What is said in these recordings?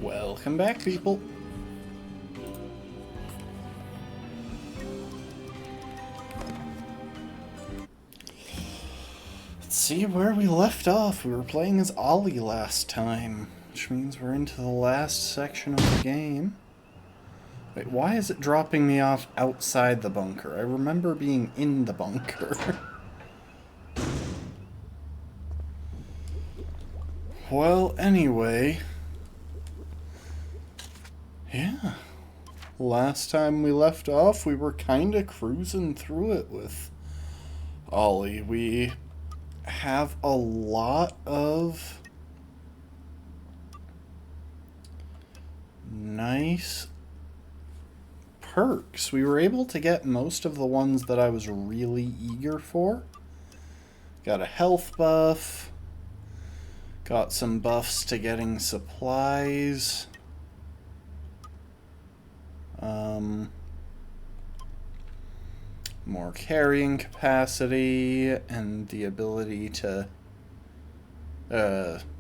Welcome back, people. Let's see where we left off. We were playing as Ollie last time, which means we're into the last section of the game. Wait, why is it dropping me off outside the bunker? I remember being in the bunker. Well, anyway. Yeah. Last time we left off, we were kinda cruising through it with Ollie. We have a lot of nice perks. We were able to get most of the ones that I was really eager for. Got a health buff. Got some buffs to getting supplies. More carrying capacity and the ability to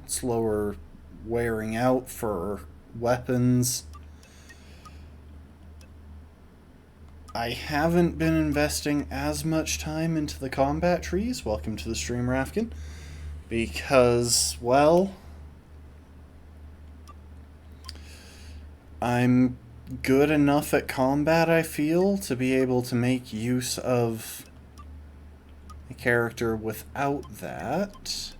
slower wearing out for weapons. I haven't been investing as much time into the combat trees, welcome to the stream, Rafkin, because, well, I'm good enough at combat, I feel, to be able to make use of a character without that.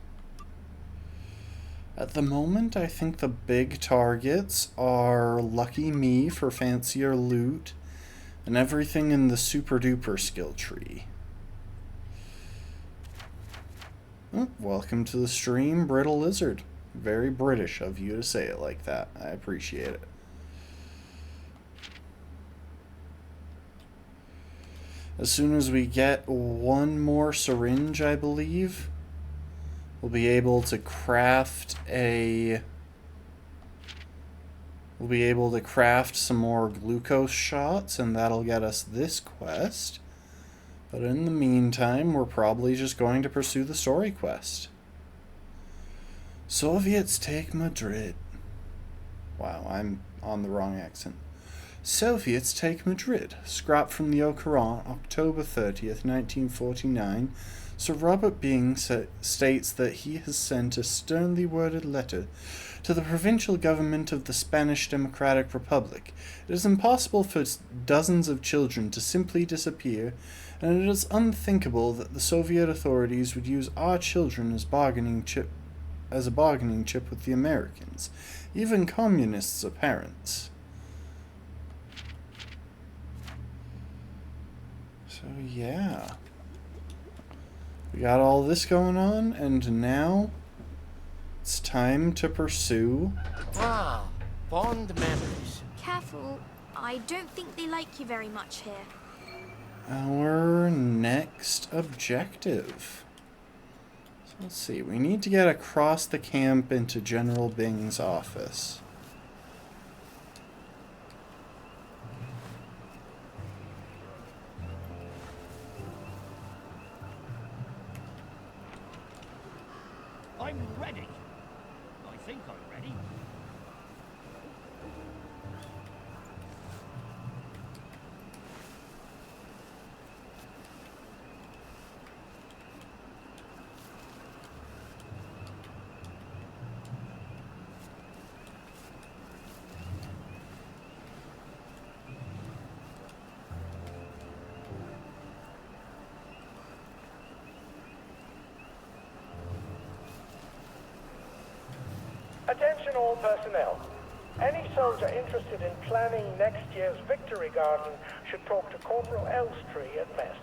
At the moment, I think the big targets are Lucky Me for fancier loot, and everything in the super duper skill tree. Oh, welcome to the stream, Brittle Lizard. Very British of you to say it like that. I appreciate it. As soon as we get one more syringe, I believe, we'll be able to craft some more glucose shots, and that'll get us this quest. But in the meantime, we're probably just going to pursue the story quest. Soviets take Madrid. Wow, I'm on the wrong accent. Soviets take Madrid. Scrap from the Au-Courant, October 30th, 1949. Sir Robert Byng states that he has sent a sternly worded letter to the provincial government of the Spanish Democratic Republic. It is impossible for dozens of children to simply disappear, and it is unthinkable that the Soviet authorities would use our children as a bargaining chip with the Americans. Even communists are parents. So yeah, we got all this going on, and now it's time to pursue... Ah, fond memories. Careful, I don't think they like you very much here. our next objective. So let's see, we need to get across the camp into General Byng's office. I'm ready. I think I'm ready. Attention all personnel. Any soldier interested in planning next year's Victory Garden should talk to Corporal Elstree at mess.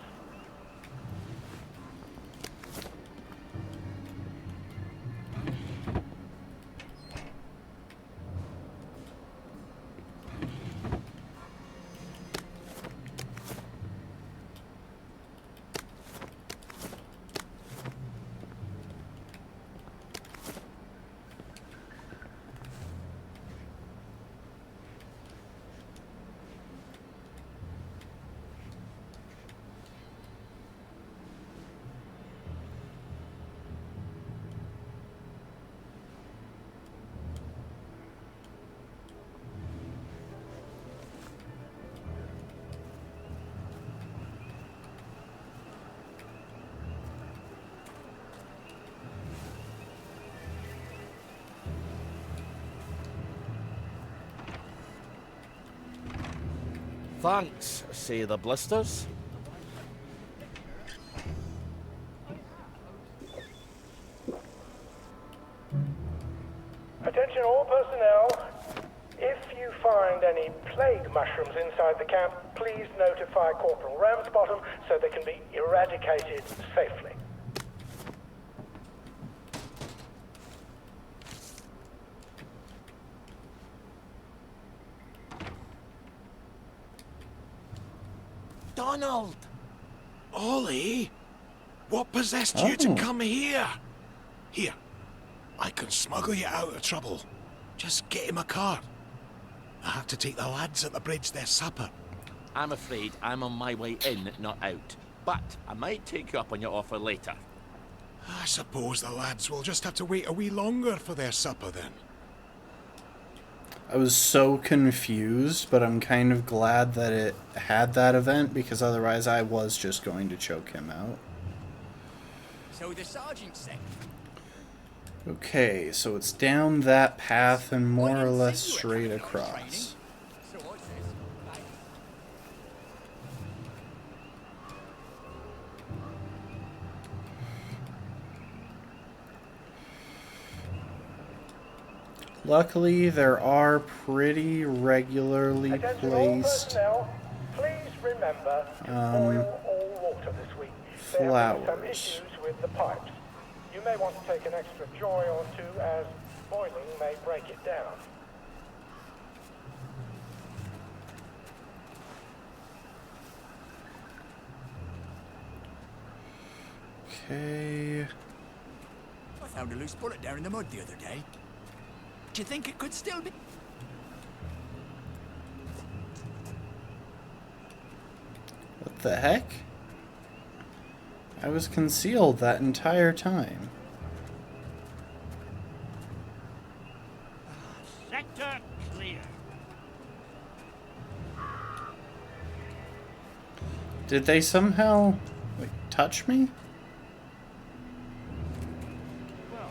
Thanks, say the blisters. Attention all personnel. If you find any plague mushrooms inside the camp, please notify Corporal Ramsbottom so they can be eradicated safely. Donald! Ollie? What possessed you to come here? Here, I can smuggle you out of trouble. Just get him a car. I have to take the lads at the bridge their supper. I'm afraid I'm on my way in, not out. But I might take you up on your offer later. I suppose the lads will just have to wait a wee longer for their supper then. I was so confused, but I'm kind of glad that it had that event, because otherwise I was just going to choke him out. So the sergeant said. Okay, so it's down that path and more or less straight across. So what's this? Luckily, there are pretty regularly Attention all placed personnel. Please remember to boil all water this week. There have been some flowers. issues with the pipes. You may want to take an extra joy or two, as boiling may break it down. Okay. I found a loose bullet down in the mud the other day. Do you think it could still be? What the heck? I was concealed that entire time. Sector clear. Did they somehow, like, touch me? Well,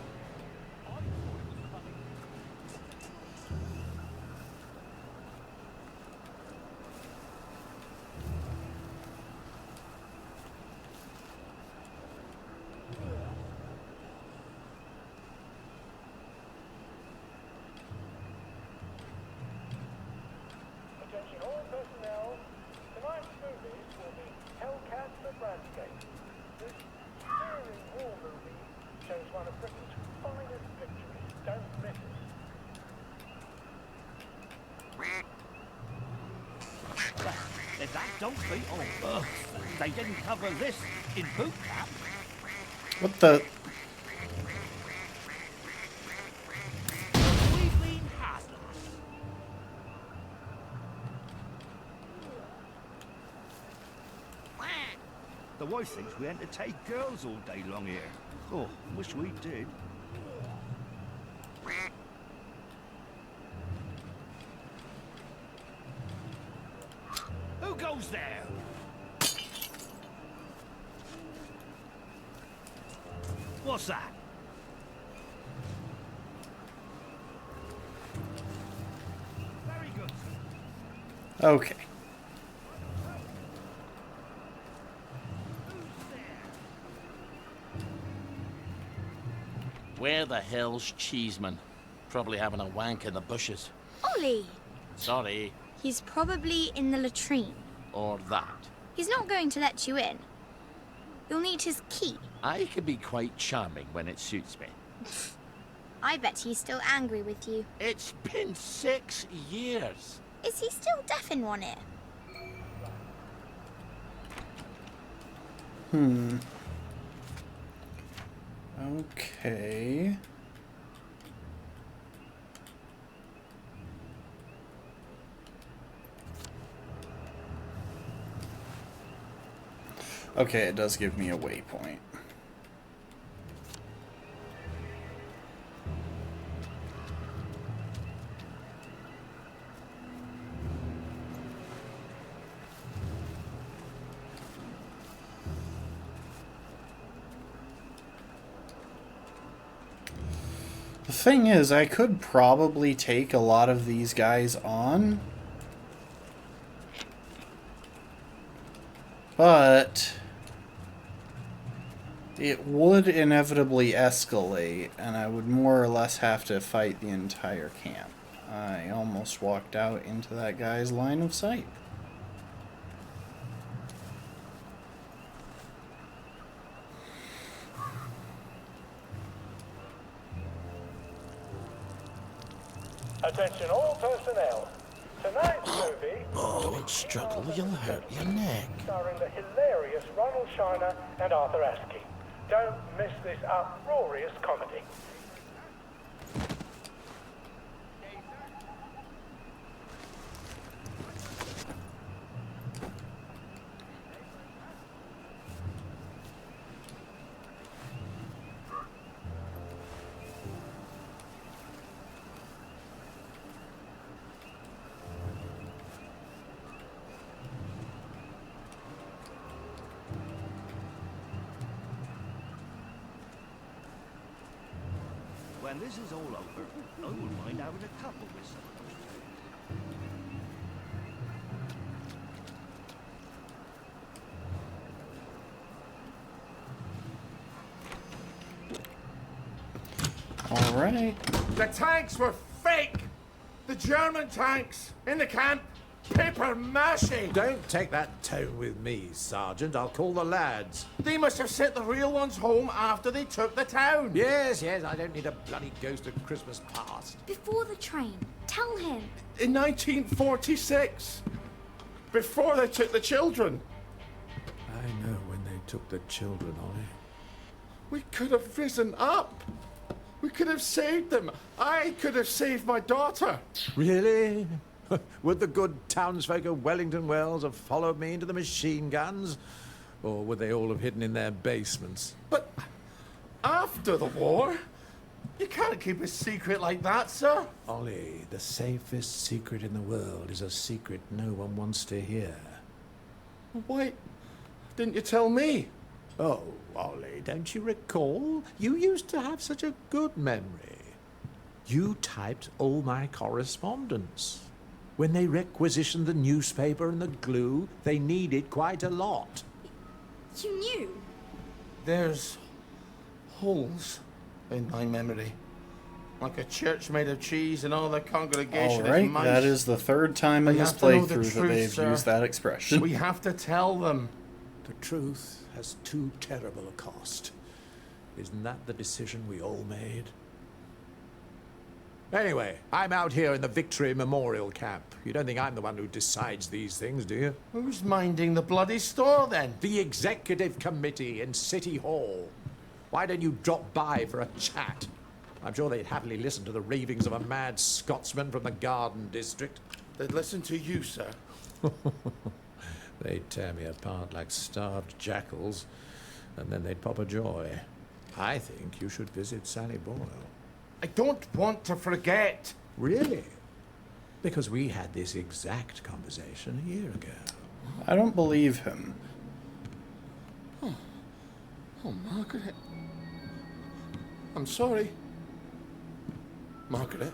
Attention all personnel. Tonight's movies will be Hellcats at Ramsgate. This stirring war movie shows one of Britain's finest victories. Don't miss it. if that don't beat all Earth, they didn't cover this in boot camp. What the? We've been hazardous. The wife thinks we entertain girls all day long here. Oh, wish we did. Who goes there? What's that? Very good. Okay. Where the hell's Cheeseman? Probably having a wank in the bushes. Ollie! Sorry. He's probably in the latrine. Or that. He's not going to let you in. You'll need his key. I can be quite charming when it suits me. I bet he's still angry with you. It's been 6 years. Is he still deaf in one ear? Okay. Okay, it does give me a waypoint. The thing is, I could probably take a lot of these guys on. But it would inevitably escalate, and I would more or less have to fight the entire camp. I almost walked out into that guy's line of sight. Attention all personnel. Tonight's movie, Don't struggle, you'll hurt your neck. starring the hilarious Ronald Shiner and Arthur Askey. Don't miss this uproarious comedy. When this is all over, I will mind having a couple with someone. All right. The tanks were fake! The German tanks in the camp! Paper mache! Don't take that tone with me, Sergeant. I'll call the lads. They must have sent the real ones home after they took the town! Yes, I don't need a bloody ghost of Christmas past. Before the train. Tell him. In 1946! Before they took the children! I know when they took the children, Ollie. We could have risen up! We could have saved them! I could have saved my daughter! Really? Would the good townsfolk of Wellington Wells have followed me into the machine guns? Or would they all have hidden in their basements? But after the war, you can't keep a secret like that, sir. Ollie, the safest secret in the world is a secret no one wants to hear. Why didn't you tell me? Oh, Ollie, don't you recall? You used to have such a good memory. You typed all my correspondence. When they requisitioned the newspaper and the glue, they needed quite a lot. You knew. There's holes in my memory. Like a church made of cheese and all the congregation All right, is mice. that is the third time in We this have to know the playthrough that truth, they've sir. used that expression. We have to tell them. The truth has too terrible a cost. Isn't that the decision we all made? Anyway, I'm out here in the Victory Memorial Camp. You don't think I'm the one who decides these things, do you? Who's minding the bloody store then? The Executive Committee in City Hall. Why don't you drop by for a chat? I'm sure they'd happily listen to the ravings of a mad Scotsman from the Garden District. They'd listen to you, sir. They'd tear me apart like starved jackals, and then they'd pop a joy. I think you should visit Sally Boyle. I don't want to forget. Really? Because we had this exact conversation a year ago. I don't believe him. Oh, Margaret. I'm sorry. Margaret.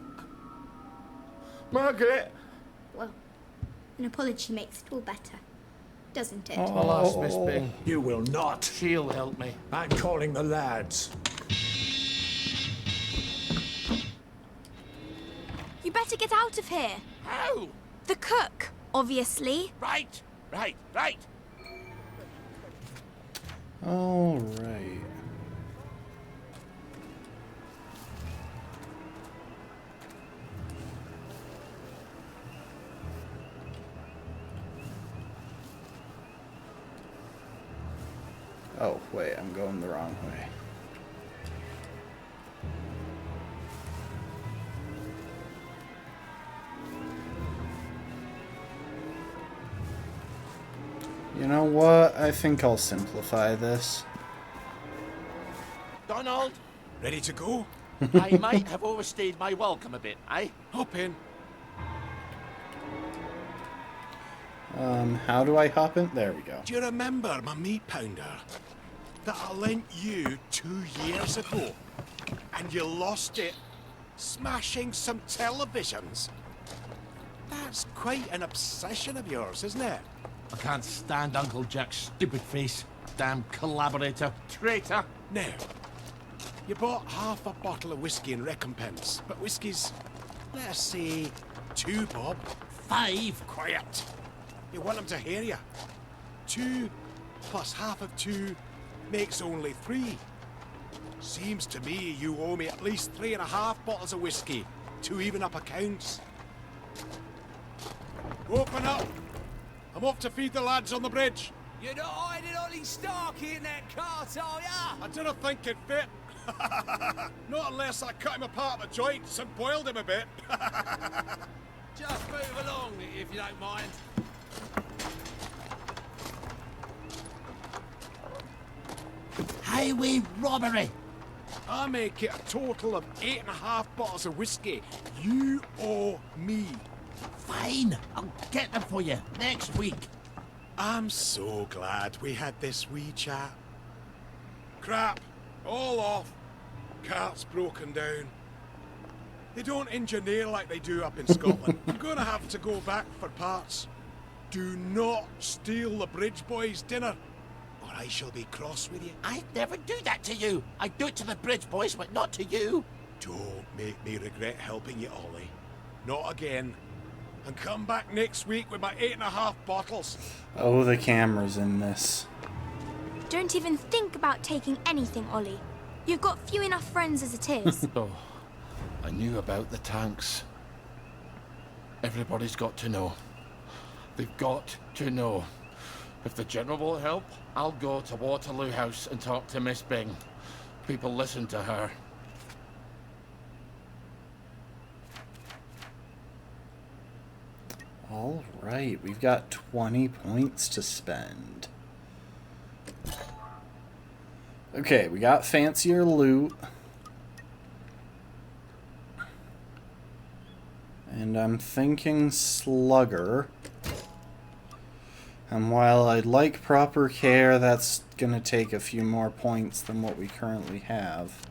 Margaret! Well, an apology makes it all better, doesn't it? I'll ask Miss Bing. You will not. She'll help me. I'm calling the lads. You better get out of here. How? The cook, obviously. Right. All right. Oh, wait, I'm going the wrong way. You know what? I think I'll simplify this. Donald, Ready to go? I might have overstayed my welcome a bit, eh? Hop in. How do I hop in? There we go. Do you remember my meat pounder that I lent you 2 years ago? And you lost it smashing some televisions. That's quite an obsession of yours, isn't it? I can't stand Uncle Jack's stupid face. Damn collaborator. Traitor. Now, you bought half a bottle of whiskey in recompense, but whiskey's, let's say, 2 bob. 5. Quiet. You want them to hear you. 2 plus half of 2 makes only 3. Seems to me you owe me at least 3.5 bottles of whiskey to even up accounts. Open up. I'm off to feed the lads on the bridge. You're not hiding Ollie Starkey in that cart, are ya? I didn't think it fit. Not unless I cut him apart at the joints and boiled him a bit. Just move along, if you don't mind. Highway robbery. I make it a total of 8.5 bottles of whiskey. You owe me. Fine. I'll get them for you next week. I'm so glad we had this wee chat. Crap. All off. Cart's broken down. They don't engineer like they do up in Scotland. I'm gonna have to go back for parts. Do not steal the bridge boys' dinner, or I shall be cross with you. I'd never do that to you. I'd do it to the bridge boys, but not to you. Don't make me regret helping you, Ollie. Not again. And come back next week with my 8.5 bottles. Oh, the camera's in this. Don't even think about taking anything, Ollie. You've got few enough friends as it is. Oh, I knew about the tanks. Everybody's got to know. They've got to know. If the General will help, I'll go to Waterloo House and talk to Miss Bing. People listen to her. All right, we've got 20 points to spend. Okay, we got fancier loot. And I'm thinking Slugger. And while I'd like proper care, that's going to take a few more points than what we currently have.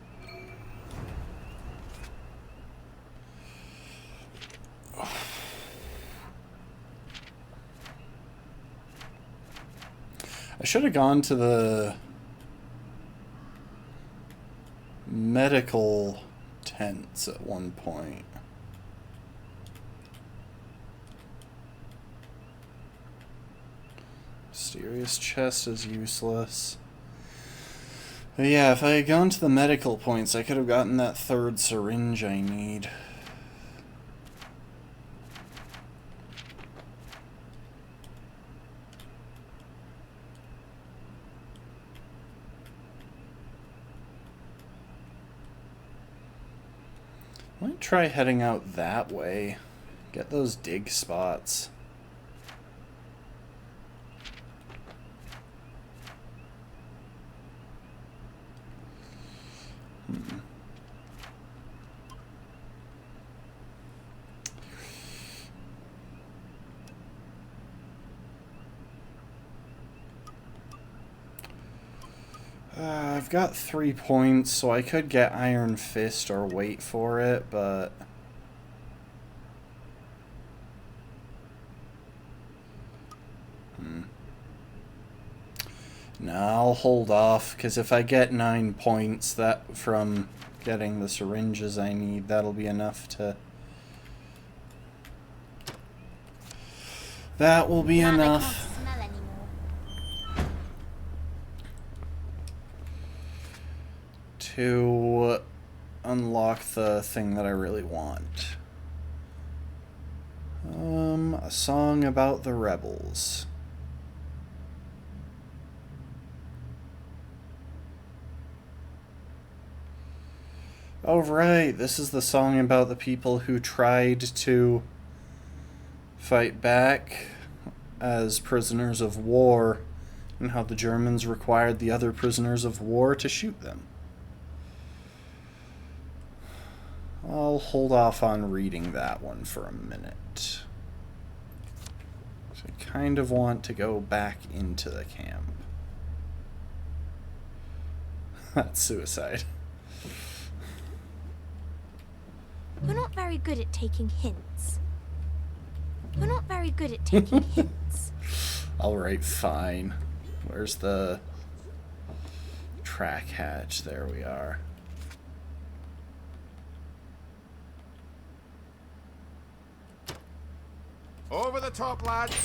I should have gone to the medical tents at one point. Mysterious chest is useless. But yeah, if I had gone to the medical points, I could have gotten that 3rd syringe I need. I might try heading out that way. Get those dig spots. I've got 3 points, so I could get Iron Fist or wait for it, but... No, I'll hold off, because if I get 9 points that from getting the syringes I need, that'll be enough to... That will be enough. I can't smell anymore. To unlock the thing that I really want. A song about the rebels. Oh right, this is the song about the people who tried to fight back as prisoners of war, and how the Germans required the other prisoners of war to shoot them. I'll hold off on reading that one for a minute. So I kind of want to go back into the camp. That's suicide. You're not very good at taking hints. You're not very good at taking hints. Alright, fine. Where's the track hatch? There we are. Over the top, lads!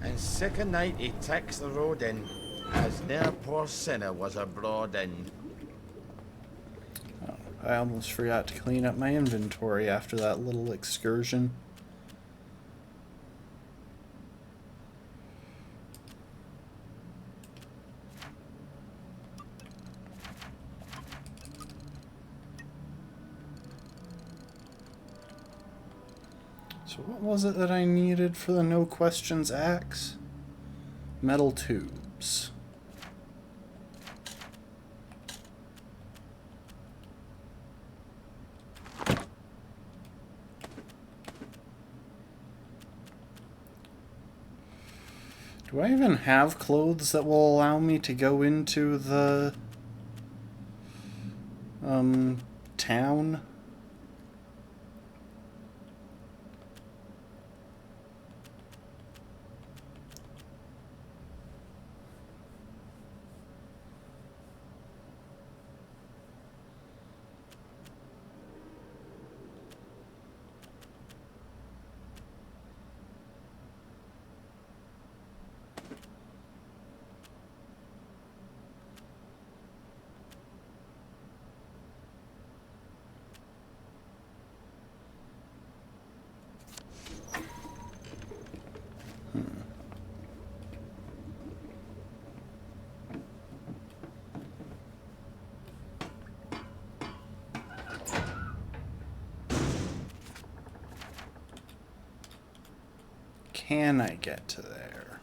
And second night he takes the road in, as near poor sinner was abroad in. Oh, I almost forgot to clean up my inventory after that little excursion. So what was it that I needed for the no questions axe? Metal tubes. Do I even have clothes that will allow me to go into the town? Can I get to there?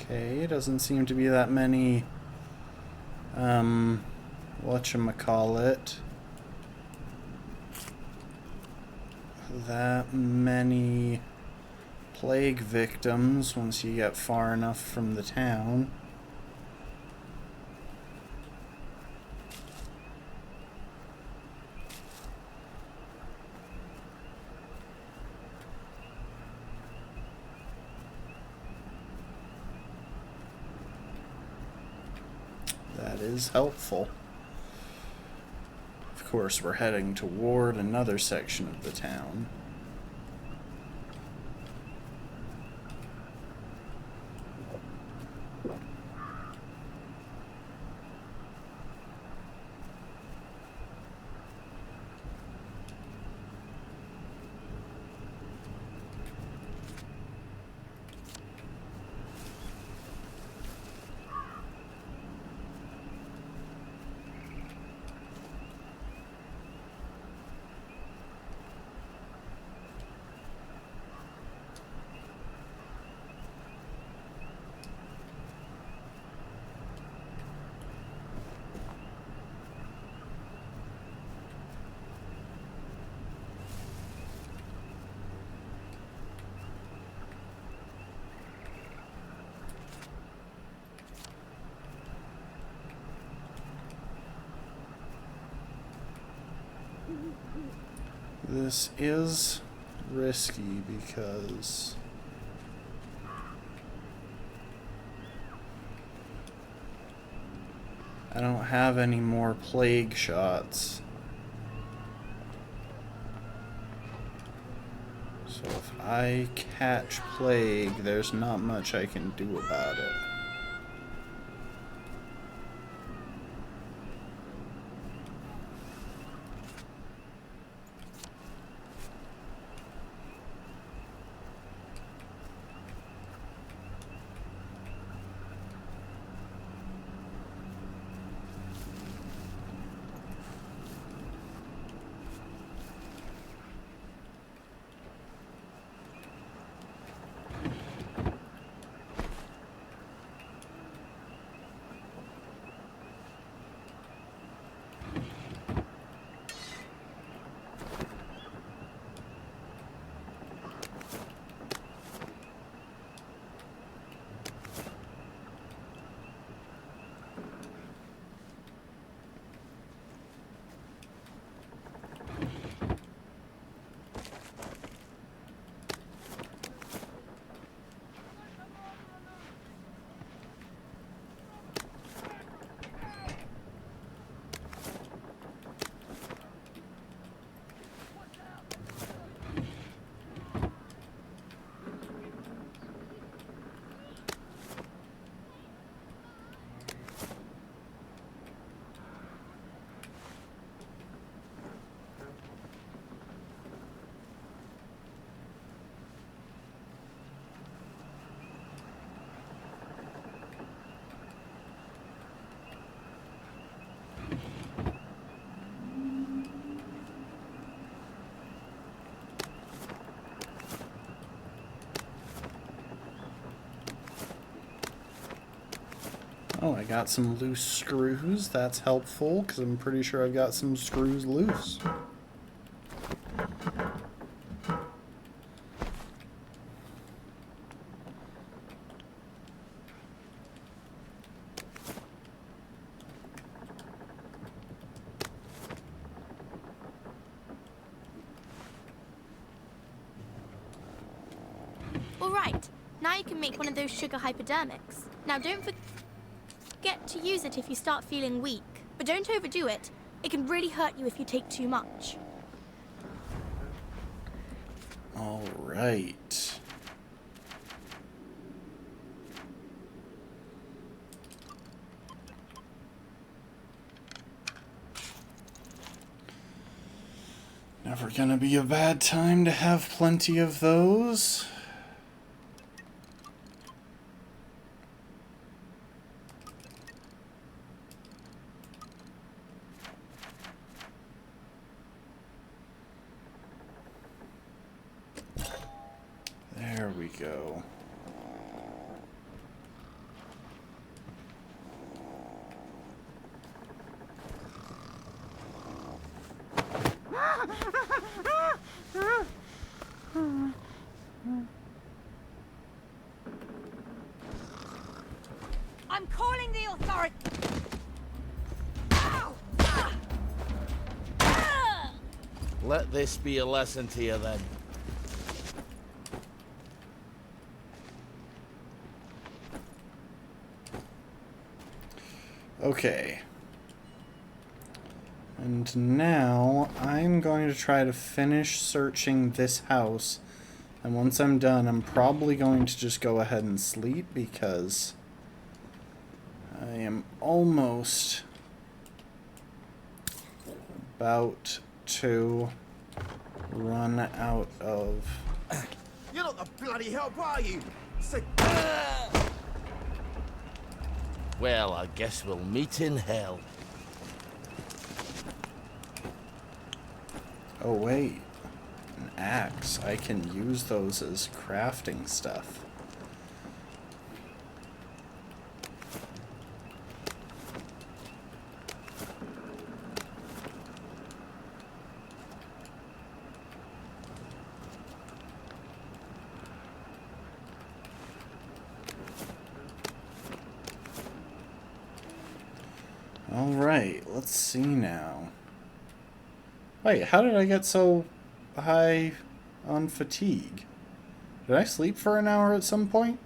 Okay, doesn't seem to be that many, whatchamacallit, that many plague victims once you get far enough from the town. That is helpful. Of course, we're heading toward another section of the town. This is risky because I don't have any more plague shots. So if I catch plague, there's not much I can do about it. Oh, I got some loose screws. That's helpful, because I'm pretty sure I've got some screws loose. All right, now you can make one of those sugar hypodermics. Now don't forget to use it if you start feeling weak, but don't overdo it. It can really hurt you if you take too much. All right. Never gonna be a bad time to have plenty of those. There we go. I'm calling the authority. Let this be a lesson to you then. Okay. And now I'm going to try to finish searching this house. And once I'm done, I'm probably going to just go ahead and sleep because I am almost about to run out of... You're not the bloody help, are you? Well, I guess we'll meet in hell. Oh wait, an axe. I can use those as crafting stuff. Alright, let's see now. Wait, how did I get so high on fatigue. Did I sleep for an hour at some point?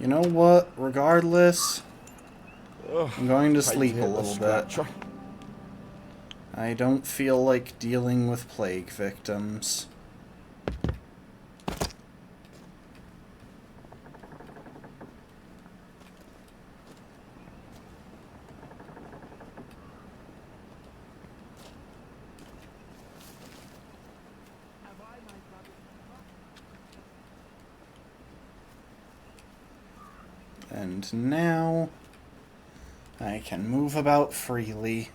You know what? Regardless, I'm going to sleep a little bit. I don't feel like dealing with plague victims. And now I can move about freely.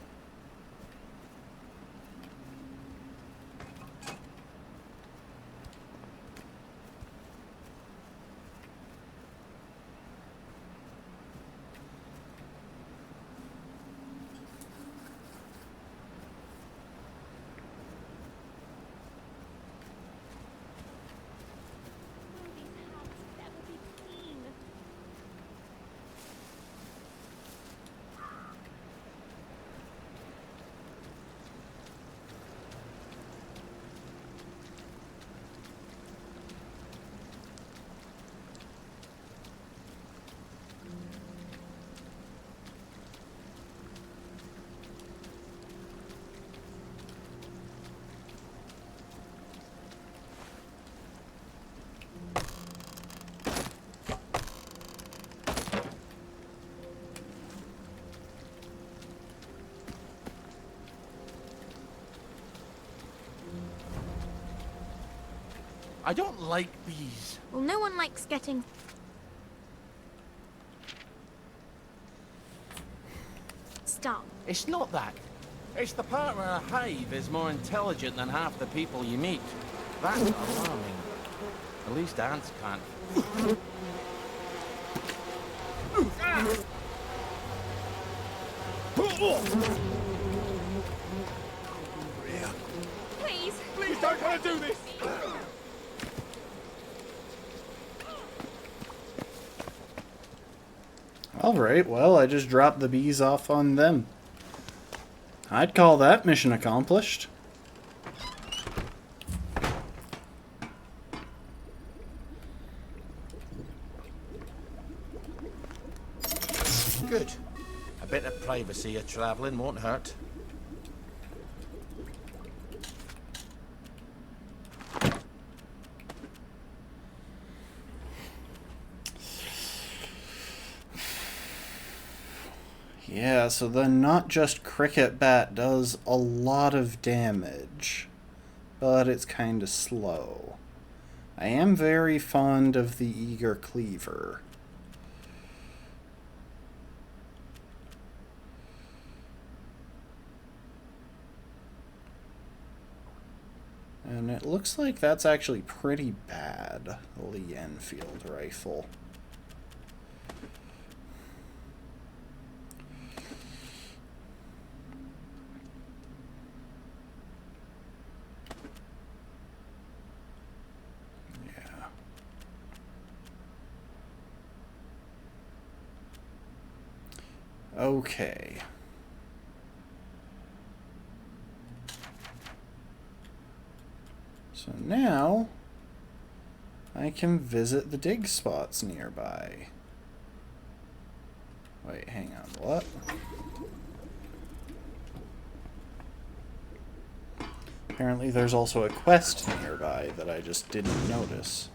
I don't like bees. Well, no one likes getting... stung. It's not that. It's the part where a hive is more intelligent than half the people you meet. That's alarming. At least ants can't. Please. Please don't try to do this! Alright, well, I just dropped the bees off on them. I'd call that mission accomplished. Good. A bit of privacy of travelling won't hurt. Yeah, so the not just cricket bat does a lot of damage, but it's kind of slow. I am very fond of the eager cleaver. And it looks like that's actually pretty bad, the Lee Enfield rifle. Okay. So now I can visit the dig spots nearby. Wait, hang on, what? Apparently there's also a quest nearby that I just didn't notice.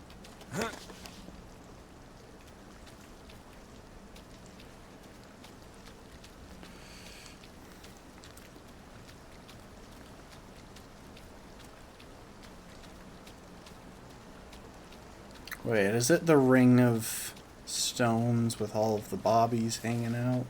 Wait, is it the ring of stones with all of the bobbies hanging out?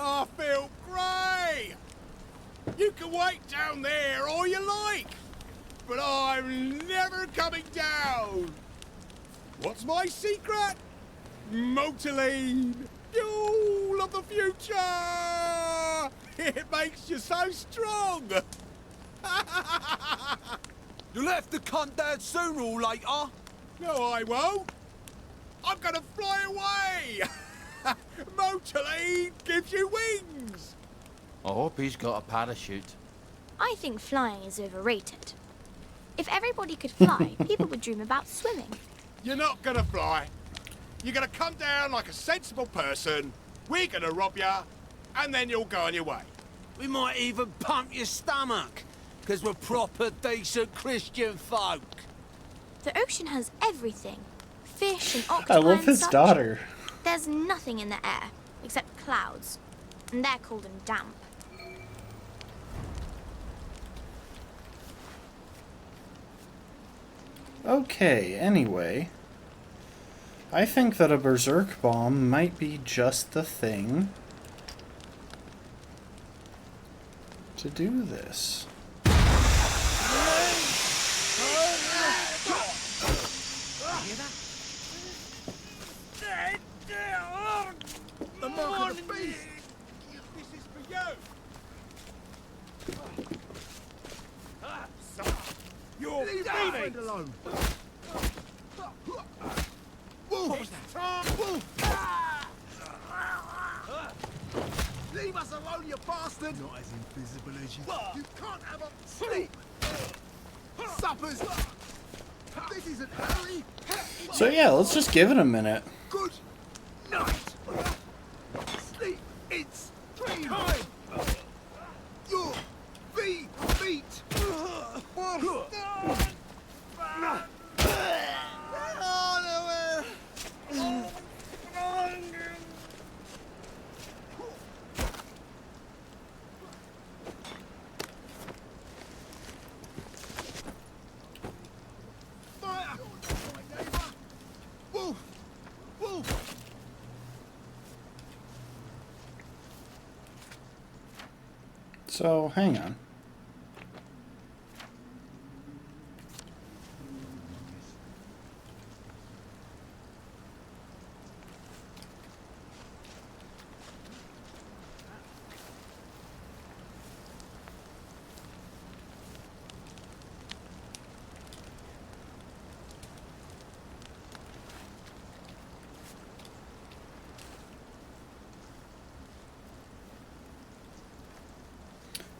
I feel great! You can wait down there all you like, but I'm never coming down. What's my secret? Motoline, fuel of the future. It makes you so strong. You'll have to come down sooner or later. No, I won't. I'm gonna fly away. Motoline gives you wings. I hope he's got a parachute. I think flying is overrated. If everybody could fly, people would dream about swimming. You're not gonna fly. You're gonna come down like a sensible person. We're gonna rob you, and then you'll go on your way. We might even pump your stomach, because we're proper decent Christian folk. The ocean has everything. Fish and octopi I love and his such. daughter. There's nothing in the air, except clouds. And they're cold and damp. Okay, anyway. I think that a berserk bomb might be just the thing to do this. The mark of the beast. This is for you. You're leave my friend alone. Leave us alone, you bastard! Not as invisible as you. You can't have a sleep. Suppers. This isn't Harry. So yeah, let's just give it a minute. Good night. Sleep. It's time. Your feet. So, hang on.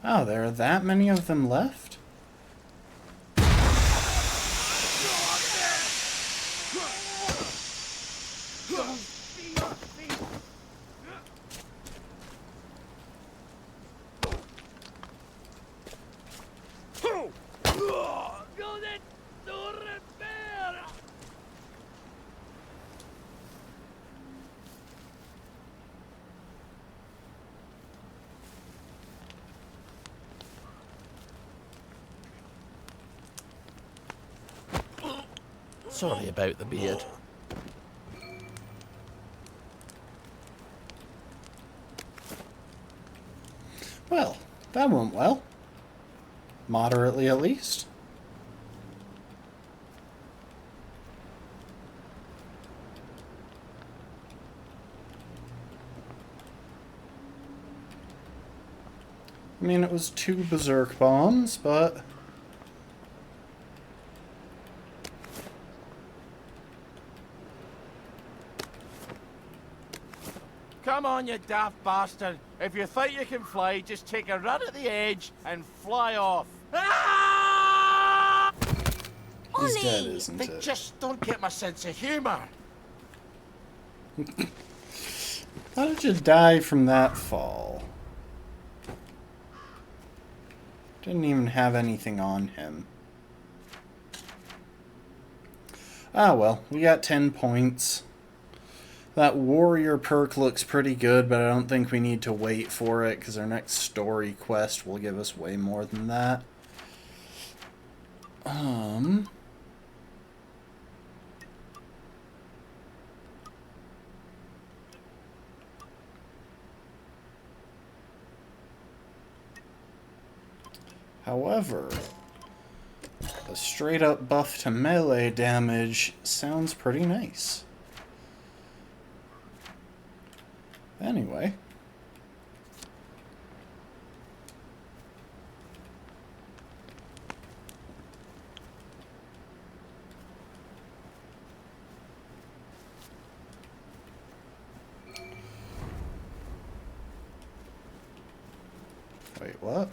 Oh, there are that many of them left? Sorry about the beard. Well, that went well. Moderately, at least. I mean, it was 2 berserk bombs, but... Come on, you daft bastard. If you think you can fly, just take a run at the edge and fly off. Ah! He's dead, isn't They it? just don't get my sense of humor. How did you die from that fall? Didn't even have anything on him. Ah well, we got 10 points. That warrior perk looks pretty good, but I don't think we need to wait for it because our next story quest will give us way more than that. However, a straight up buff to melee damage sounds pretty nice. Anyway. Wait, what?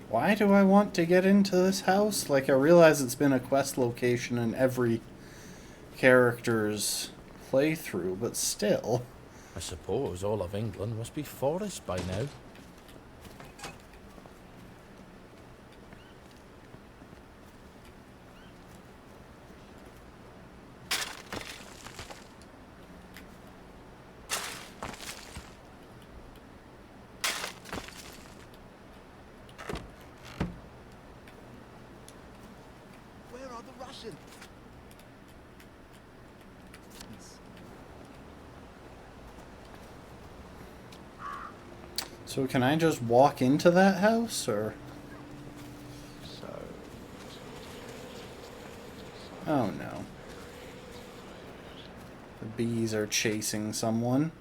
Why do I want to get into this house? Like, I realize it's been a quest location in every character's playthrough, but still. I suppose all of England must be forest by now. So can I just walk into that house, or? Oh no. The bees are chasing someone.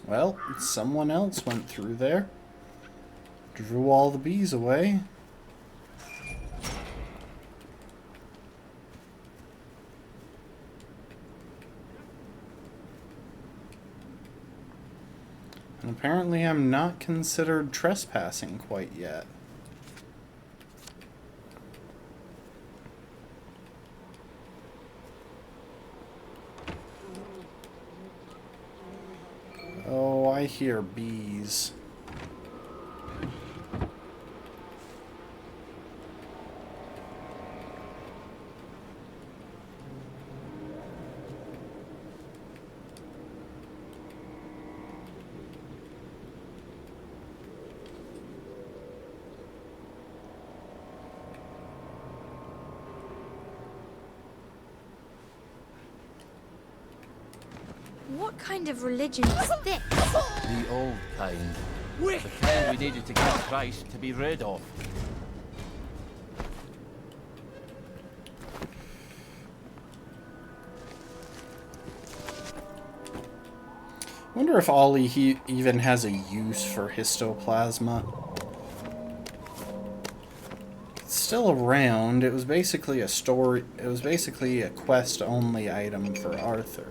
Well, someone else went through there. Drew all the bees away. And apparently I'm not considered trespassing quite yet. Oh, I hear bees. What kind of religion is this? The old kind. The kind we needed to get Christ to be rid of. Wonder if Ollie even has a use for histoplasma. It's still around. It was basically a story. It was basically a quest-only item for Arthur.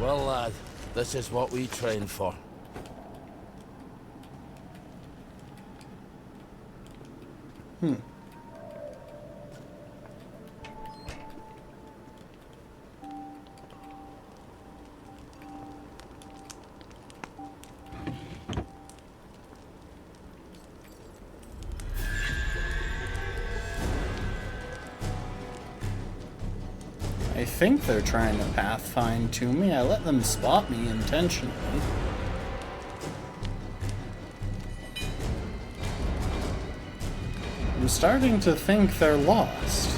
Well, lad, this is what we train for. I think they're trying to pathfind to me. I let them spot me intentionally. I'm starting to think they're lost.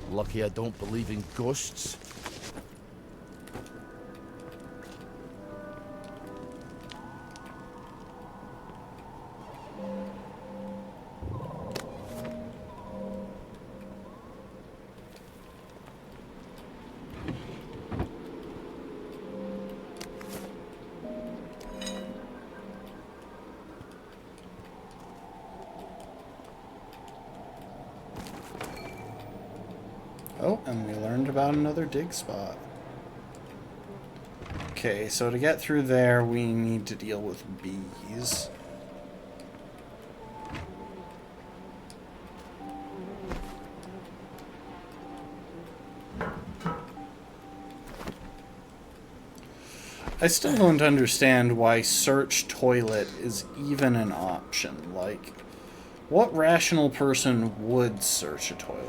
Lucky I don't believe in ghosts. Oh, and we learned about another dig spot. Okay, so to get through there, we need to deal with bees. I still don't understand why search toilet is even an option. Like, what rational person would search a toilet?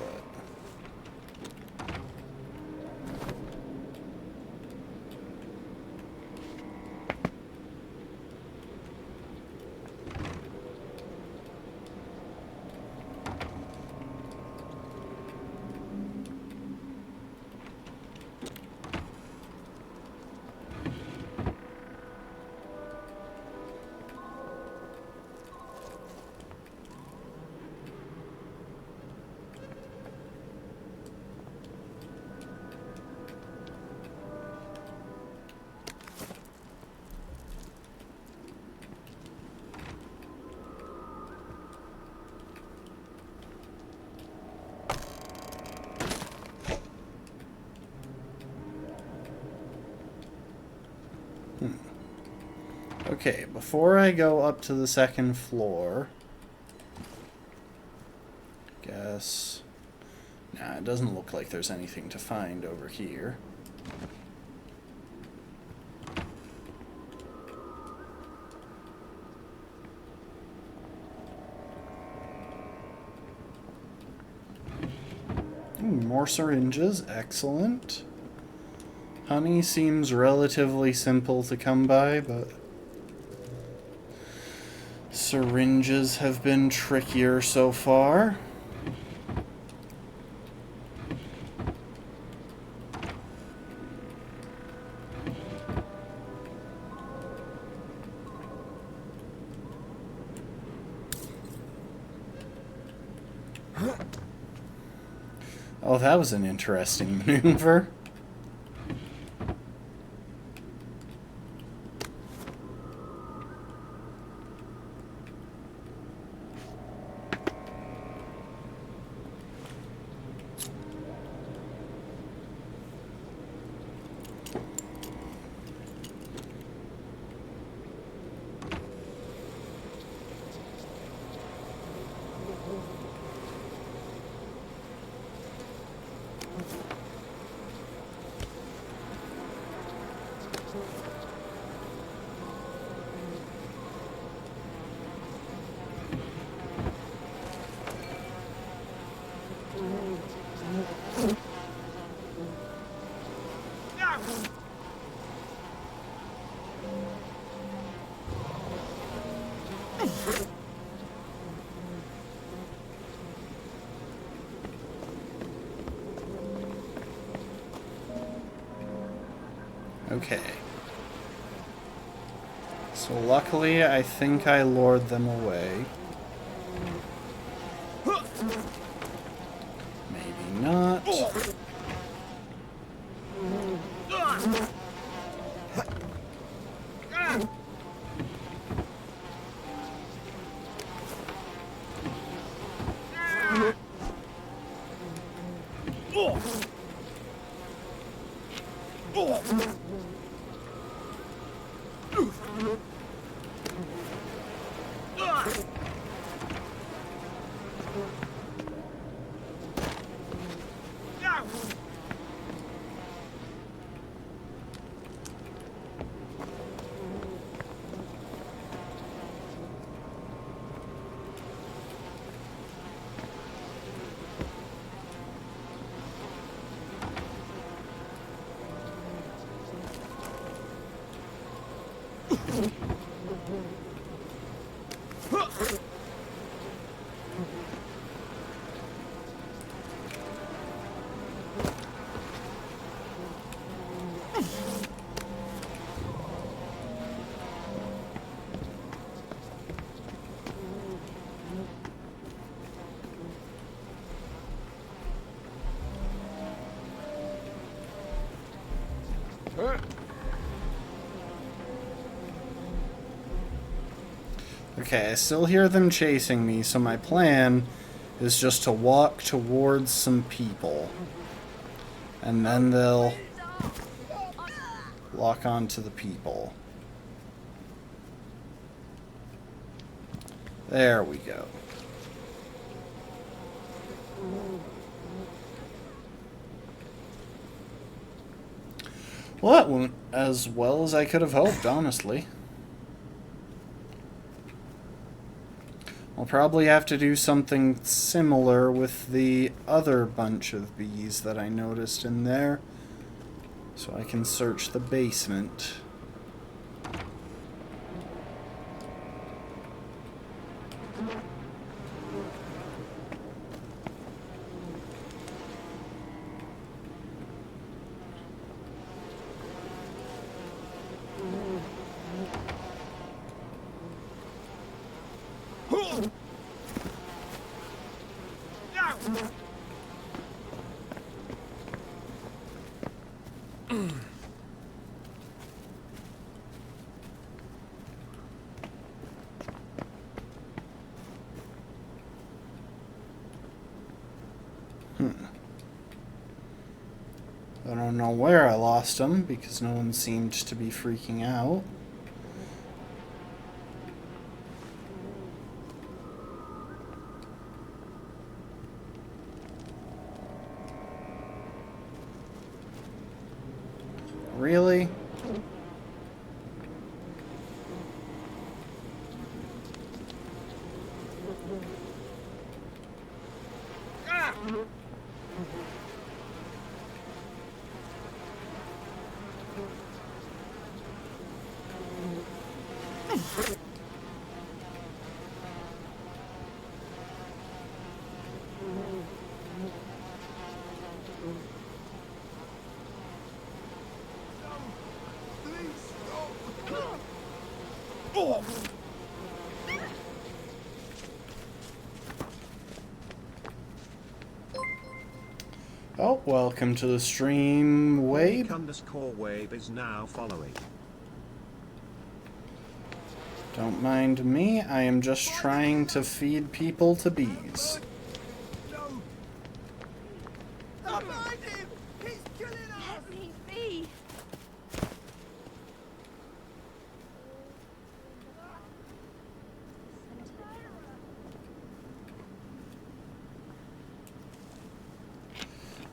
Okay, before I go up to the second floor, guess, nah, it doesn't look like there's anything to find over here. More syringes, excellent. Honey seems relatively simple to come by, but syringes have been trickier so far. Oh, that was an interesting maneuver. Okay. So luckily, I think I lured them away. Maybe not. Okay, I still hear them chasing me, so my plan is just to walk towards some people. And then they'll lock onto the people. There we go. Well, that went as well as I could have hoped, honestly. I'll probably have to do something similar with the other bunch of bees that I noticed in there, so I can search the basement. I don't know where I lost them because no one seemed to be freaking out. Really? Oh, welcome to the stream, Wabe. _ Wabe is now following. Don't mind me, I am just trying to feed people to bees.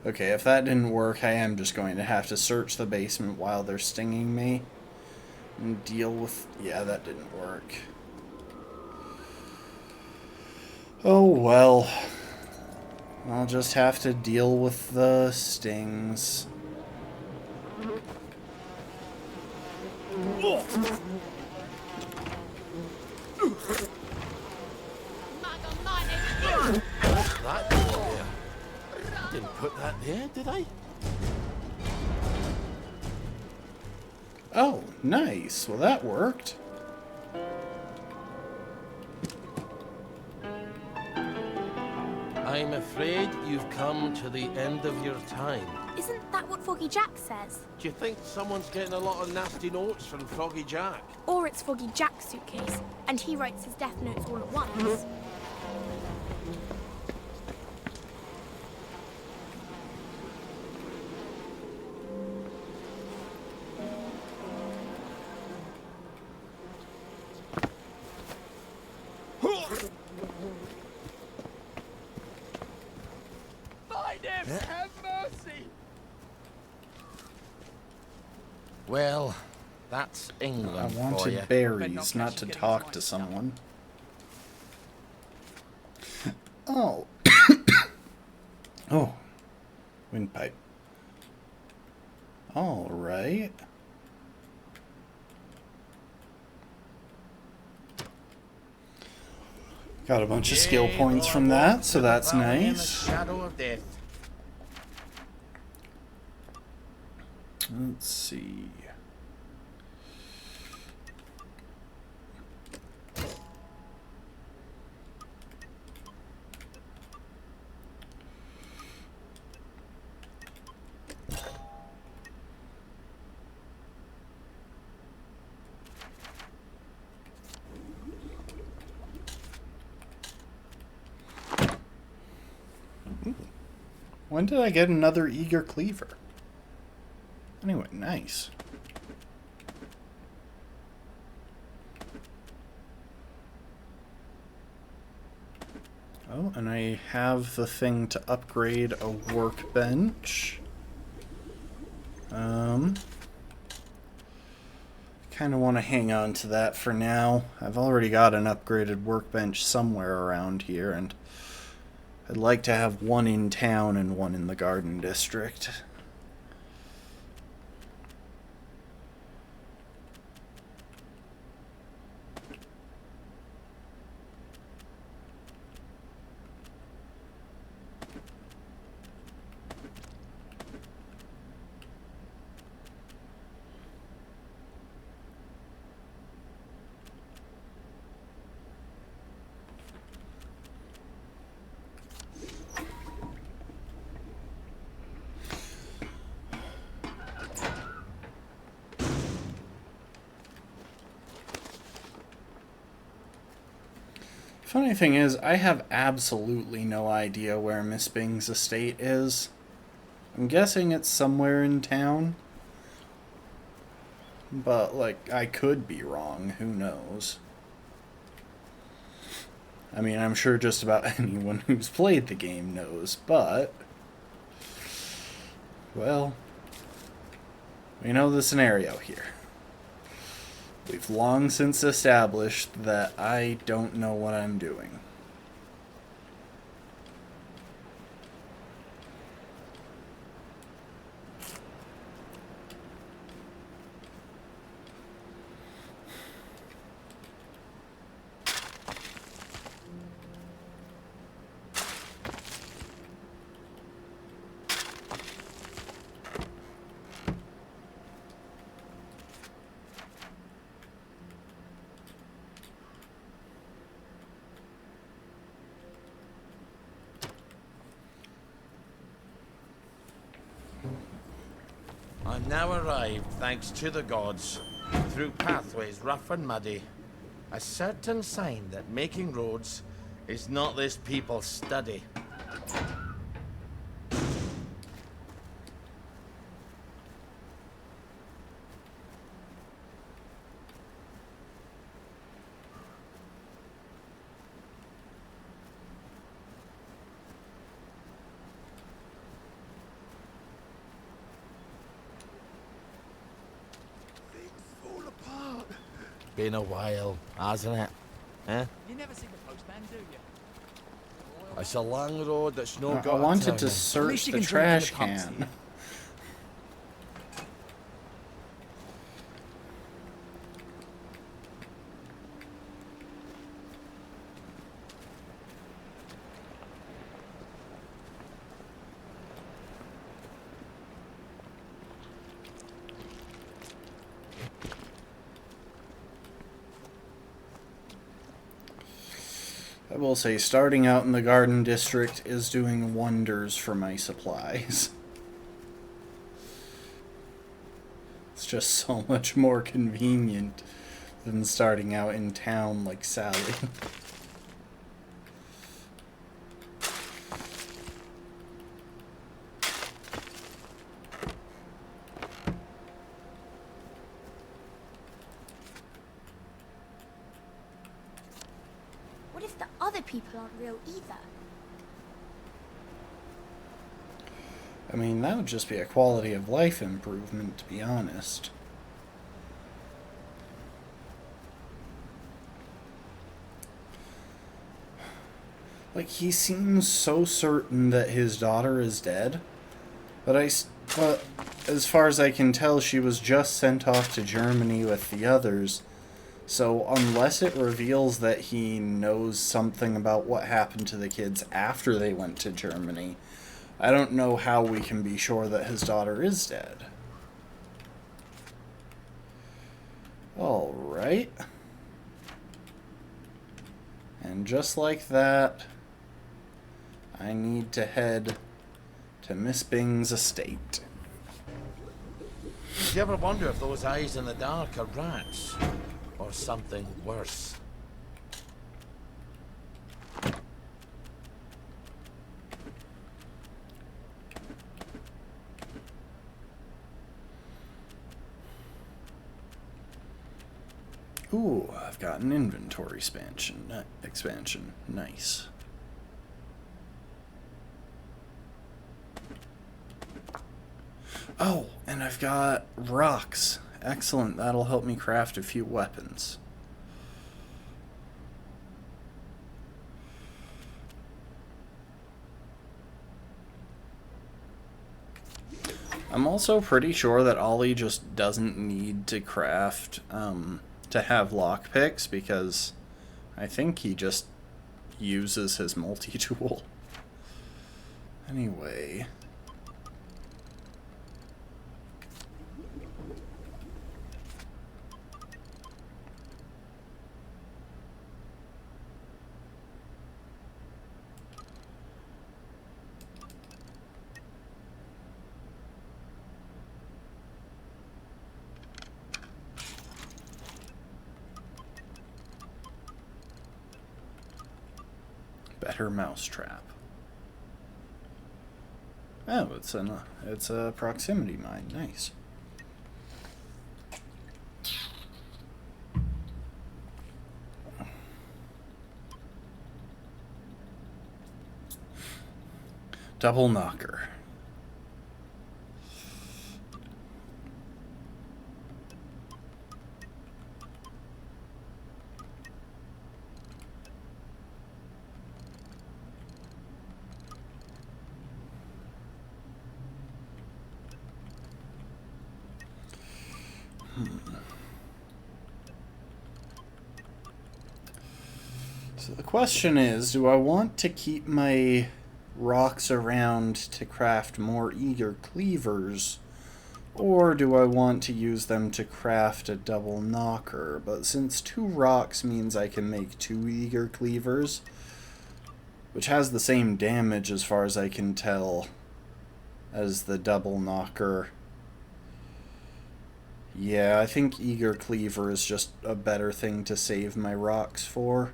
Okay, if that didn't work, I am just going to have to search the basement while they're stinging me and deal with... Yeah, that didn't work. Oh well. I'll just have to deal with the stings. What's that door there? Didn't put that there, did I? Oh, nice. Well, that worked. I'm afraid you've come to the end of your time. Isn't that what Foggy Jack says? Do you think someone's getting a lot of nasty notes from Foggy Jack? Or it's Foggy Jack's suitcase, and he writes his death notes all at once. Have mercy! Well, that's England I for you. wanted berries, not to talk to someone. Oh. Oh. Windpipe. All right. Got a bunch of skill points from that, so that's nice. Shadow of death. Let's see. When did I get another eager cleaver? Anyway, nice. Oh, and I have the thing to upgrade a workbench. kind of want to hang on to that for now. I've already got an upgraded workbench somewhere around here, and I'd like to have one in town and one in the Garden District. Funny thing is, I have absolutely no idea where Miss Bing's estate is. I'm guessing it's somewhere in town. But, like, I could be wrong. Who knows? I mean, I'm sure just about anyone who's played the game knows, but... well, we know the scenario here. We've long since established that I don't know what I'm doing. I'm now arrived, thanks to the gods, through pathways rough and muddy. A certain sign that making roads is not this people's study. Been a while, hasn't it? Eh? You never see the postman, do you? It's a long road that's no got I wanted a to turning. search the trash can. I will say, starting out in the Garden District is doing wonders for my supplies. It's just so much more convenient than starting out in town like Sally. What if the other people aren't real either? I mean, that would just be a quality of life improvement, to be honest. Like, he seems so certain that his daughter is dead, but as far as I can tell, she was just sent off to Germany with the others. So unless it reveals that he knows something about what happened to the kids after they went to Germany, I don't know how we can be sure that his daughter is dead. Alright. And just like that, I need to head to Miss Bing's estate. Do you ever wonder if those eyes in the dark are rats? Or something worse? Ooh, I've got an inventory expansion. Nice. Oh, and I've got rocks Excellent, that'll help me craft a few weapons. I'm also pretty sure that Ollie just doesn't need to craft, to have lockpicks, because I think he just uses his multi-tool. Anyway. Better mousetrap. Oh, it's a proximity mine. Nice. Double knocker. So the question is, do I want to keep my rocks around to craft more eager cleavers, or do I want to use them to craft a double knocker? But since 2 rocks means I can make 2 eager cleavers, which has the same damage as far as I can tell as the double knocker. Yeah, I think eager cleaver is just a better thing to save my rocks for.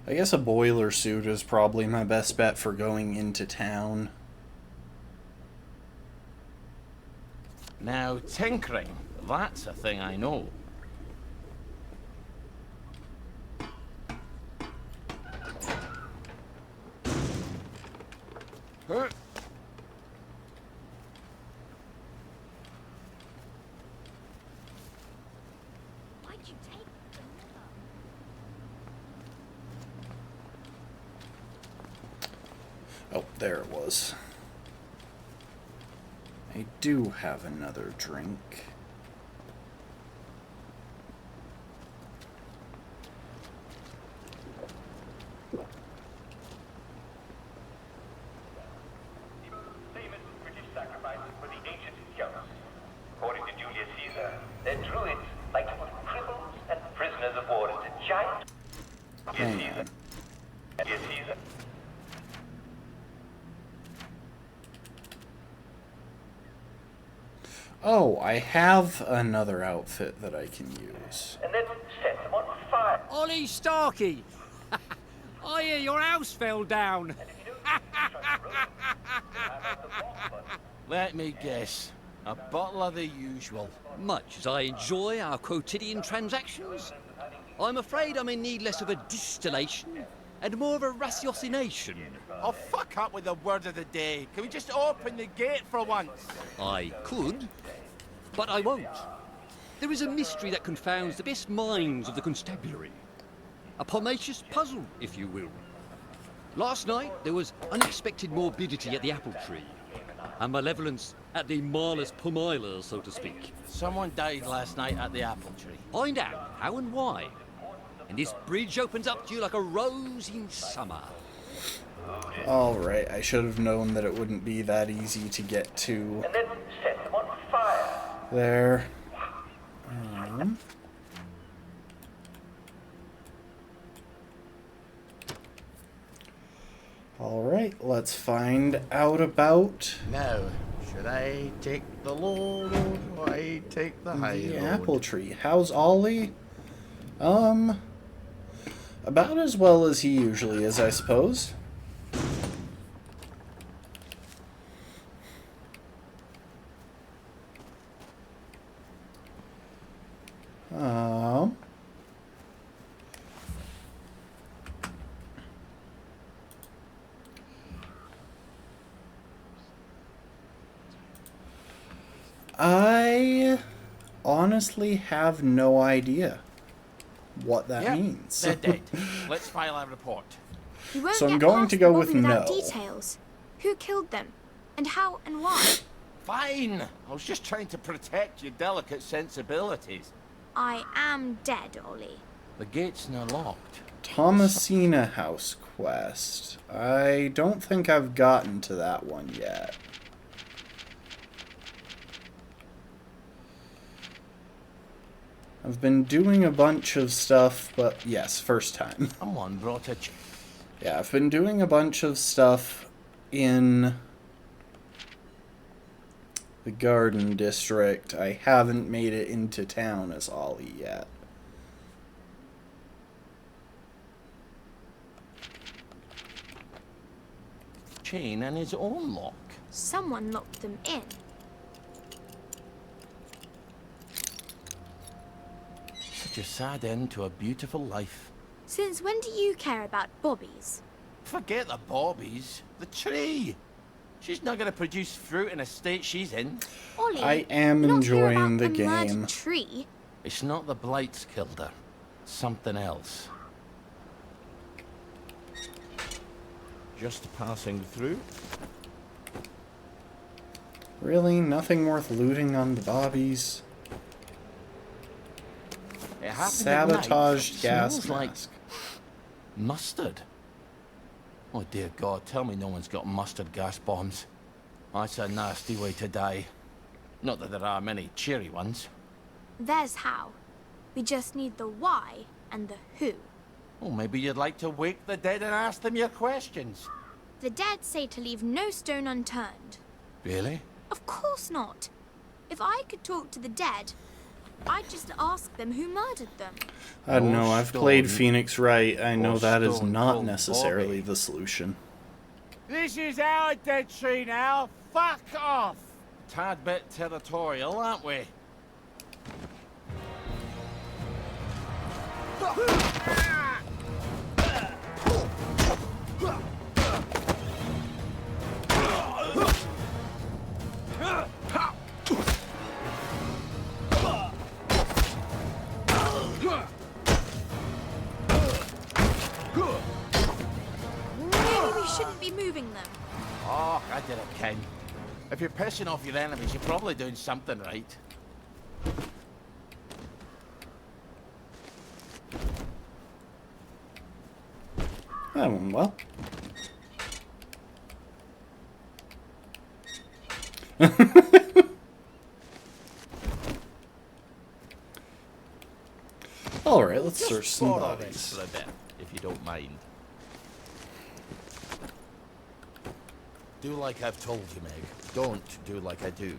I guess a boiler suit is probably my best bet for going into town. Now, tinkering, that's a thing I know. Huh? Why'd you take Oh, there it was. I do have another drink. Famous British sacrifices for the ancient Celts. According to Julius Caesar, their druids like to put cripples and prisoners of war into giant... Julius Caesar. Oh, I have another outfit that I can use. And then set them on fire. Ollie Starkey! I hear your house fell down. Let me guess. A bottle of the usual. Much as I enjoy our quotidian transactions, I'm afraid I'm in need less of a distillation and more of a ratiocination. Oh, fuck up with the word of the day. Can we just open the gate for once? I could, but I won't. There is a mystery that confounds the best minds of the constabulary. A pomacious puzzle, if you will. Last night, there was unexpected morbidity at the apple tree, and malevolence at the Marlus Pomiler, so to speak. Someone died last night at the apple tree. Find out how and why. And this bridge opens up to you like a rose in summer. Alright, I should have known that it wouldn't be that easy to get to. And then set them on fire. There. Alright, let's find out about... Now, should I take the low road or I take the high the road? apple tree. How's Ollie? About as well as he usually is, I suppose. I honestly have no idea what that means. They're dead. Let's file a report. You won't So I'm get going past to go Bobby with without no. details. Who killed them? And how and why? Fine. I was just trying to protect your delicate sensibilities. I am dead, Ollie. The gate's not locked. Thomasina House quest. I don't think I've gotten to that one yet. I've been doing a bunch of stuff, but yes, first time. Someone brought a... Yeah, I've been doing a bunch of stuff in the Garden District. I haven't made it into town as Ollie yet. chain and his own lock. Someone locked them in. Such a sad end to a beautiful life. Since when do you care about bobbies? Forget the bobbies. The tree. She's not going to produce fruit in a state she's in. Ollie, I am not hear enjoying about the a murdered game. tree. It's not the blights killed her. Something else. Just passing through. Really? Nothing worth looting on the bobbies? It happened at night. Sabotaged gas Smells like mask. mustard. Oh dear God, tell me no one's got mustard gas bombs. That's a nasty way to die. Not that there are many cheery ones. There's how. We just need the why and the who. Oh, maybe you'd like to wake the dead and ask them your questions. The dead say to leave no stone unturned. Really? Of course not. If I could talk to the dead, I'd just ask them who murdered them. I don't know, I've played stone. Phoenix Wright. I know Or that is stone not cold necessarily Bobby. the solution. This is our dead tree now. Fuck off! Tad bit territorial, aren't we? Maybe we shouldn't be moving them. Oh, I did it, Ken. If you're pissing off your enemies, you're probably doing something right. That went well. Alright, let's search some Borrow this bodies. for a bit, if you don't mind. Do like I've told you, Meg. Don't do like I do.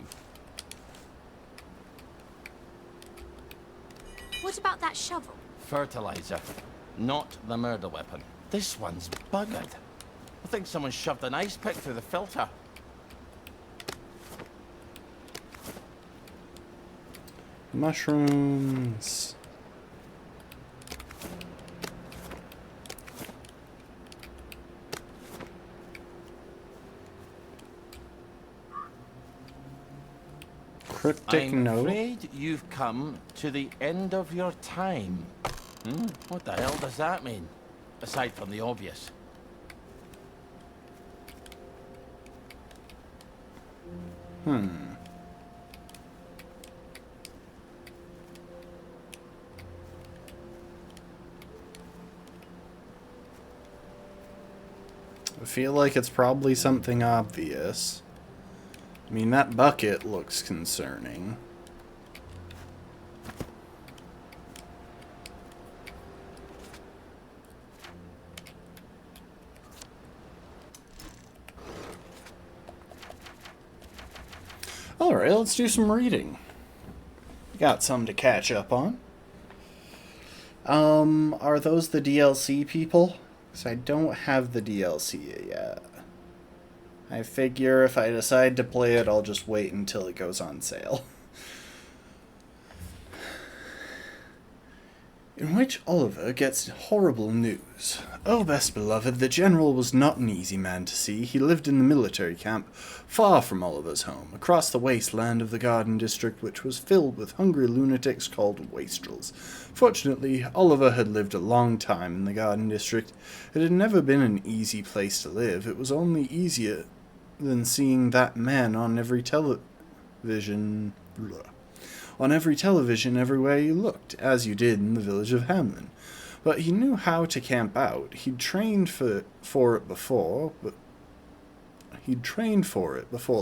What about that shovel? Fertilizer, not the murder weapon. This one's buggered. I think someone shoved an ice pick through the filter. Mushrooms. Cryptic I'm note. afraid you've come to the end of your time. What the hell does that mean? Aside from the obvious. I feel like it's probably something obvious. I mean, that bucket looks concerning. Alright, let's do some reading. Got some to catch up on. Are those the DLC people? Because I don't have the DLC yet. I figure if I decide to play it, I'll just wait until it goes on sale. in which Oliver gets horrible news. Oh, best beloved, the general was not an easy man to see. He lived in the military camp, far from Oliver's home, across the wasteland of the Garden District, which was filled with hungry lunatics called wastrels. Fortunately, Oliver had lived a long time in the Garden District. It had never been an easy place to live. It was only easier than seeing that man on every television everywhere you looked, as you did in the village of Hamlin. But he knew how to camp out. He'd trained for it before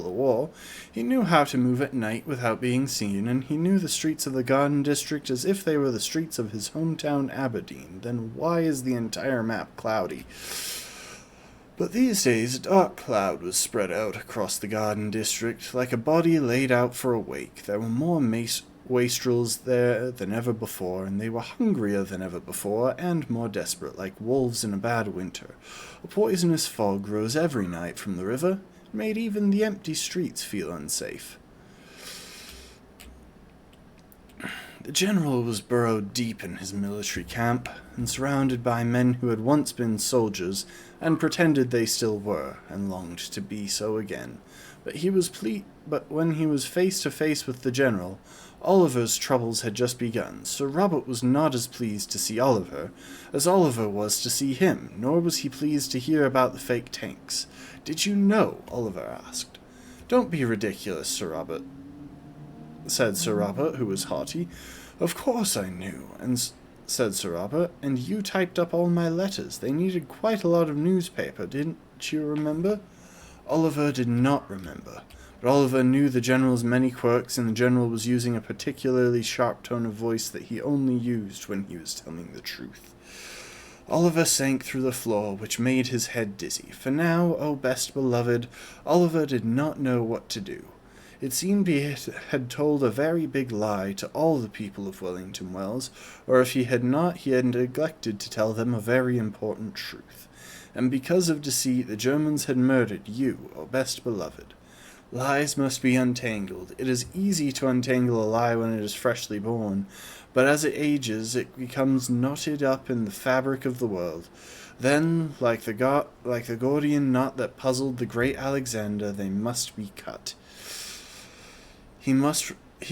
the war. He knew how to move at night without being seen, and he knew the streets of the Garden District as if they were the streets of his hometown Aberdeen. Then why is the entire map cloudy? But these days, a dark cloud was spread out across the Garden District, like a body laid out for a wake. There were more wastrels there than ever before, and they were hungrier than ever before, and more desperate, like wolves in a bad winter. A poisonous fog rose every night from the river, and made even the empty streets feel unsafe. The general was burrowed deep in his military camp, and surrounded by men who had once been soldiers, and pretended they still were, and longed to be so again. But when he was face to face with the general, Oliver's troubles had just begun. Sir Robert was not as pleased to see Oliver as Oliver was to see him, nor was he pleased to hear about the fake tanks. "Did you know?" Oliver asked. "Don't be ridiculous, Sir Robert," said Sir Robert, who was haughty. "Of course I knew," said Sir Robert, "and you typed up all my letters. They needed quite a lot of newspaper, didn't you remember?" Oliver did not remember, but Oliver knew the general's many quirks, and the general was using a particularly sharp tone of voice that he only used when he was telling the truth. Oliver sank through the floor, which made his head dizzy. For now, oh best beloved, Oliver did not know what to do. It seemed he had told a very big lie to all the people of Wellington Wells, or if he had not, he had neglected to tell them a very important truth. And because of deceit, the Germans had murdered you, O best beloved. Lies must be untangled. It is easy to untangle a lie when it is freshly born, but as it ages, it becomes knotted up in the fabric of the world. Then, like the Gordian knot that puzzled the great Alexander, they must be cut. He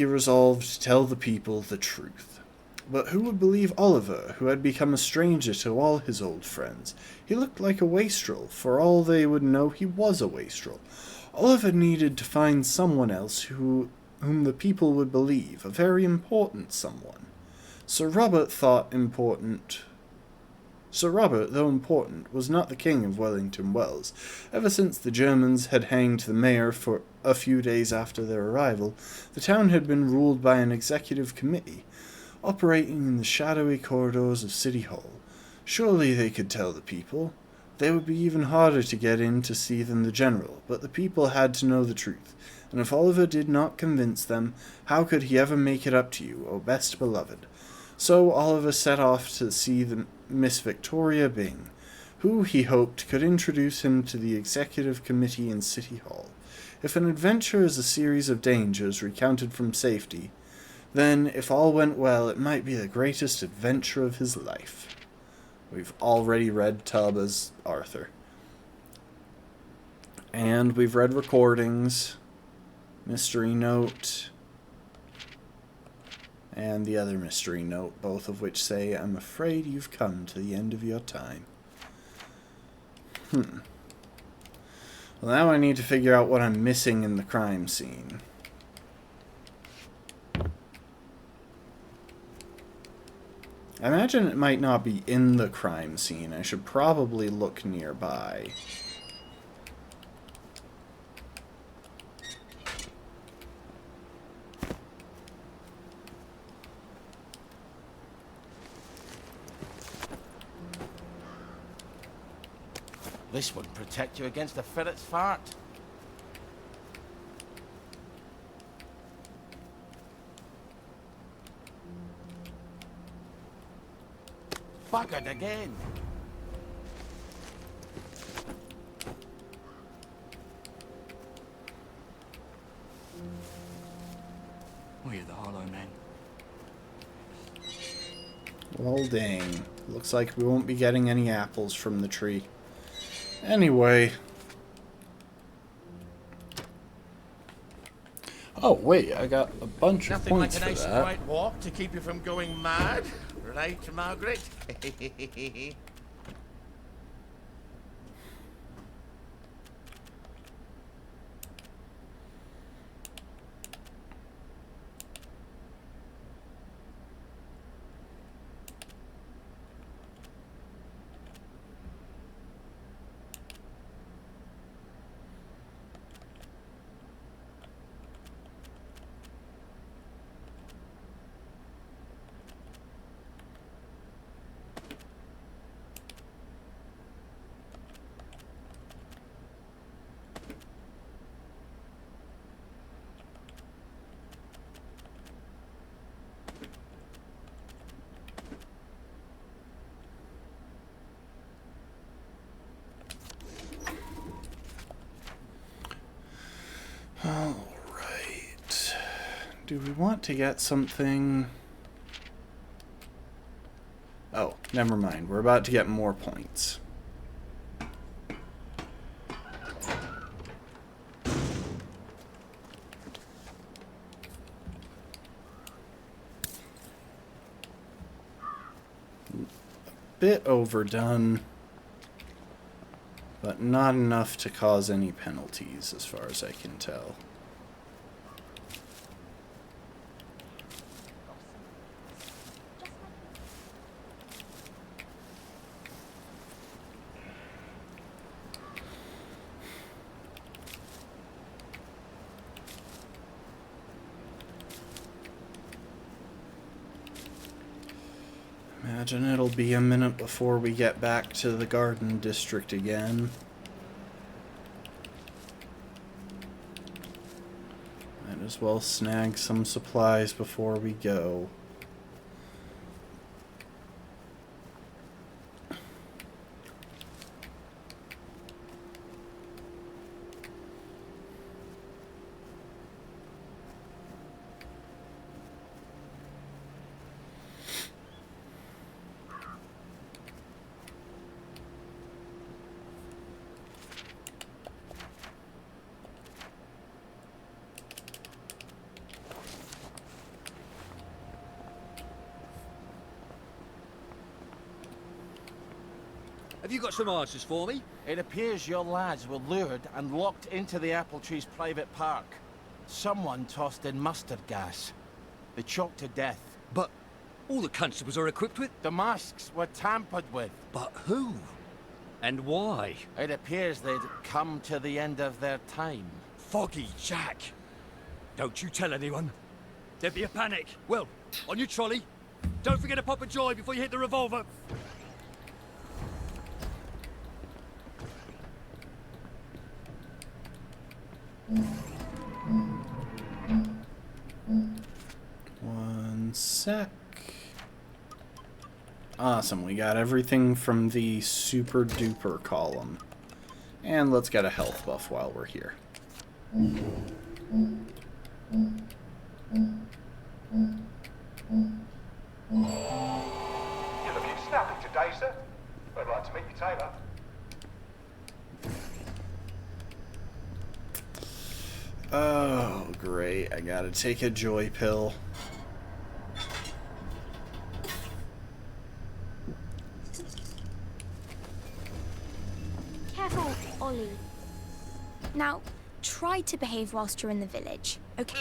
resolved to tell the people the truth. But who would believe Oliver, who had become a stranger to all his old friends? He looked like a wastrel. For all they would know, he was a wastrel. Oliver needed to find someone else whom the people would believe, a very important someone. Sir Robert, though important, was not the king of Wellington Wells. Ever since the Germans had hanged the mayor for a few days after their arrival, the town had been ruled by an executive committee, operating in the shadowy corridors of City Hall. Surely they could tell the people. They would be even harder to get in to see than the general, but the people had to know the truth, and if Oliver did not convince them, how could he ever make it up to you, O best beloved? So Oliver set off to see the Miss Victoria Byng, who, he hoped, could introduce him to the executive committee in City Hall. If an adventure is a series of dangers recounted from safety, then, if all went well, it might be the greatest adventure of his life. We've already read Tubb as Arthur. And we've read recordings, mystery note, and the other mystery note, both of which say, "I'm afraid you've come to the end of your time." Well, now I need to figure out what I'm missing in the crime scene. I imagine it might not be in the crime scene. I should probably look nearby. This wouldn't protect you against a ferret's fart. Buggered again. We're the Hollow Men. Well, dang. Looks like we won't be getting any apples from the tree. Anyway. Oh, wait, I got a bunch of points for that. Nothing like a nice quiet walk to keep you from going mad, right, Margaret? Alright. Do we want to get something? Oh, never mind. We're about to get more points. Bit overdone, but not enough to cause any penalties as far as I can tell. Imagine it'll be a minute before we get back to the Garden District again. Might as well snag some supplies before we go. Have you got some answers for me? It appears your lads were lured and locked into the Apple Tree's private park. Someone tossed in mustard gas. They choked to death. But all the constables are equipped with... The masks were tampered with. But who? And why? It appears they'd come to the end of their time. Foggy Jack! Don't you tell anyone. There'd be a panic. Well, on your trolley. Don't forget to pop a joy before you hit the revolver. One sec. Awesome, we got everything from the super duper column. And let's get a health buff while we're here. You're looking snappy today, sir. I'd like to meet your tailor. Oh, great. I gotta take a joy pill. Careful, Ollie. Now, try to behave whilst you're in the village, okay?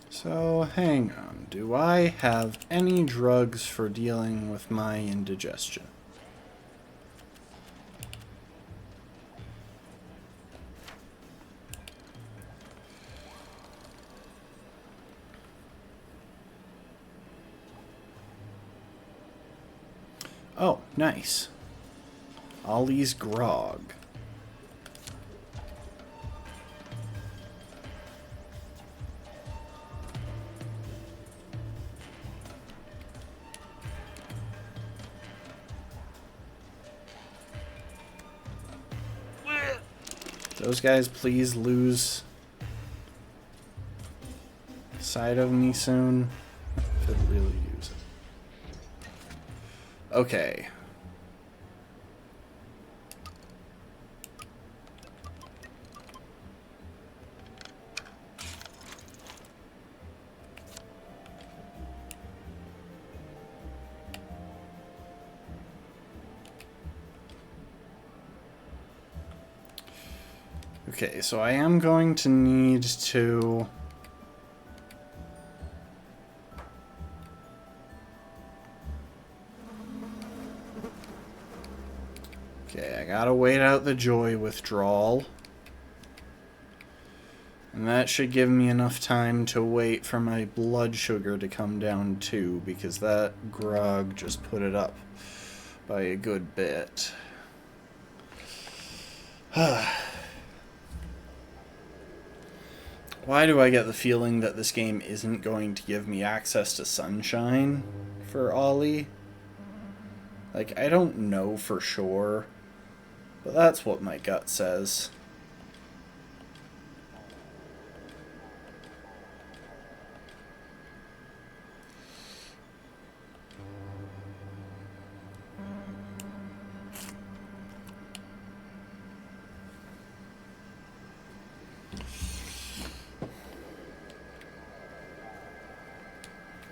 So, hang on. Do I have any drugs for dealing with my indigestion? Oh, nice. Ollie's Grog. those guys please lose sight of me soon? Could really use it. Okay. Okay, so I am going to need to... Okay, I gotta wait out the joy withdrawal. And that should give me enough time to wait for my blood sugar to come down too, because that grog just put it up by a good bit. Why do I get the feeling that this game isn't going to give me access to Sunshine for Ollie? Like, I don't know for sure, but that's what my gut says.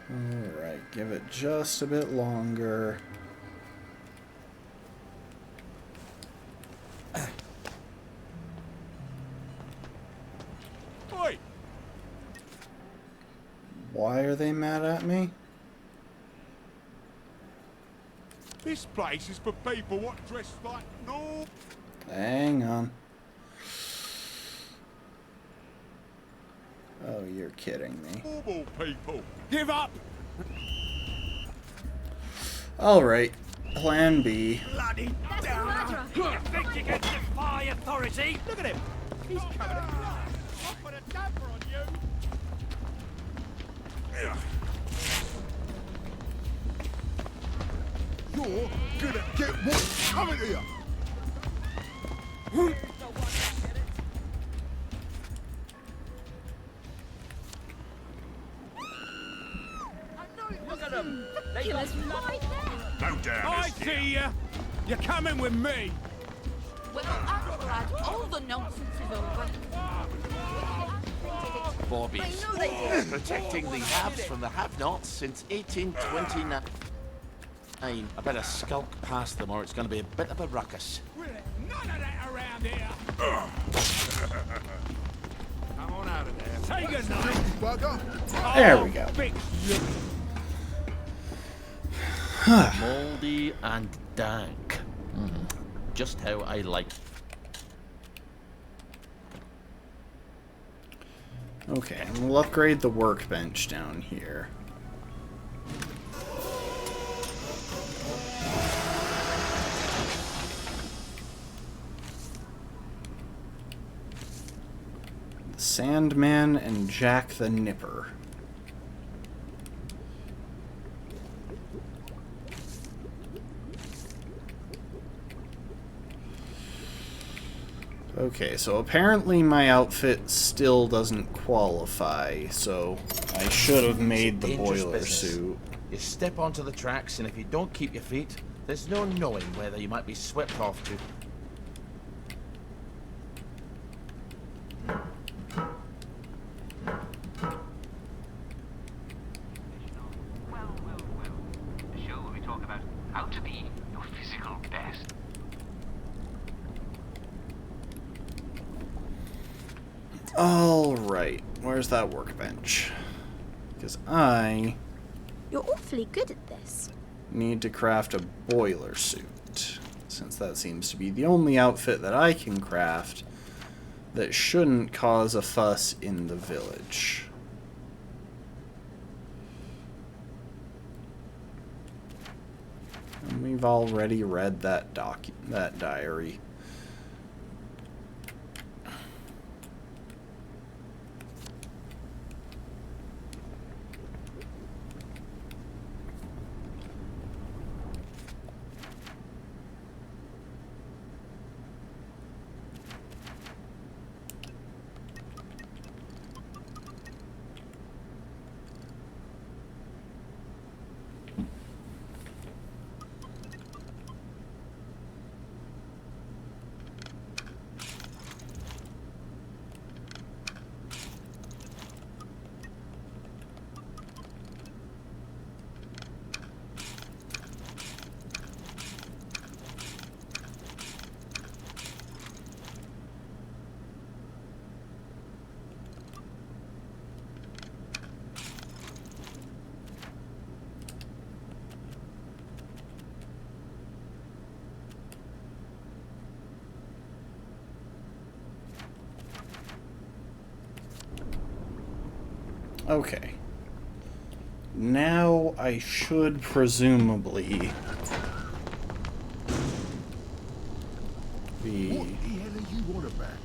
Alright, give it just a bit longer. Oi! Why are they mad at me? This place is for people what dress like no. Hang on. Oh, you're kidding me. Normal people. Give up! Alright, plan B. Bloody down! You think you can defy authority? Look at him. He's coming. I'll put a damper on you! You're gonna get what's coming to you! Look at them. He was right there. Go down! I see ya! You're coming with me! Well, I'm glad all the nonsense is over. Bobbies. I know they did. Protecting the haves from the have-nots since 1829. I better skulk past them or it's going to be a bit of a ruckus. None of that around here! Come on out of there. Take a knife, bugger! There we go. Fix you. Mouldy and dank. Just how I like. Okay, and we'll upgrade the workbench down here. The Sandman and Jack the Nipper. Okay, so apparently my outfit still doesn't qualify, so I should have made the Dangerous boiler business. suit. You step onto the tracks, and if you don't keep your feet, there's no knowing whether you might be swept off to. The show where we talk about how to be your physical best. Alright, where's that workbench? Because I You're awfully good at this. need to craft a boiler suit, since that seems to be the only outfit that I can craft that shouldn't cause a fuss in the village. And we've already read that diary. Okay. Now I should presumably be... What the hell are you on about?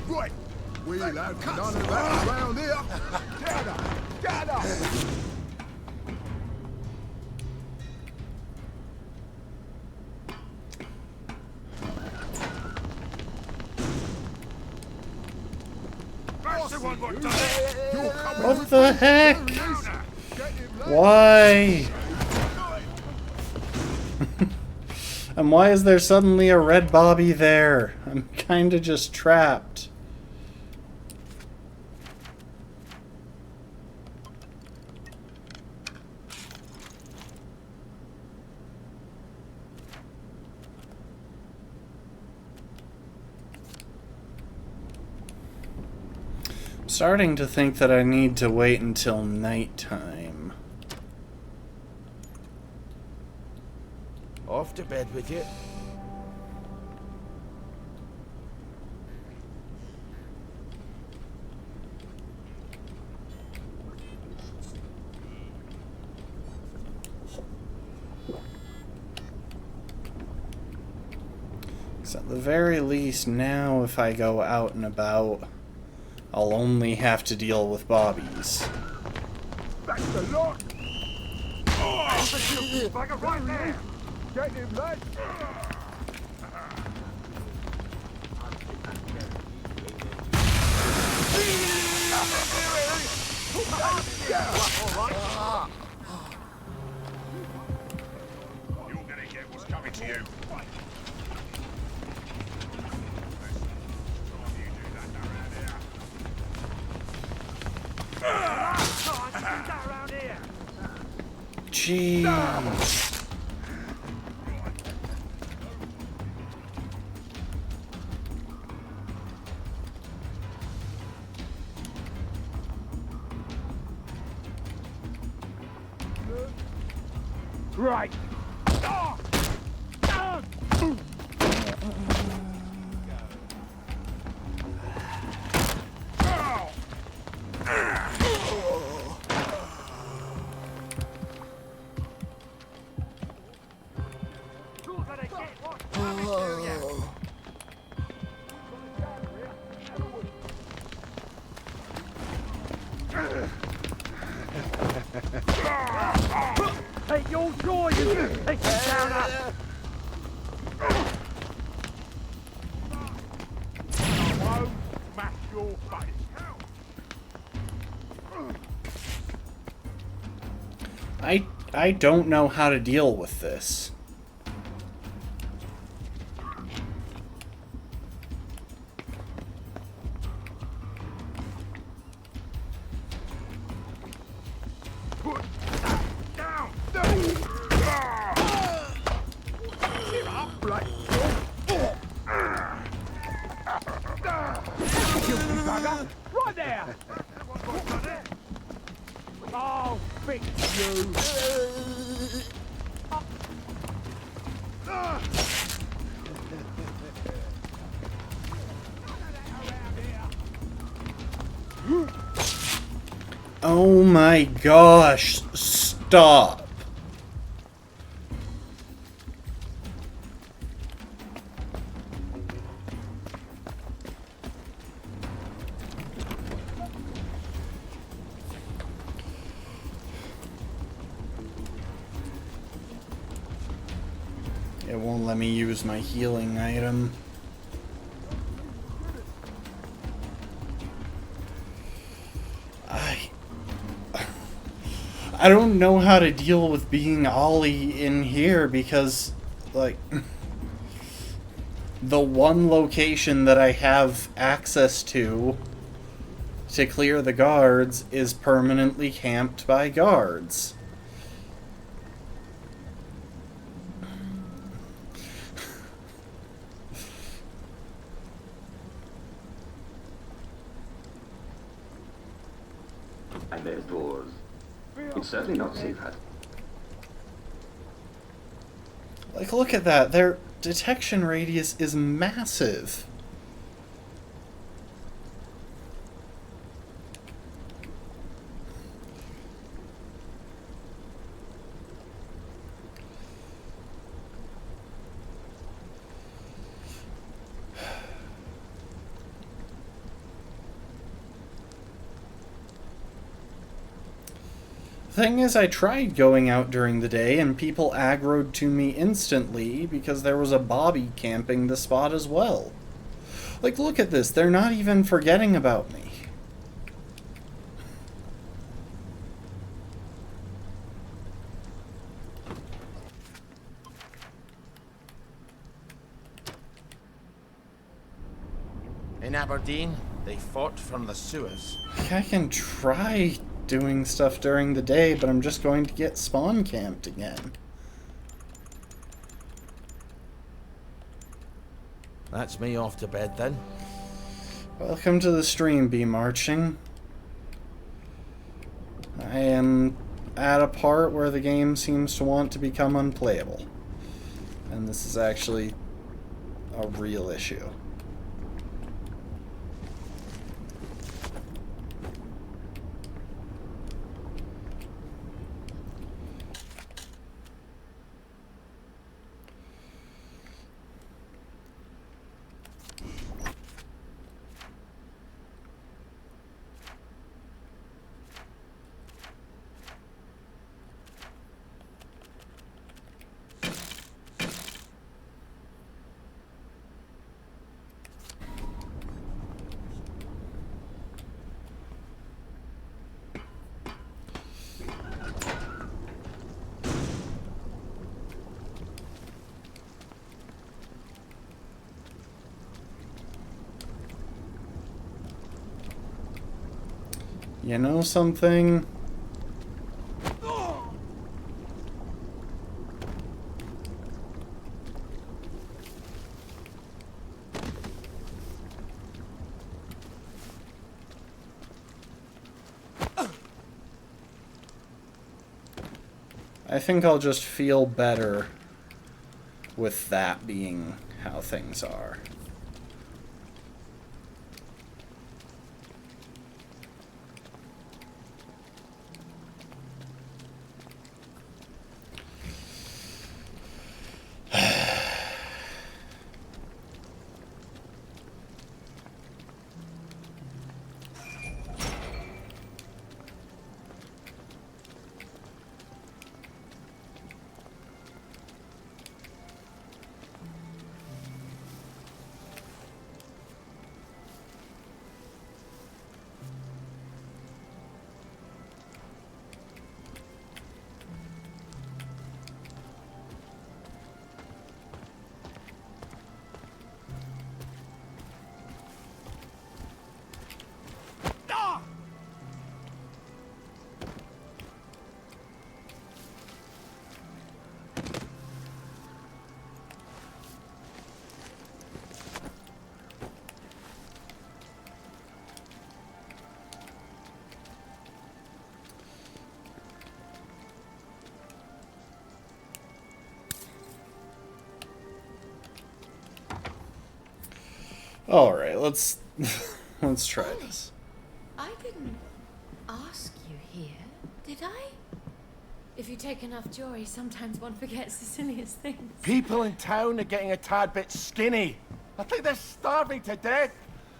Right. We'll have none of that around here. Get up! Get up! What the heck? Why? And why is there suddenly a red Bobby there? I'm kinda just trapped. Starting to think that I need to wait until nighttime. Off to bed with you. So at the very least, now if I go out and about, I'll only have to deal with Bobbies. That's the lot. Oh, right there. Get him, lad. You're gonna get what's coming to you. Jeez. Right. Take your joy, you take it down up. I won't smash your face. I don't know how to deal with this. Right there! Oh, fix you! Oh my gosh, stop. It won't let me use my healing item. I don't know how to deal with being Ollie in here because, like, the one location that I have access to clear the guards is permanently camped by guards. And there's doors. It's certainly not safe. Like, look at that. detection radius is massive. Thing is, I tried going out during the day and people aggroed to me instantly because there was a bobby camping the spot as well. Like, look at this, they're not even forgetting about me. In Aberdeen, they fought from the sewers. I can try doing stuff during the day, but I'm just going to get spawn camped again. That's me off to bed then. Welcome to the stream, Be Marching. I am at a part where the game seems to want to become unplayable. And this is actually a real issue. You know something? I think I'll just feel better with that being how things are. Alright, let's try this. I didn't ask you here, did I? If you take enough joy, sometimes one forgets the silliest things. People in town are getting a tad bit skinny. I think they're starving to death.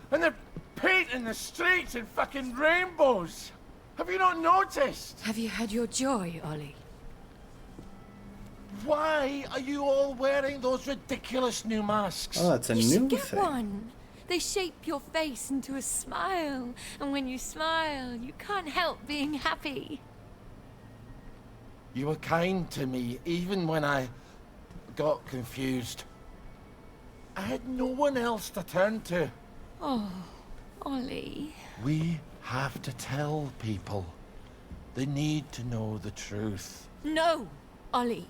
And they're painting the streets in fucking rainbows. Have you not noticed? Have you had your joy, Ollie? Why are you all wearing those ridiculous new masks? Oh, that's a You new should get thing. one. They shape your face into a smile. And when you smile, you can't help being happy. You were kind to me even when I got confused. I had no one else to turn to. Oh, Ollie. We have to tell people. They need to know the truth. No, Ollie.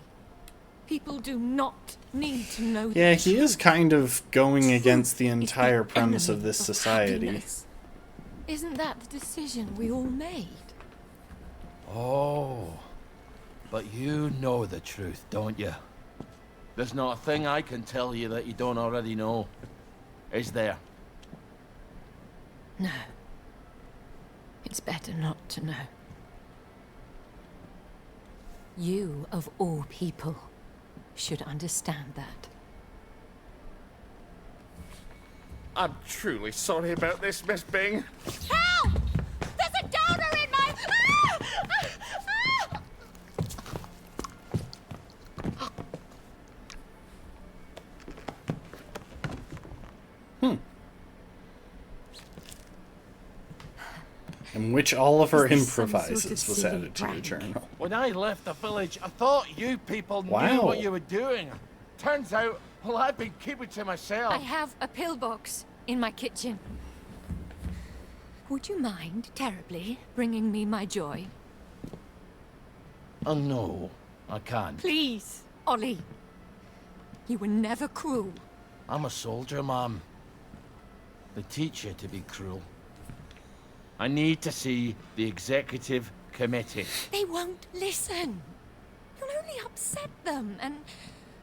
People do not need to know Yeah, the he is kind of going against the entire the premise of enemy this of society. happiness. Isn't that the decision we all made? Oh, but you know the truth, don't you? There's not a thing I can tell you that you don't already know. Is there? No. It's better not to know. You, of all people, should understand that. I'm truly sorry about this, Miss Bing. Help! There's a donor in my... In which Oliver Is this some improvises sort of was silly added to your prank? journal. When I left the village, I thought you people knew Wow. what you were doing. Turns out, well, I've been keeping to myself. I have a pillbox in my kitchen. Would you mind terribly bringing me my joy? Oh, no, I can't. Please, Ollie. You were never cruel. I'm a soldier, Mom. They teach you to be cruel. I need to see the executive committee. They won't listen. You'll only upset them, and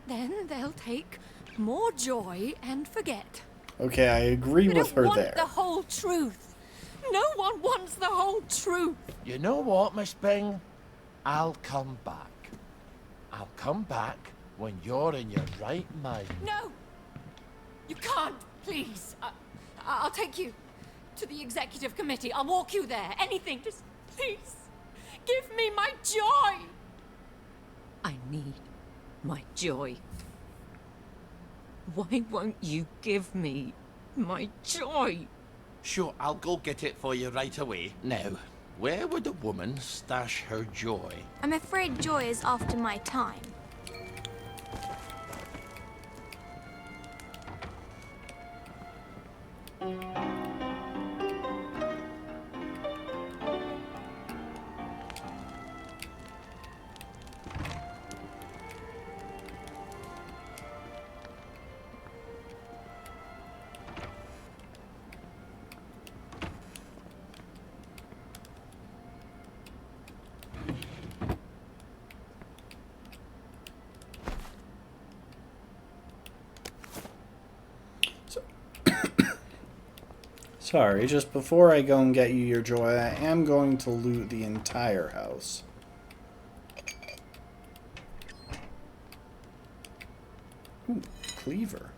then they'll take more joy and forget. Okay, I agree We with don't her want there. the whole truth. No one wants the whole truth. You know what, Miss Bing? I'll come back. I'll come back when you're in your right mind. No! You can't, please. I'll take you to the executive committee. I'll walk you there. Anything. Just please give me my joy. I need my joy. Why won't you give me my joy? Sure, I'll go get it for you right away. Now, where would a woman stash her joy? I'm afraid joy is after my time. Sorry, just before I go and get you your joy, I am going to loot the entire house. Ooh, cleaver.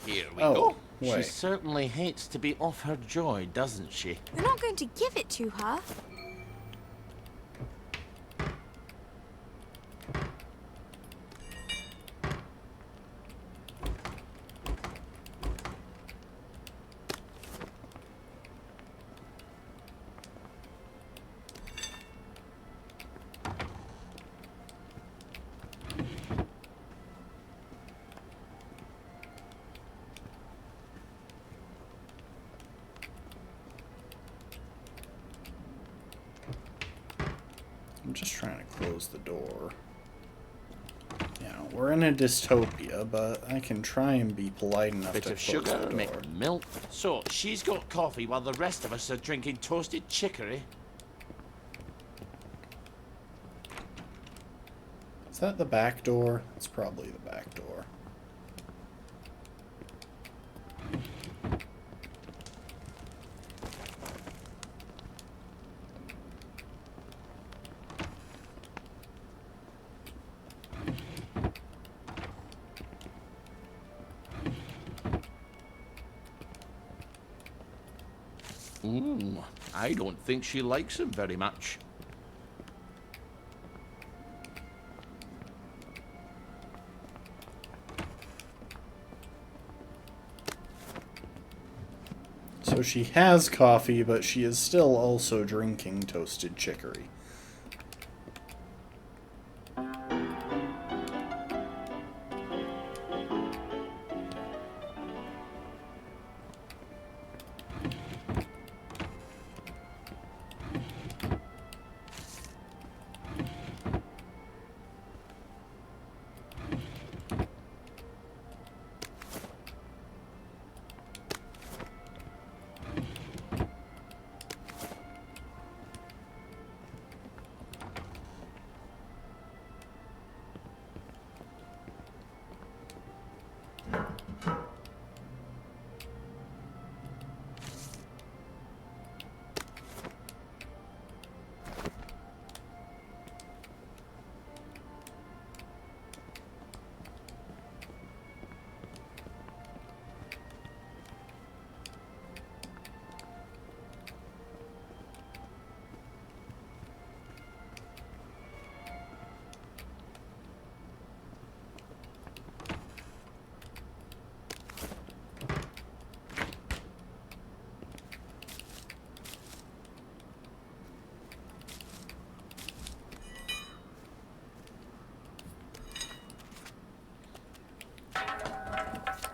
Here we Oh, go. wait. She certainly hates to be off her joy, doesn't she? You're not going to give it to her. I'm just trying to close the door. Yeah, we're in a dystopia, but I can try and be polite enough Bit to of close sugar, the door. make milk. So, she's got coffee while the rest of us are drinking toasted chicory. Is that the back door? It's probably the back door. Ooh, I don't think she likes him very much. So she has coffee, but she is still also drinking toasted chicory.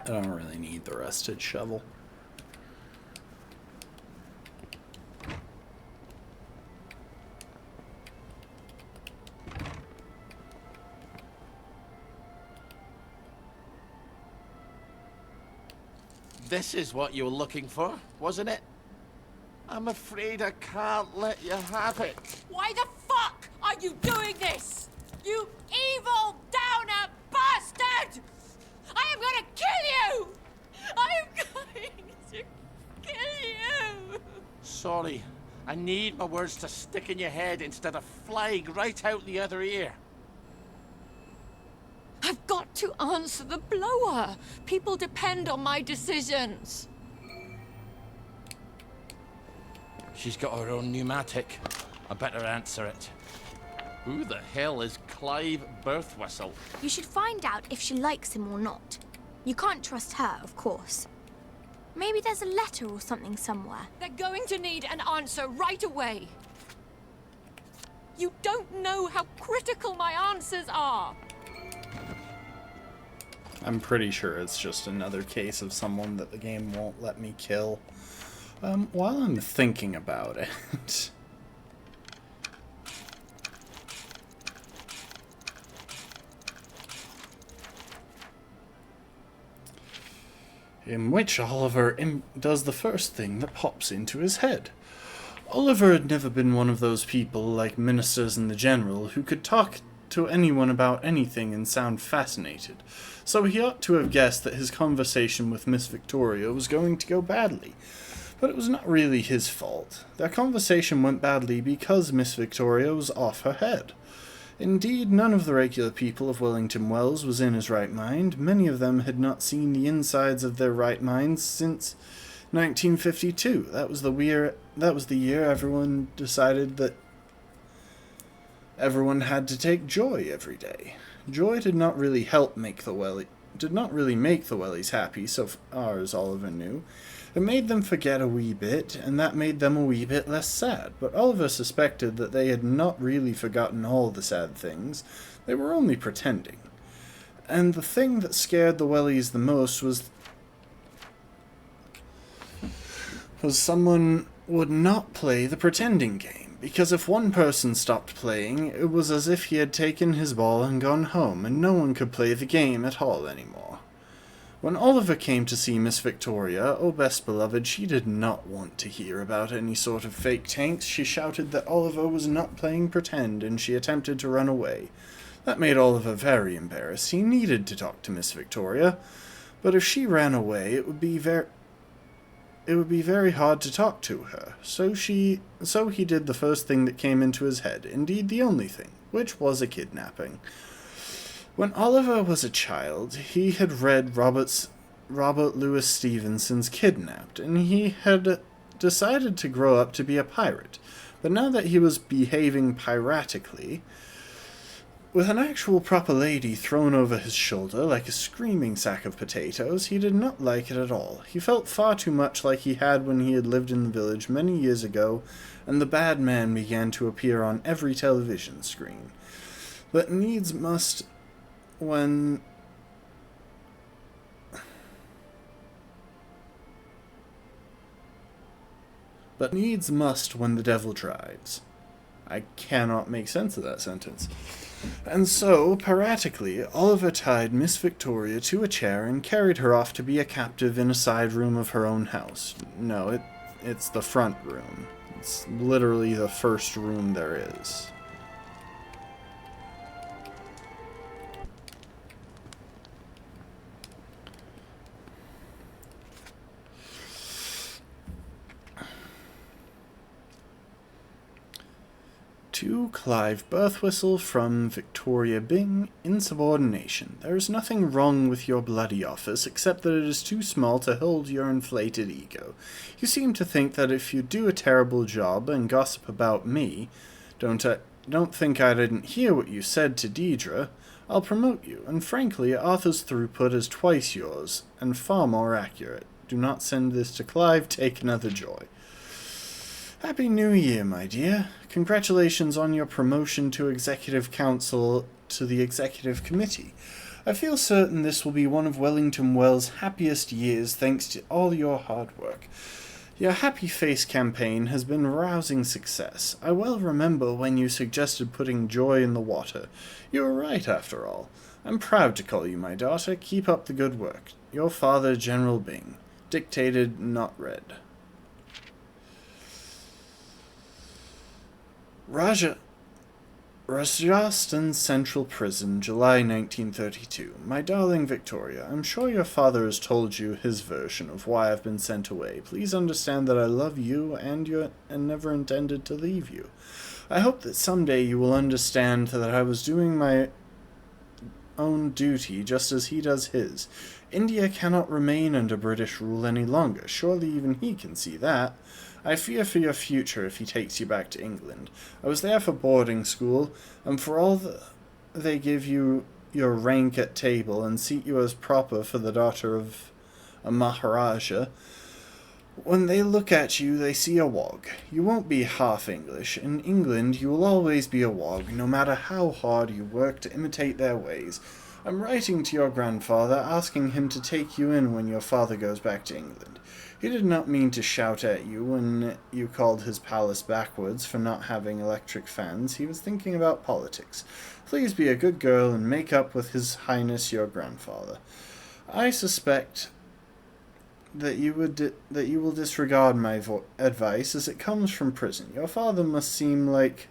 I don't really need the rusted shovel. This is what you were looking for, wasn't it? I'm afraid I can't let you have it. Why the fuck are you doing this? You evil downer bastard! I am gonna kill you! I am going to kill you! Sorry, I need my words to stick in your head instead of flying right out the other ear. I've got to answer the blower. People depend on my decisions. She's got her own pneumatic. I better answer it. Who the hell is Clive Birthwhistle? You should find out if she likes him or not. You can't trust her, of course. Maybe there's a letter or something somewhere. They're going to need an answer right away. You don't know how critical my answers are. I'm pretty sure it's just another case of someone that the game won't let me kill. While I'm thinking about it... in which Oliver does the first thing that pops into his head. Oliver had never been one of those people like ministers and the general who could talk to anyone about anything and sound fascinated, so he ought to have guessed that his conversation with Miss Victoria was going to go badly. But it was not really his fault. Their conversation went badly because Miss Victoria was off her head. Indeed, none of the regular people of Wellington Wells was in his right mind. Many of them had not seen the insides of their right minds since 1952. That was the year everyone decided that everyone had to take joy every day. Joy did not really make the Wellies happy, so far as Oliver knew. It made them forget a wee bit, and that made them a wee bit less sad, but Oliver suspected that they had not really forgotten all the sad things. They were only pretending. And the thing that scared the Wellies the most was someone would not play the pretending game, because if one person stopped playing, it was as if he had taken his ball and gone home, and no one could play the game at all anymore. When Oliver came to see Miss Victoria, oh best beloved, she did not want to hear about any sort of fake tanks. She shouted that Oliver was not playing pretend, and she attempted to run away. That made Oliver very embarrassed. He needed to talk to Miss Victoria, but if she ran away, it would be very hard to talk to her. So he did the first thing that came into his head, indeed the only thing, which was a kidnapping. When Oliver was a child, he had read Robert Louis Stevenson's Kidnapped, and he had decided to grow up to be a pirate. But now that he was behaving piratically, with an actual proper lady thrown over his shoulder like a screaming sack of potatoes, he did not like it at all. He felt far too much like he had when he had lived in the village many years ago, and the bad man began to appear on every television screen. But needs must when the devil drives. I cannot make sense of that sentence. And so, piratically, Oliver tied Miss Victoria to a chair and carried her off to be a captive in a side room of her own house. No, it's the front room. It's literally the first room there is. To Clive Birthwhistle from Victoria Byng, insubordination. There is nothing wrong with your bloody office, except that it is too small to hold your inflated ego. You seem to think that if you do a terrible job and gossip about me, don't think I didn't hear what you said to Deidre, I'll promote you, and frankly, Arthur's throughput is twice yours, and far more accurate. Do not send this to Clive, take another joy. Happy New Year, my dear. Congratulations on your promotion to Executive Council to the Executive Committee. I feel certain this will be one of Wellington Wells' happiest years thanks to all your hard work. Your Happy Face campaign has been a rousing success. I well remember when you suggested putting joy in the water. You were right, after all. I'm proud to call you my daughter. Keep up the good work. Your father, General Byng. Dictated, not read. Rajasthan Central Prison, July 1932. My darling Victoria, I'm sure your father has told you his version of why I've been sent away. Please understand that I love you and never intended to leave you. I hope that someday you will understand that I was doing my own duty just as he does his. India cannot remain under British rule any longer. Surely even he can see that. I fear for your future if he takes you back to England. I was there for boarding school, and for all they give you your rank at table and seat you as proper for the daughter of a Maharaja, when they look at you, they see a wog. You won't be half English. In England, you will always be a wog, no matter how hard you work to imitate their ways. I'm writing to your grandfather, asking him to take you in when your father goes back to England. He did not mean to shout at you when you called his palace backwards for not having electric fans. He was thinking about politics. Please be a good girl and make up with His Highness your grandfather. I suspect that you will disregard my advice as it comes from prison. Your father must seem like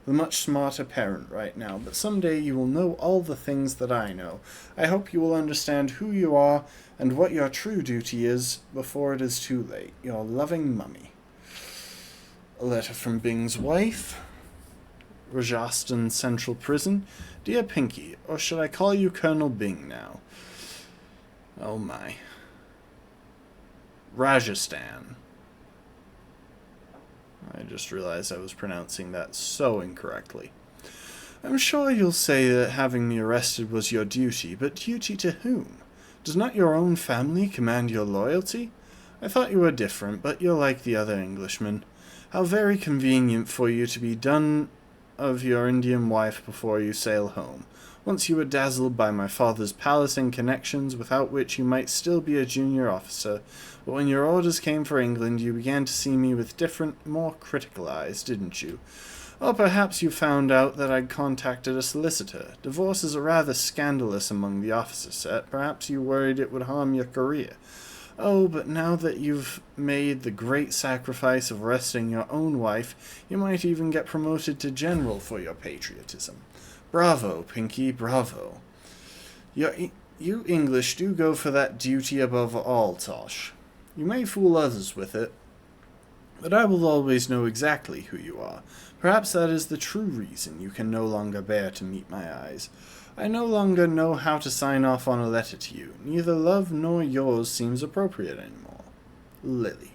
the much smarter parent right now, but someday you will know all the things that I know. I hope you will understand who you are and what your true duty is before it is too late. Your loving Mummy. A letter from Byng's wife. Rajasthan Central Prison. Dear Pinky, or should I call you Colonel Byng now? Oh my. Rajasthan. I just realized I was pronouncing that so incorrectly. I'm sure you'll say that having me arrested was your duty, but duty to whom? Does not your own family command your loyalty? I thought you were different, but you're like the other Englishmen. How very convenient for you to be done of your Indian wife before you sail home. Once you were dazzled by my father's palace and connections, without which you might still be a junior officer, but when your orders came for England, you began to see me with different, more critical eyes, didn't you? Or perhaps you found out that I'd contacted a solicitor. Divorces are rather scandalous among the officer set. Perhaps you worried it would harm your career. Oh, but now that you've made the great sacrifice of arresting your own wife, you might even get promoted to general for your patriotism. Bravo, Pinky, bravo. You English do go for that duty above all, Tosh. You may fool others with it, but I will always know exactly who you are. Perhaps that is the true reason you can no longer bear to meet my eyes. I no longer know how to sign off on a letter to you. Neither love nor yours seems appropriate anymore. Lily.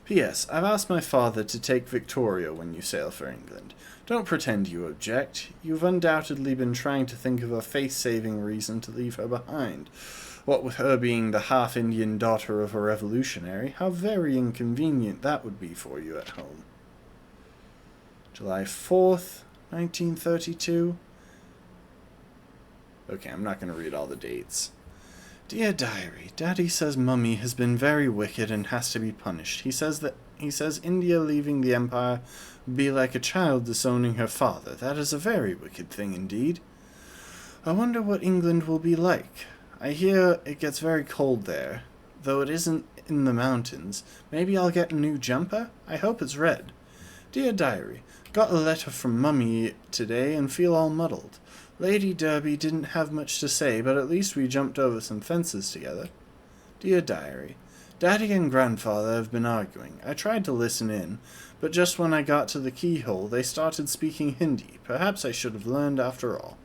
P.S. I've asked my father to take Victoria when you sail for England. Don't pretend you object. You've undoubtedly been trying to think of a face-saving reason to leave her behind. What with her being the half-Indian daughter of a revolutionary, how very inconvenient that would be for you at home. July 4th, 1932. Okay, I'm not going to read all the dates. Dear Diary, Daddy says Mummy has been very wicked and has to be punished. He says India leaving the empire would be like a child disowning her father. That is a very wicked thing indeed. I wonder what England will be like. I hear it gets very cold there, though it isn't in the mountains. Maybe I'll get a new jumper? I hope it's red. Dear Diary, got a letter from Mummy today and feel all muddled. Lady Derby didn't have much to say, but at least we jumped over some fences together. Dear Diary, Daddy and Grandfather have been arguing. I tried to listen in, but just when I got to the keyhole, they started speaking Hindi. Perhaps I should have learned after all.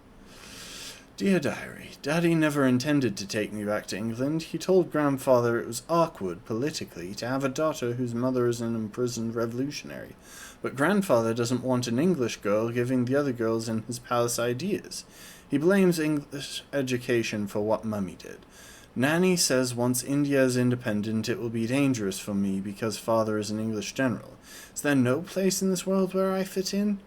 Dear Diary, Daddy never intended to take me back to England. He told Grandfather it was awkward, politically, to have a daughter whose mother is an imprisoned revolutionary. But Grandfather doesn't want an English girl giving the other girls in his palace ideas. He blames English education for what Mummy did. Nanny says once India is independent it will be dangerous for me because Father is an English general. Is there no place in this world where I fit in?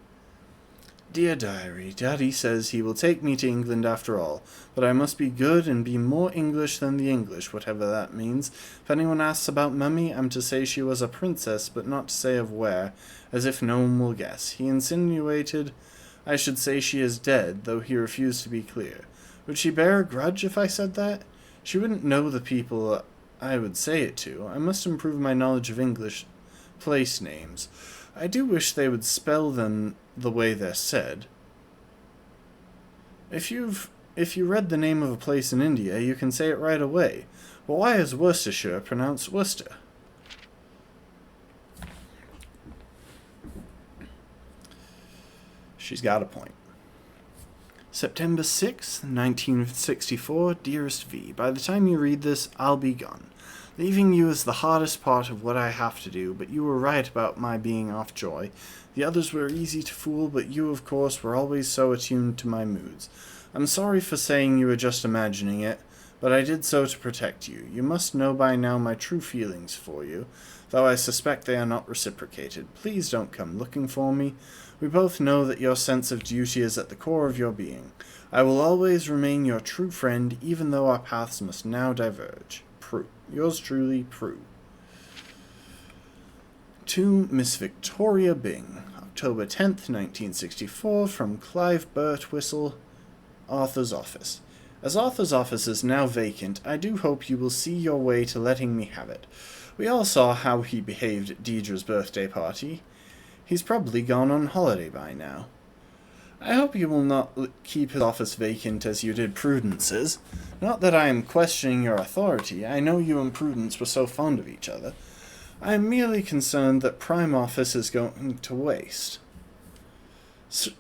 Dear Diary, Daddy says he will take me to England after all, but I must be good and be more English than the English, whatever that means. If anyone asks about Mummy, I'm to say she was a princess, but not to say of where, as if no one will guess. He insinuated I should say she is dead, though he refused to be clear. Would she bear a grudge if I said that? She wouldn't know the people I would say it to. I must improve my knowledge of English place names. I do wish they would spell them the way they're said. If you read the name of a place in India, you can say it right away. But why is Worcestershire pronounced Worcester? She's got a point. September 6th, 1964, Dearest V. By the time you read this, I'll be gone. Leaving you is the hardest part of what I have to do, but you were right about my being off Joy. The others were easy to fool, but you, of course, were always so attuned to my moods. I'm sorry for saying you were just imagining it, but I did so to protect you. You must know by now my true feelings for you, though I suspect they are not reciprocated. Please don't come looking for me. We both know that your sense of duty is at the core of your being. I will always remain your true friend, even though our paths must now diverge. Prue. Yours truly, Prue. To Miss Victoria Byng, October 10th, 1964, from Clive Birtwistle, Arthur's office. As Arthur's office is now vacant, I do hope you will see your way to letting me have it. We all saw how he behaved at Deidre's birthday party. He's probably gone on holiday by now. I hope you will not keep his office vacant as you did Prudence's. Not that I am questioning your authority. I know you and Prudence were so fond of each other. I am merely concerned that Prime Office is going to waste.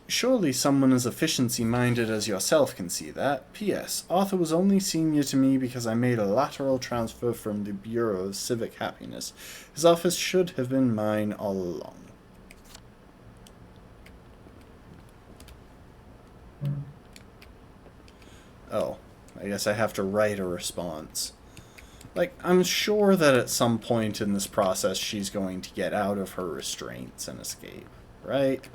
Surely someone as efficiency-minded as yourself can see that. P.S. Arthur was only senior to me because I made a lateral transfer from the Bureau of Civic Happiness. His office should have been mine all along. Oh, I guess I have to write a response. Like, I'm sure that at some point in this process she's going to get out of her restraints and escape, right?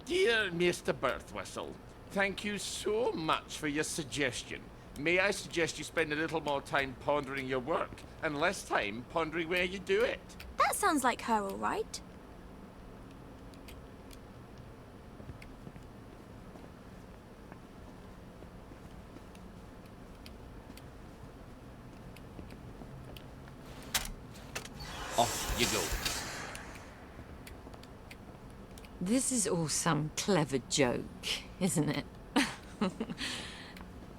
Dear Mr. Birtwistle, thank you so much for your suggestion. May I suggest you spend a little more time pondering your work and less time pondering where you do it? That sounds like her, all right. Off you go. This is all some clever joke, isn't it?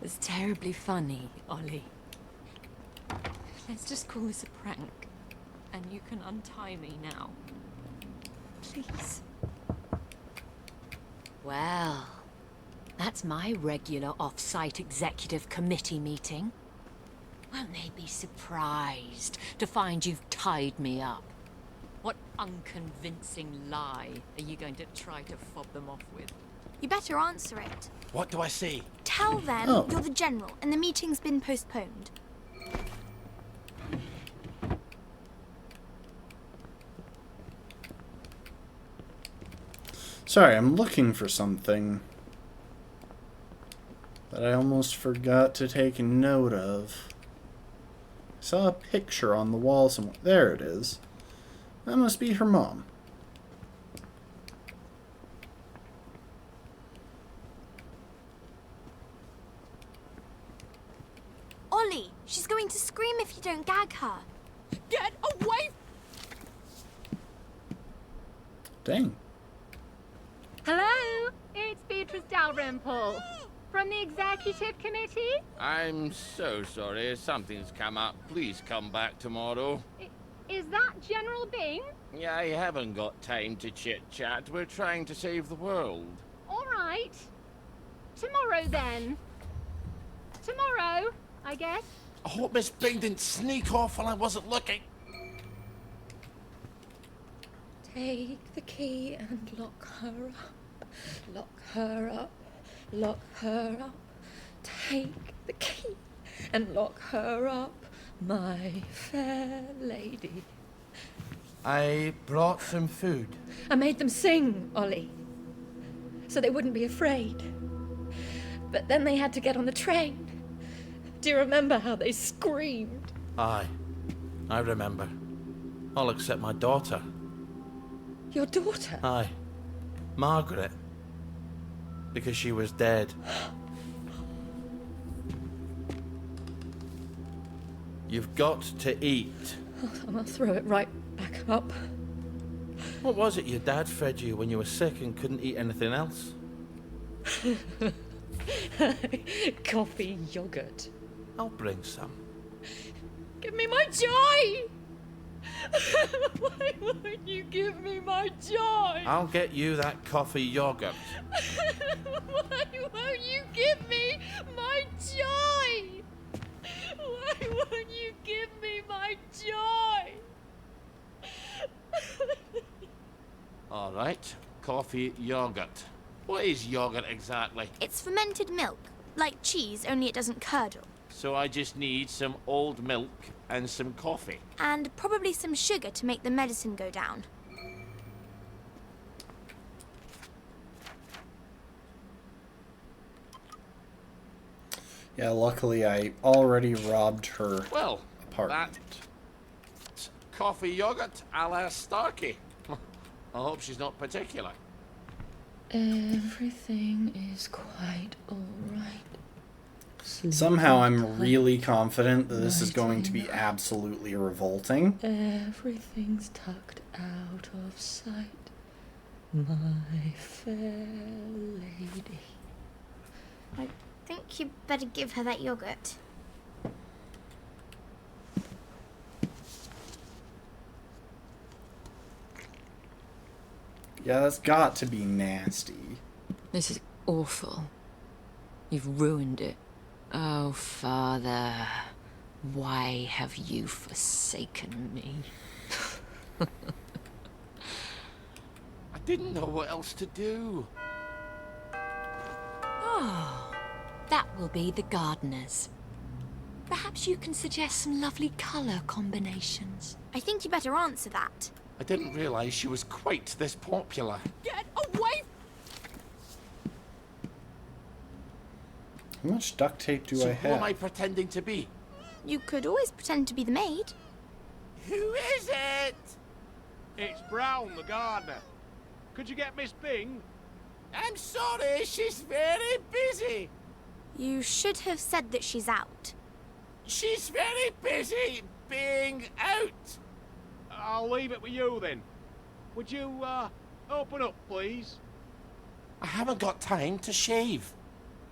It's terribly funny, Ollie. Let's just call this a prank, and you can untie me now. Please. Well, that's my regular off-site executive committee meeting. Won't they be surprised to find you've tied me up? What unconvincing lie are you going to try to fob them off with? You better answer it. What do I say? Tell them you're the general and the meeting's been postponed. Sorry, I'm looking for something that I almost forgot to take note of. I saw a picture on the wall somewhere. There it is. That must be her mom. Ollie, she's going to scream if you don't gag her. Get away! Dang. Hello, it's Beatrice Dalrymple from the Executive Committee. I'm so sorry. Something's come up. Please come back tomorrow. Is that General Byng? Yeah, I haven't got time to chit-chat. We're trying to save the world. All right. Tomorrow, then. Tomorrow, I guess. I hope Miss Byng didn't sneak off while I wasn't looking. Take the key and lock her up. Lock her up. Lock her up. Take the key and lock her up. My fair lady. I brought some food. I made them sing, Ollie, so they wouldn't be afraid. But then they had to get on the train. Do you remember how they screamed? Aye, I remember. All except my daughter. Your daughter? Aye, Margaret. Because she was dead. You've got to eat. I'll throw it right back up. What was it your dad fed you when you were sick and couldn't eat anything else? Coffee yogurt. I'll bring some. Give me my joy! Why won't you give me my joy? I'll get you that coffee yogurt. Why won't you give me my joy? Why won't you give me my joy? All right, coffee yogurt. What is yogurt exactly? It's fermented milk, like cheese, only it doesn't curdle. So I just need some old milk and some coffee. And probably some sugar to make the medicine go down. Yeah, luckily I already robbed her Well, apartment. that's coffee yogurt a la Starkey. I hope she's not particular. Everything is quite all right. Somehow I'm really confident that this is going to be absolutely revolting. Everything's tucked out of sight, my fair lady. I think you better give her that yogurt. Yeah, that's got to be nasty. This is awful. You've ruined it. Oh, Father, why have you forsaken me? I didn't know what else to do. Oh, that will be the gardeners. Perhaps you can suggest some lovely colour combinations. I think you better answer that. I didn't realise she was quite this popular. Get away! How much duct tape do So I who have? am I pretending to be? You could always pretend to be the maid. Who is it? It's Brown, the gardener. Could you get Miss Bing? I'm sorry, she's very busy. You should have said that she's out. She's very busy being out. I'll leave it with you then. Would you, open up, please? I haven't got time to shave.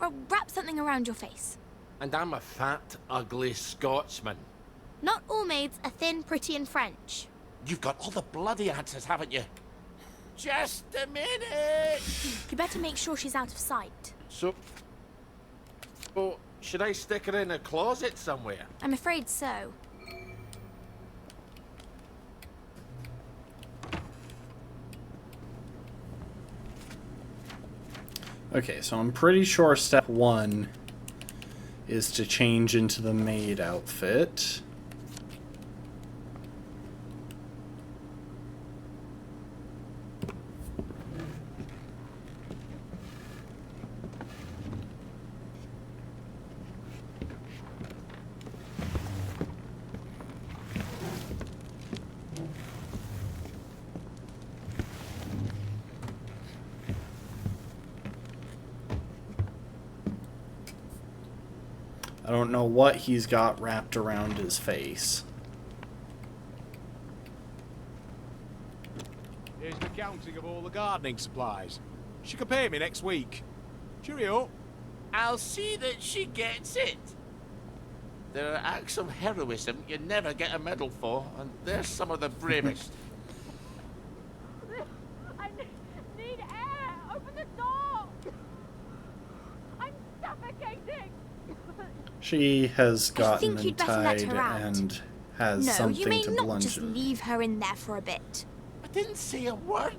Or wrap something around your face. And I'm a fat, ugly Scotsman. Not all maids are thin, pretty, and French. You've got all the bloody answers, haven't you? Just a minute. You better make sure she's out of sight. So, should I stick her in a closet somewhere? I'm afraid so. Okay, so I'm pretty sure step 1 is to change into the maid outfit. I don't know what he's got wrapped around his face. Here's an accounting of all the gardening supplies. She can pay me next week. Cheerio. I'll see that she gets it. There are acts of heroism you never get a medal for, and they're some of the bravest. I need air! Open the door! I'm suffocating! She has I gotten think you'd better let untied her out. and has No, something you may to not bludgeon. just leave her in there for a bit. I didn't say a word.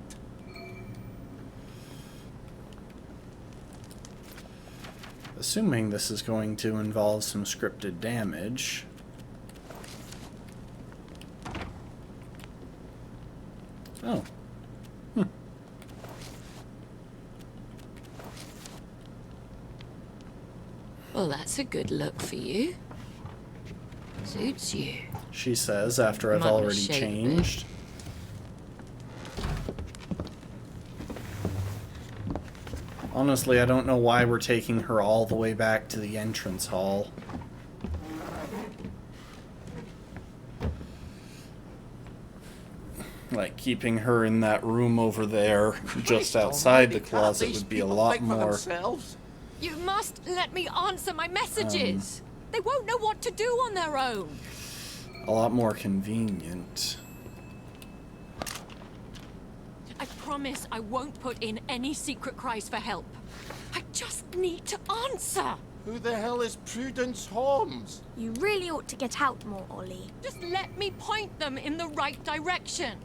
Assuming this is going to involve some scripted damage. Well, that's a good look for you. Suits you. She says after I've Might wanna already shave a bit. changed. Honestly, I don't know why we're taking her all the way back to the entrance hall. Like, keeping her in that room over there, just outside the closet, would be a lot more... You must let me answer my messages. They won't know what to do on their own. A lot more convenient. I promise I won't put in any secret cries for help. I just need to answer. Who the hell is Prudence Holmes? You really ought to get out more, Ollie. Just let me point them in the right direction.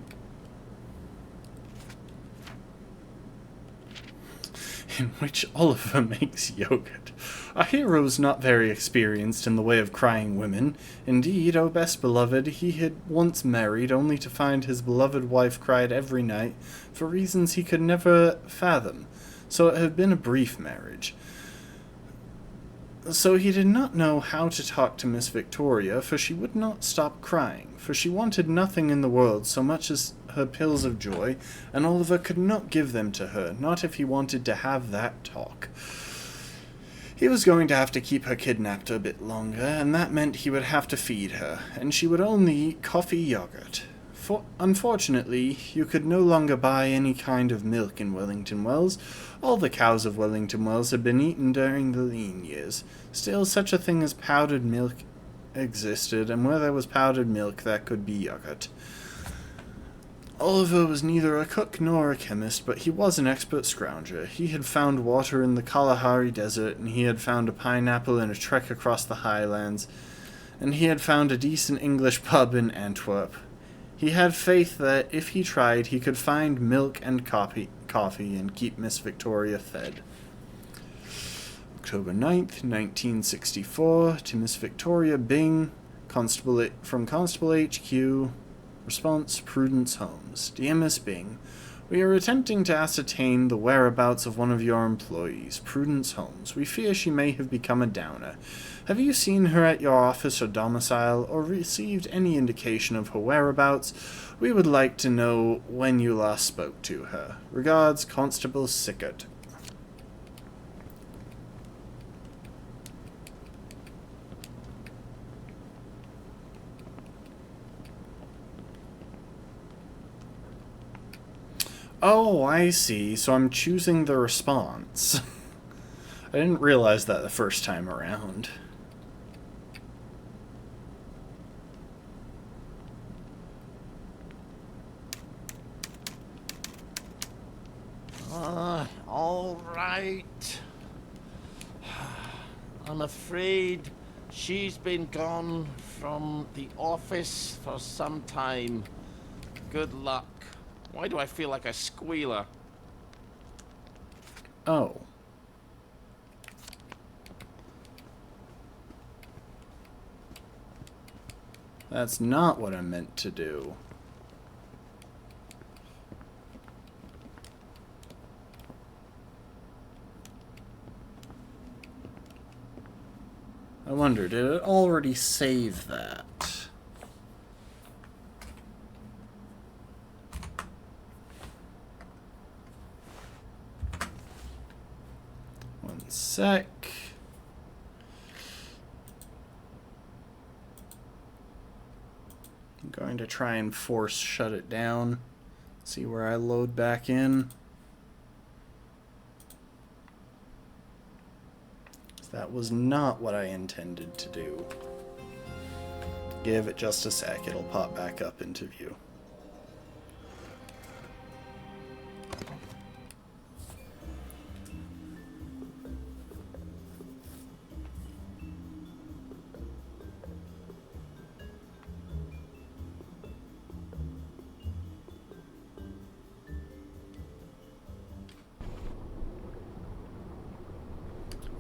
In which Oliver makes yogurt. Our hero is not very experienced in the way of crying women. Indeed, O best beloved, he had once married, only to find his beloved wife cried every night, for reasons he could never fathom. So it had been a brief marriage. So he did not know how to talk to Miss Victoria, for she would not stop crying, for she wanted nothing in the world so much as her pills of joy, and Oliver could not give them to her, not if he wanted to have that talk. He was going to have to keep her kidnapped a bit longer, and that meant he would have to feed her, and she would only eat coffee yogurt. Unfortunately, you could no longer buy any kind of milk in Wellington Wells. All the cows of Wellington Wells had been eaten during the lean years. Still, such a thing as powdered milk existed, and where there was powdered milk, there could be yogurt. Oliver was neither a cook nor a chemist, but he was an expert scrounger. He had found water in the Kalahari Desert, and he had found a pineapple in a trek across the highlands, and he had found a decent English pub in Antwerp. He had faith that if he tried, he could find milk and coffee and keep Miss Victoria fed. October 9th, 1964, to Miss Victoria Byng, from Constable HQ. Response, Prudence Holmes. Dear Miss Byng, we are attempting to ascertain the whereabouts of one of your employees, Prudence Holmes. We fear she may have become a downer. Have you seen her at your office or domicile, or received any indication of her whereabouts? We would like to know when you last spoke to her. Regards, Constable Sickert. Oh, I see. So I'm choosing the response. I didn't realize that the first time around. All right. I'm afraid she's been gone from the office for some time. Good luck. Why do I feel like a squealer? Oh. That's not what I meant to do. I wonder, did it already save that? One sec. I'm going to try and force shut it down. See where I load back in. That was not what I intended to do. Give it just a sec, it'll pop back up into view.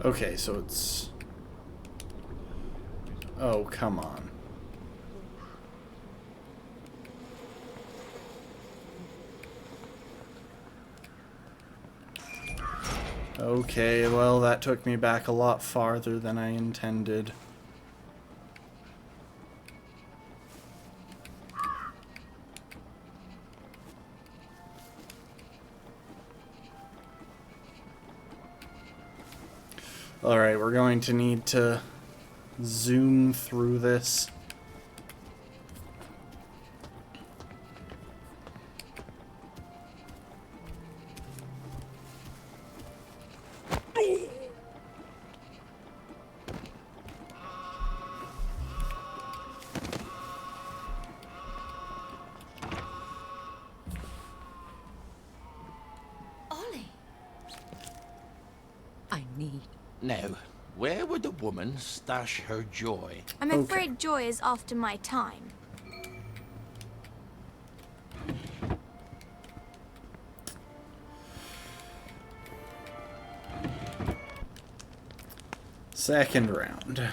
Okay, so it's... Oh, come on. Okay, well, that took me back a lot farther than I intended. Alright, we're going to need to zoom through this. Ollie. I need. Now, where would a woman stash her joy? I'm afraid Joy is after my time. Second round.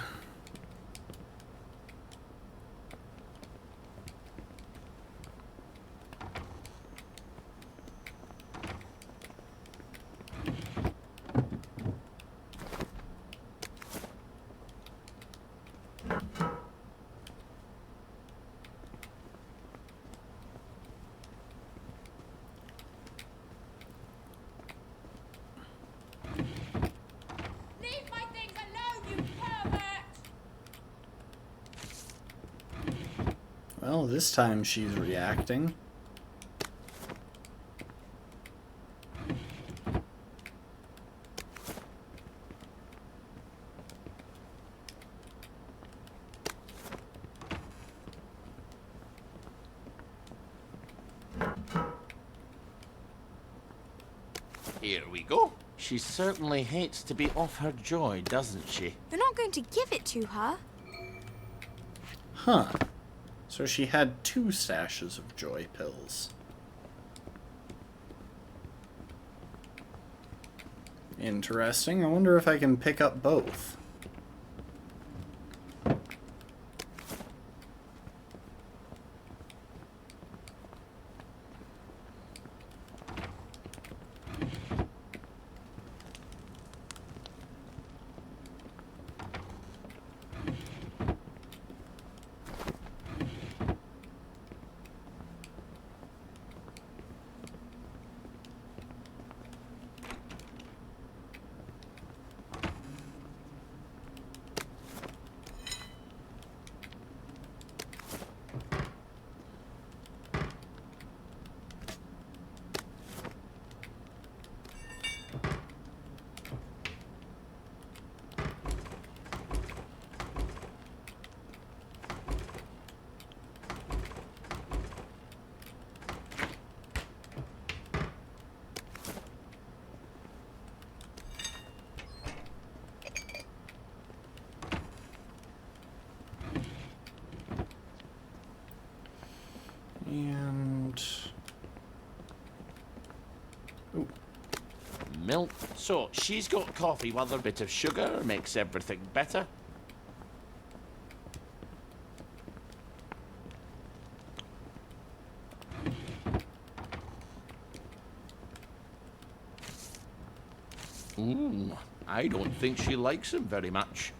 Leave my things alone, you pervert! Well, this time she's reacting. Here we go. She certainly hates to be off her joy, doesn't she? You're not going to give it to her. Huh. So she had 2 stashes of joy pills. Interesting. I wonder if I can pick up both. And... ooh. Milk. So, she's got coffee with a bit of sugar, makes everything better. Ooh, I don't think she likes him very much.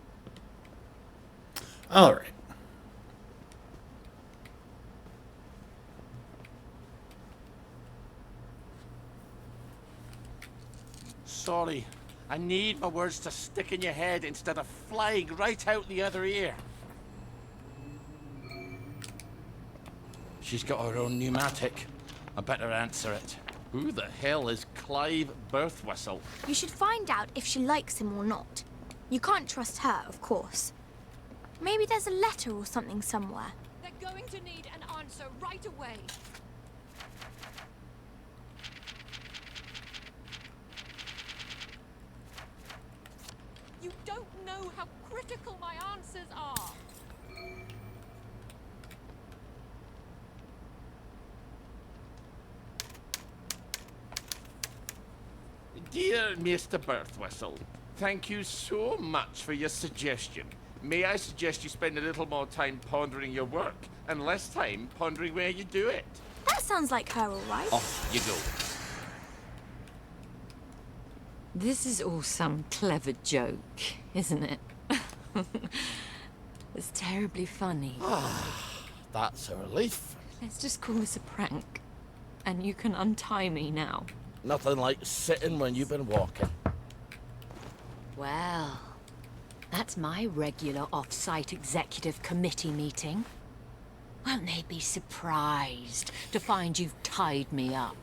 All right. Sorry, I need my words to stick in your head instead of flying right out the other ear. She's got her own pneumatic. I better answer it. Who the hell is Clive Birthwhistle? You should find out if she likes him or not. You can't trust her, of course. Maybe there's a letter or something somewhere. They're going to need an answer right away. You don't know how critical my answers are. Dear Mr. Birthwhistle, thank you so much for your suggestion. May I suggest you spend a little more time pondering your work and less time pondering where you do it? That sounds like her, all right. Off you go. This is all some clever joke, isn't it? It's terribly funny. That's a relief. Let's just call this a prank. And you can untie me now. Nothing like sitting when you've been walking. Well, that's my regular off-site executive committee meeting. Won't they be surprised to find you've tied me up?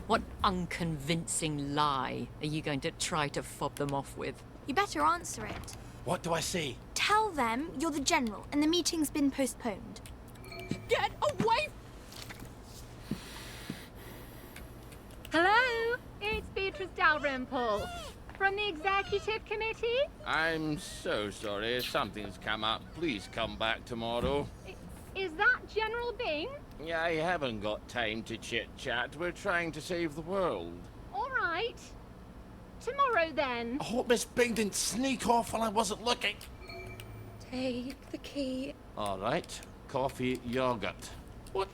What unconvincing lie are you going to try to fob them off with? You better answer it. What do I say? Tell them you're the general and the meeting's been postponed. Get away! Hello, it's Beatrice Dalrymple from the Executive Committee. I'm so sorry. Something's come up. Please come back tomorrow. Is that General Bing? Yeah, I haven't got time to chit-chat. We're trying to save the world. All right. Tomorrow then. I hope Miss Bing didn't sneak off while I wasn't looking. Take the key. All right. Coffee, yogurt. What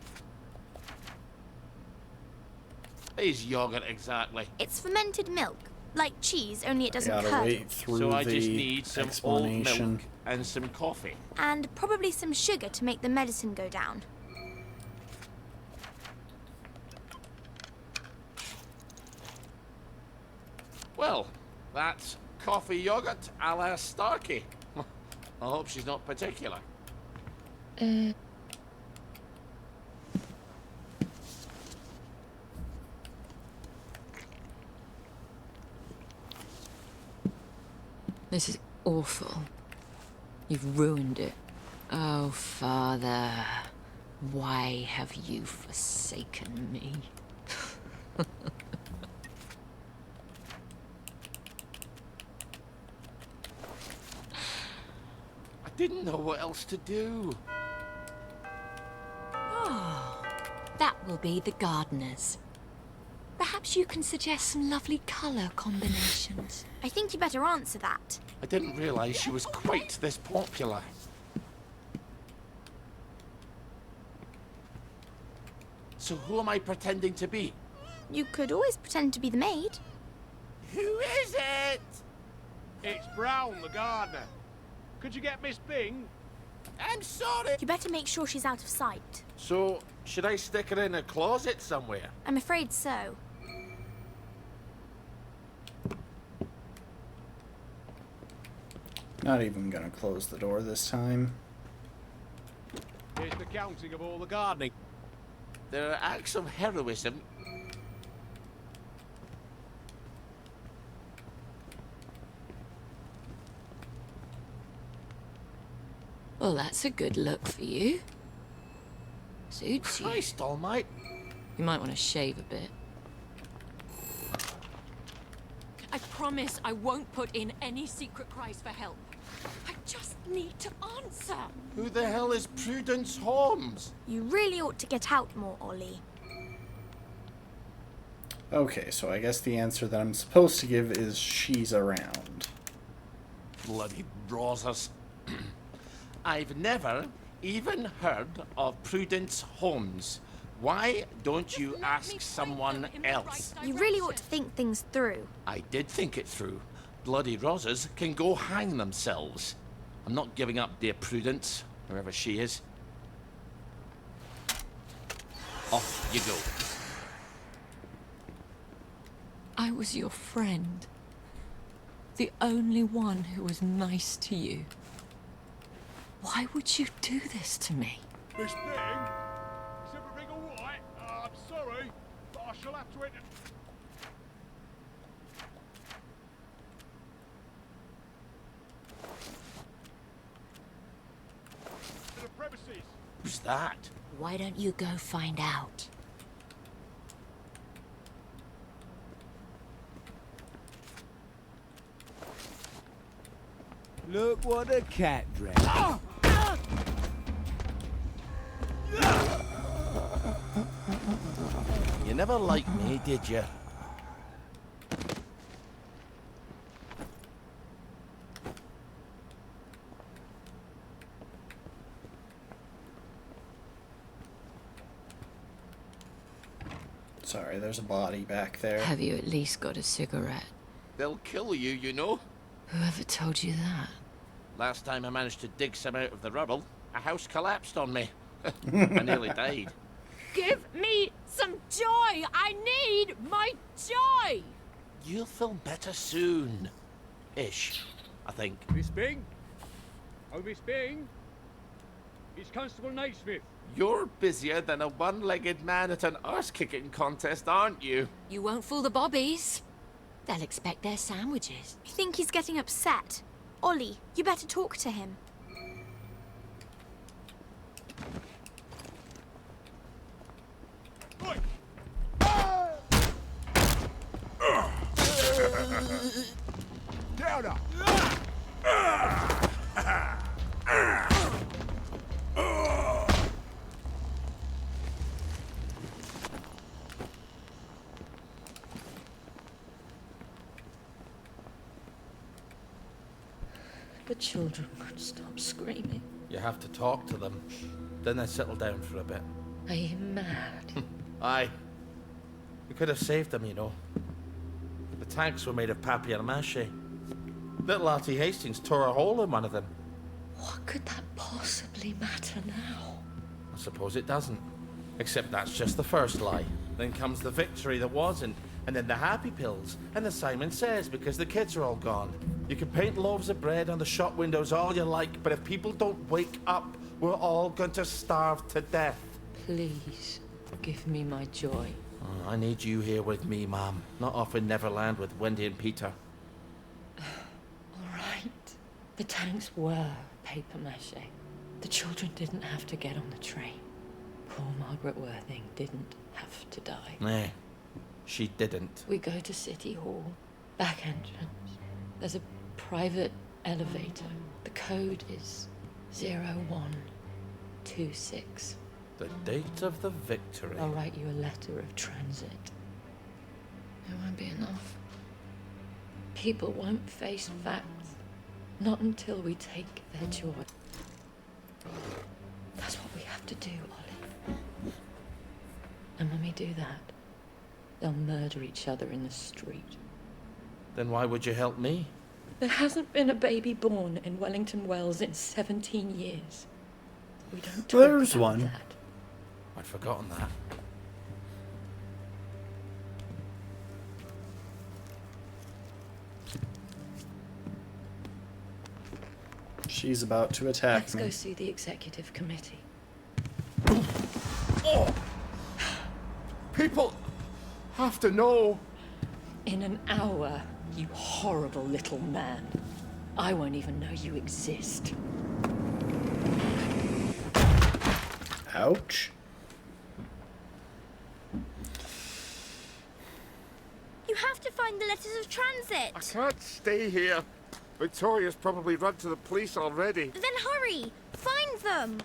is yogurt exactly? It's fermented milk, like cheese, only it doesn't Gotta curdle. wait through So I the just need some old explanation. milk and some coffee. And probably some sugar to make the medicine go down. Well, that's coffee yogurt a la Starkey. I hope she's not particular. This is awful. You've ruined it. Oh, Father, why have you forsaken me? I didn't know what else to do. Oh, that will be the gardeners. Perhaps you can suggest some lovely colour combinations. I think you better answer that. I didn't realize she was quite this popular. So who am I pretending to be? You could always pretend to be the maid. Who is it? It's Brown, the gardener. Could you get Miss Bing? I'm sorry. You better make sure she's out of sight. So, should I stick her in a closet somewhere? I'm afraid so. Not even gonna close the door this time. Here's the counting of all the gardening. There are acts of heroism. Well, that's a good look for you. Suits you. Christ almighty. You might want to shave a bit. I promise I won't put in any secret cries for help. I just need to answer. Who the hell is Prudence Holmes? You really ought to get out more, Ollie. Okay, so I guess the answer that I'm supposed to give is she's around. Bloody browsers. I've never even heard of Prudence Holmes. Why don't you ask someone else? You really ought to think things through. I did think it through. Bloody Rosas can go hang themselves. I'm not giving up dear Prudence, wherever she is. Off you go. I was your friend. The only one who was nice to you. Why would you do this to me? Miss Bing? Is everything all right? I'm sorry, but I shall have to enter... to the premises. Who's that? Why don't you go find out? Look what a cat dragged. You never liked me, did you? Sorry, there's a body back there. Have you at least got a cigarette? They'll kill you, you know. Whoever told you that? Last time I managed to dig some out of the rubble, a house collapsed on me. I nearly died. Give me some joy! I need my joy! You'll feel better soon. Ish, I think. Miss Bing? Oh, Miss Bing? It's Constable Naismith. You're busier than a one-legged man at an arse-kicking contest, aren't you? You won't fool the bobbies. They'll expect their sandwiches. I think he's getting upset. Ollie, you better talk to him. Down up. The children could stop screaming. You have to talk to them. Then they settle down for a bit. Are you mad? Aye. We could have saved them, you know. The tanks were made of papier-mâché. Little Artie Hastings tore a hole in one of them. What could that possibly matter now? I suppose it doesn't. Except that's just the first lie. Then comes the victory that wasn't, and then the happy pills, and the Simon Says because the kids are all gone. You can paint loaves of bread on the shop windows all you like, but if people don't wake up, we're all going to starve to death. Please, give me my joy. Oh, I need you here with me, Mom. Not off in Neverland with Wendy and Peter. All right. The tanks were papier-mâché. The children didn't have to get on the train. Poor Margaret Worthing didn't have to die. Nah, she didn't. We go to City Hall, back entrance. There's a private elevator. The code is 0126. The date of the victory. I'll write you a letter of transit. It won't be enough. People won't face facts. Not until we take their joy. That's what we have to do, Ollie. And when we do that, they'll murder each other in the street. Then why would you help me? There hasn't been a baby born in Wellington Wells in 17 years. We don't talk There's about one. that. I'd forgotten that. She's about to attack Let's me. go see the executive committee. Oh! People have to know. In an hour, you horrible little man. I won't even know you exist. Ouch. You have to find the letters of transit. I can't stay here. Victoria's probably run to the police already. Then hurry! Find them!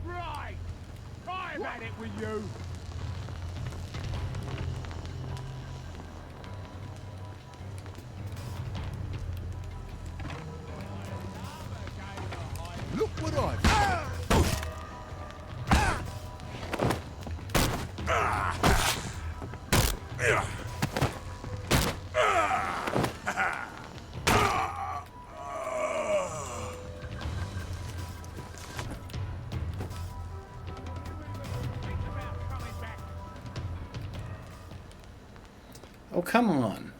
Right! I'm at it with you! Look what I've Oh, come on.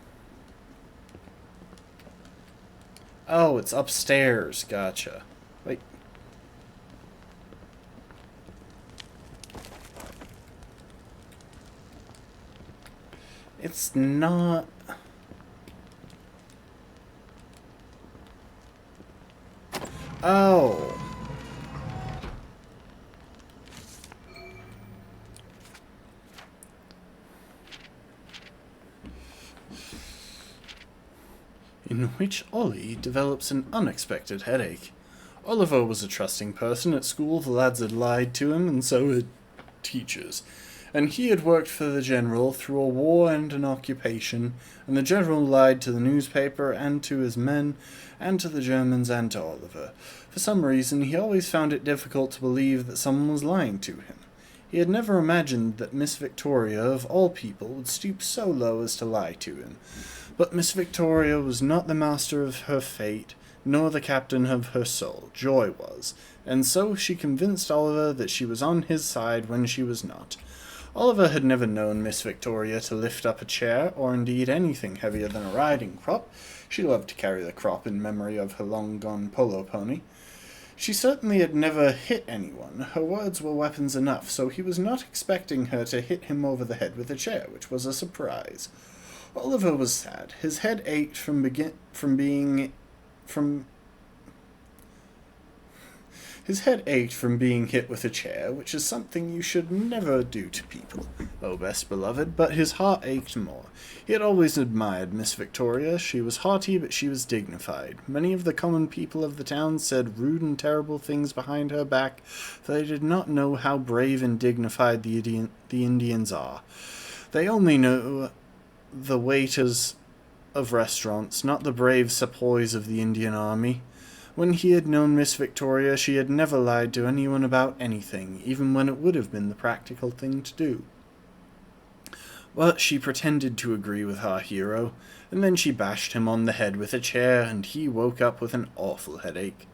Oh, it's upstairs. Gotcha. Wait. It's not... Oh. In which Ollie develops an unexpected headache. Oliver was a trusting person at school. The lads had lied to him, and so had teachers. And he had worked for the general through a war and an occupation, and the general lied to the newspaper and to his men and to the Germans and to Oliver. For some reason, he always found it difficult to believe that someone was lying to him. He had never imagined that Miss Victoria, of all people, would stoop so low as to lie to him. But Miss Victoria was not the master of her fate, nor the captain of her soul. Joy was, and so she convinced Oliver that she was on his side when she was not. Oliver had never known Miss Victoria to lift up a chair, or indeed anything heavier than a riding crop. She loved to carry the crop in memory of her long-gone polo pony. She certainly had never hit anyone. Her words were weapons enough, so he was not expecting her to hit him over the head with a chair, which was a surprise. Oliver was sad. His head ached from being hit with a chair, which is something you should never do to people, oh best beloved, but his heart ached more. He had always admired Miss Victoria. She was haughty, but she was dignified. Many of the common people of the town said rude and terrible things behind her back, for they did not know how brave and dignified the Indians are. They only know the waiters of restaurants, not the brave sepoys of the Indian army. When he had known Miss Victoria, she had never lied to anyone about anything, even when it would have been the practical thing to do. But she pretended to agree with our hero, and then she bashed him on the head with a chair, and he woke up with an awful headache.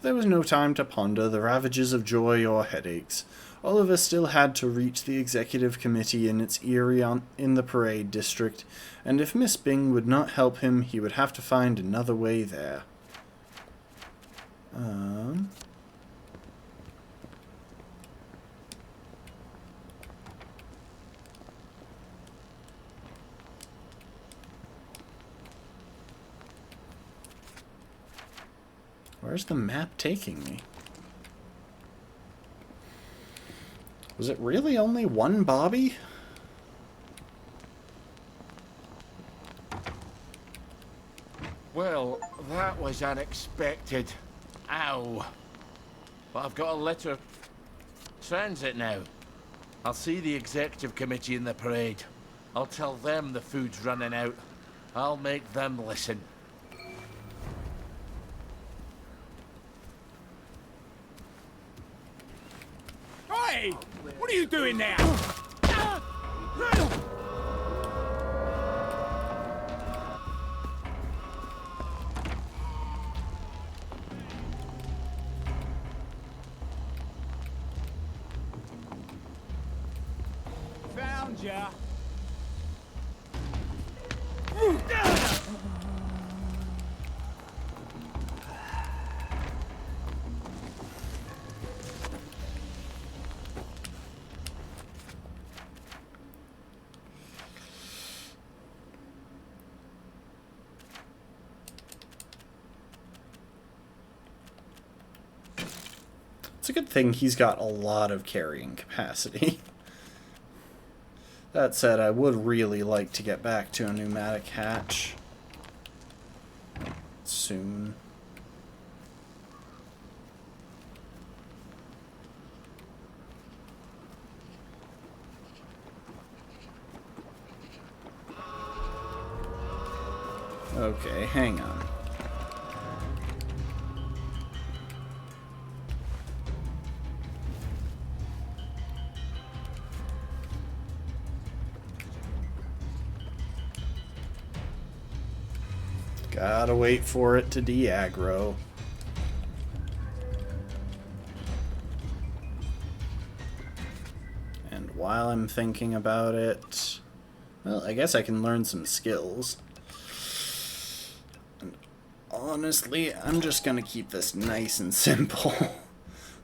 There was no time to ponder the ravages of joy or headaches. Oliver still had to reach the executive committee in its eyrie in the parade district, and if Miss Byng would not help him, he would have to find another way there. Where's the map taking me? Was it really only one Bobby? Well, that was unexpected. Ow. But I've got a letter. Transit now. I'll see the executive committee in the parade. I'll tell them the food's running out. I'll make them listen. Hey! What are you doing now? Found ya. It's a good thing he's got a lot of carrying capacity. That said, I would really like to get back to a pneumatic hatch soon. Okay, hang on. Gotta wait for it to de-aggro. And while I'm thinking about it, well, I guess I can learn some skills. And honestly, I'm just gonna keep this nice and simple.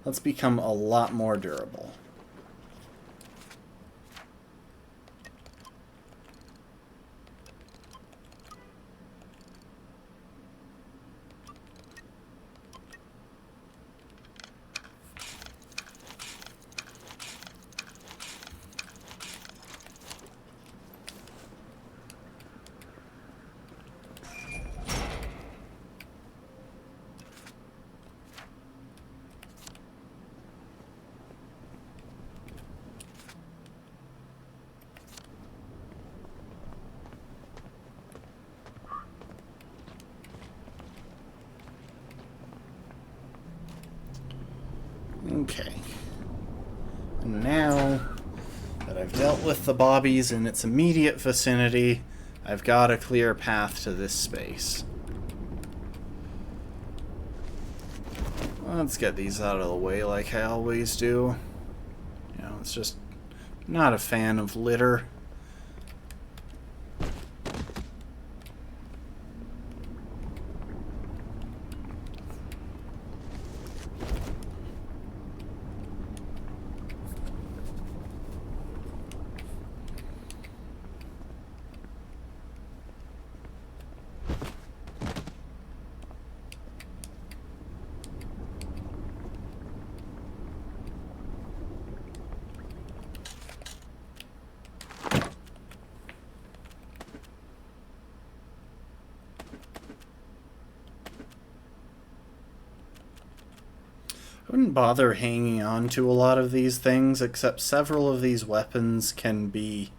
Let's become a lot more durable. Okay. And now that I've dealt with the bobbies in its immediate vicinity, I've got a clear path to this space. Let's get these out of the way like I always do. You know, it's just not a fan of litter. I wouldn't bother hanging on to a lot of these things, except several of these weapons can be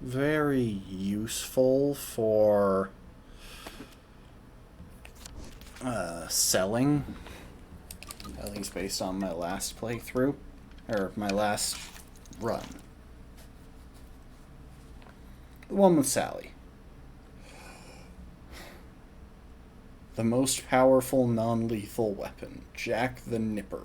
very useful for selling, at least based on my last playthrough, or my last run. The one with Sally. The most powerful non-lethal weapon, Jack the Nipper.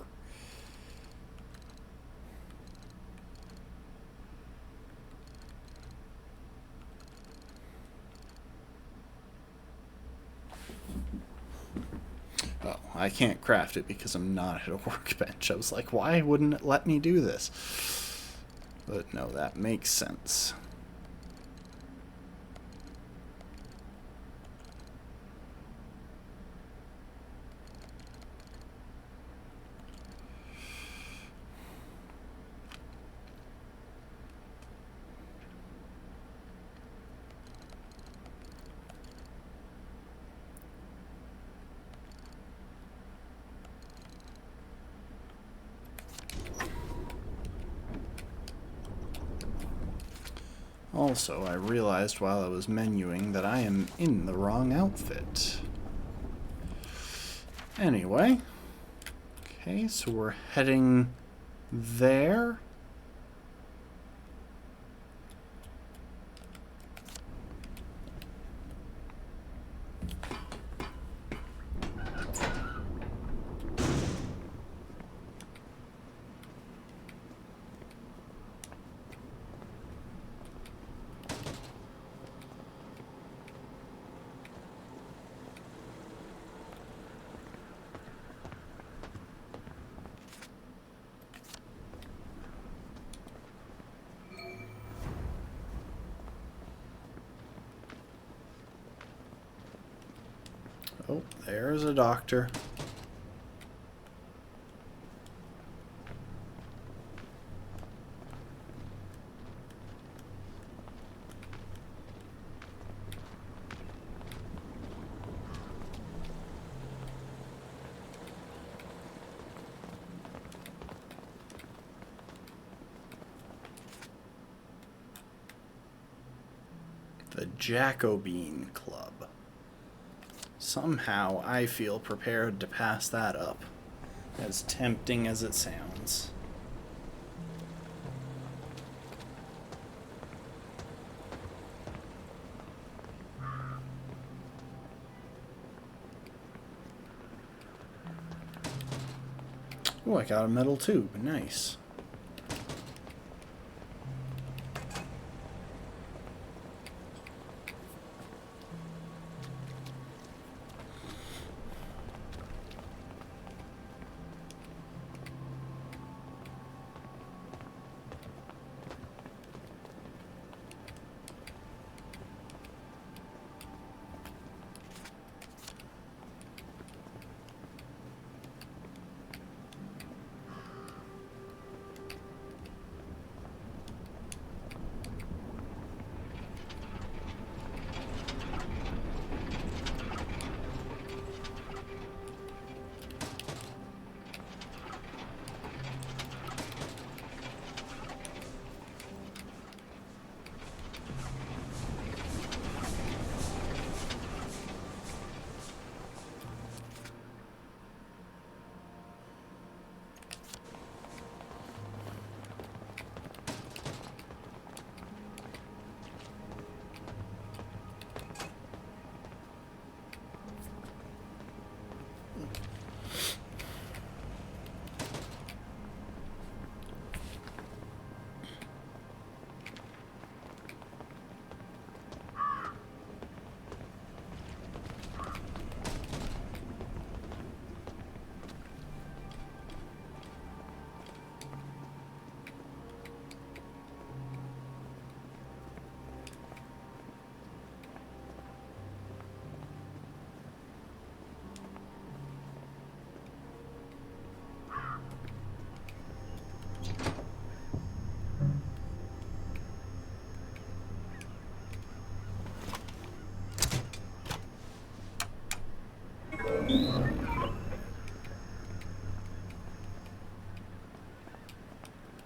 Oh, I can't craft it because I'm not at a workbench. I was like, why wouldn't it let me do this? But no, that makes sense. Also, I realized while I was menuing that I am in the wrong outfit. Anyway. Okay, so we're heading there. Oh, there's a doctor. The Jacobin Club. Somehow I feel prepared to pass that up, as tempting as it sounds. Oh, I got a metal tube. Nice.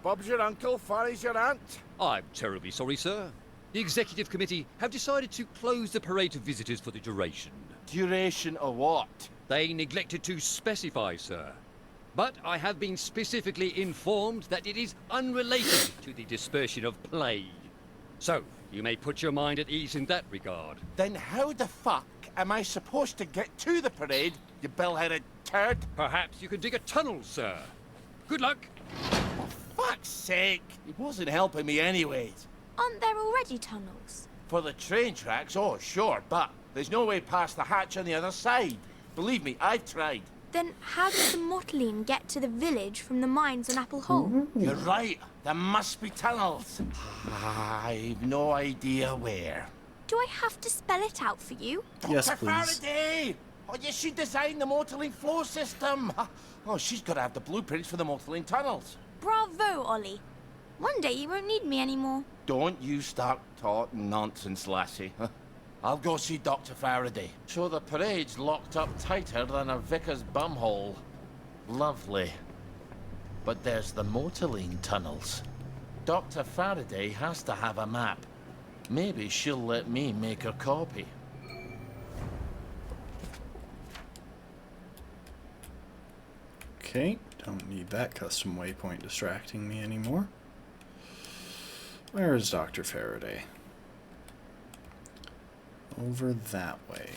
Bob's your uncle, Farry's your aunt. I'm terribly sorry, sir. The Executive Committee have decided to close the parade to visitors for the duration. Duration of what? They neglected to specify, sir. But I have been specifically informed that it is unrelated to the dispersion of plague. So, you may put your mind at ease in that regard. Then how the fuck am I supposed to get to the parade, you bell-headed turd? Perhaps you could dig a tunnel, sir. Good luck. Fuck's sake! It wasn't helping me anyways. Aren't there already tunnels? For the train tracks, oh sure, but there's no way past the hatch on the other side. Believe me, I've tried. Then how does the Mortaline get to the village from the mines on Apple Hole? You're right. There must be tunnels. I've no idea where. Do I have to spell it out for you? Yes, Dr. please. Faraday! Oh, yes, she designed the Mortaline flow system. Oh, she's got to have the blueprints for the Mortaline tunnels. Bravo, Ollie. One day you won't need me anymore. Don't you start talking nonsense, lassie. I'll go see Dr. Faraday. So the parade's locked up tighter than a vicar's bumhole. Lovely. But there's the Mortaline tunnels. Dr. Faraday has to have a map. Maybe she'll let me make a copy. Okay, don't need that custom waypoint distracting me anymore. Where is Dr. Faraday? Over that way.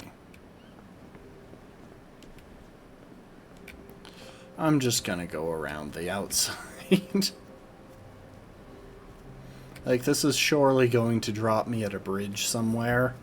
I'm just gonna go around the outside. Like, this is surely going to drop me at a bridge somewhere.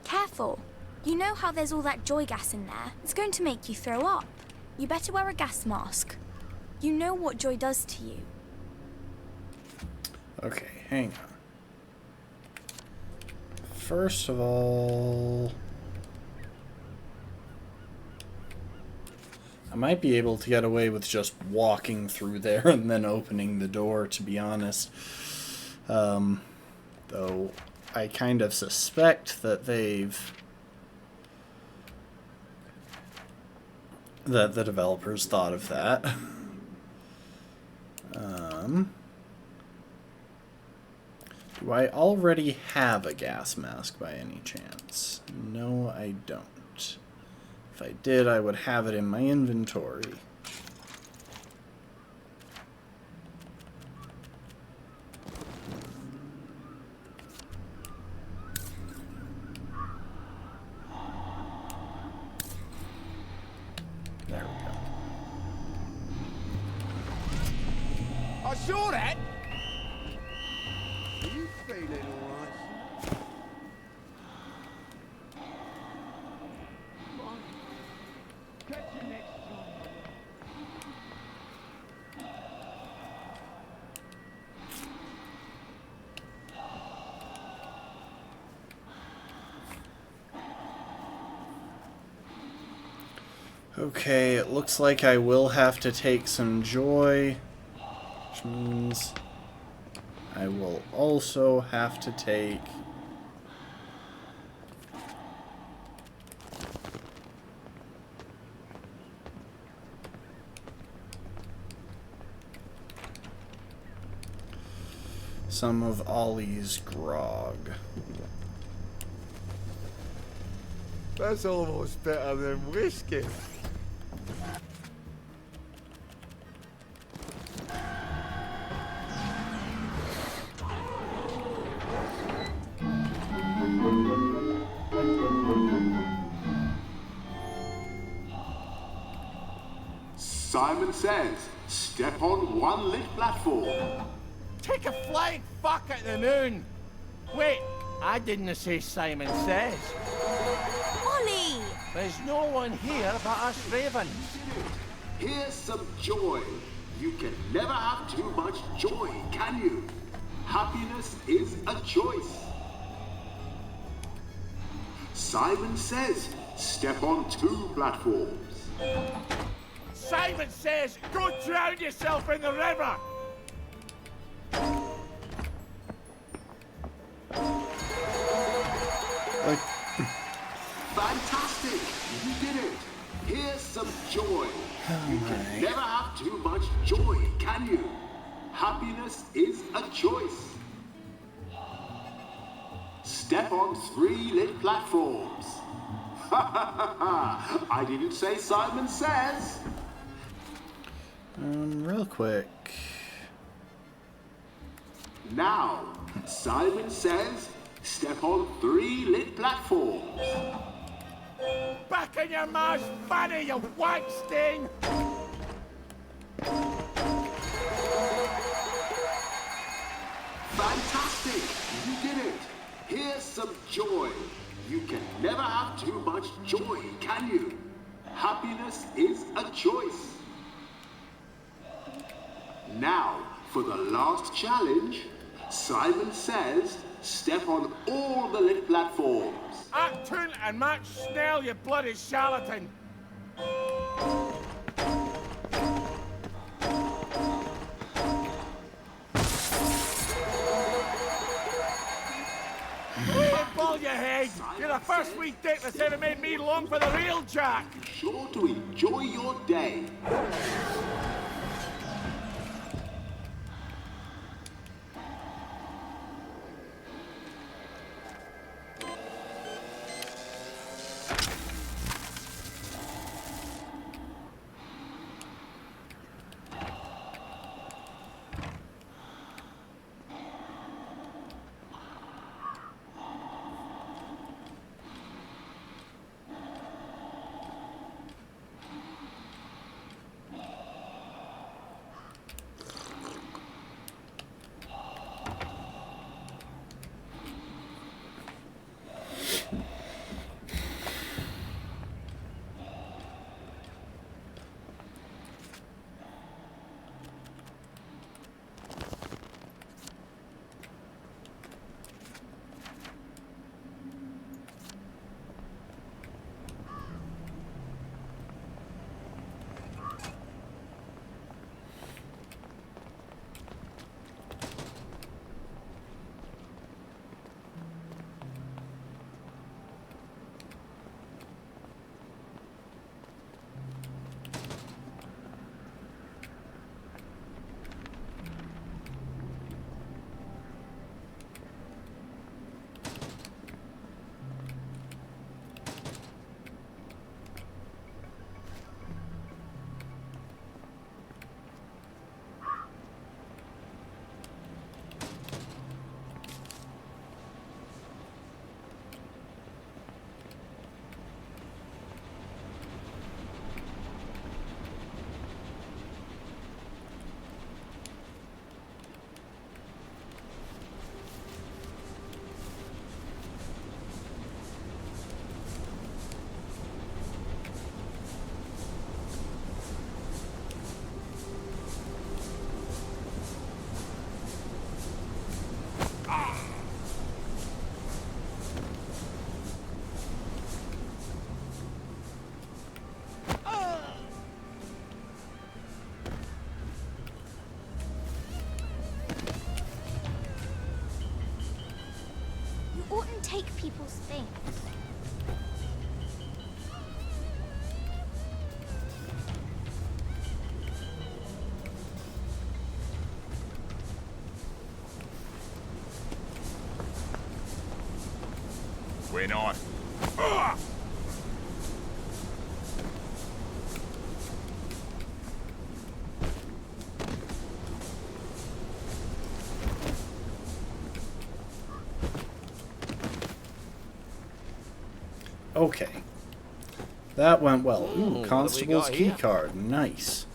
Careful. You know how there's all that joy gas in there? It's going to make you throw up. You better wear a gas mask. You know what joy does to you. Okay, hang on. First of all, I might be able to get away with just walking through there and then opening the door, to be honest. Though I kind of suspect that that the developers thought of that. Do I already have a gas mask by any chance? No, I don't. If I did, I would have it in my inventory. There we go. I saw that! Are you feeling alright? Come on. Catch you next time. Okay, it looks like I will have to take some joy, which means I will also have to take some of Ollie's grog. That's almost better than whiskey. Simon Says, step on one lit platform. Take a flying fuck at the moon! Wait, I didn't say Simon Says. Ollie! There's no one here but us ravens. Here's some joy. You can never have too much joy, can you? Happiness is a choice. Simon Says, step on two platforms. Simon Says, go drown yourself in the river! Fantastic! You did it! Here's some joy. You can never have too much joy, can you? Happiness is a choice. Step on three lit platforms. I didn't say Simon Says. Real quick. Now, Simon Says, step on three lit platforms. Back in your ma's fanny, you wank stain! Fantastic! You did it! Here's some joy. You can never have too much joy, can you? Happiness is a choice. Now, for the last challenge, Simon Says, step on all the lit platforms. Act Toon and Matt Snell, you bloody charlatan! Ball your head! You're the first wee dick that's ever made me long for the real Jack! Sure to enjoy your day. Oughtn't take people's things. We're not. Okay. That went well. What Ooh, have we Constable's got key here? card. Nice.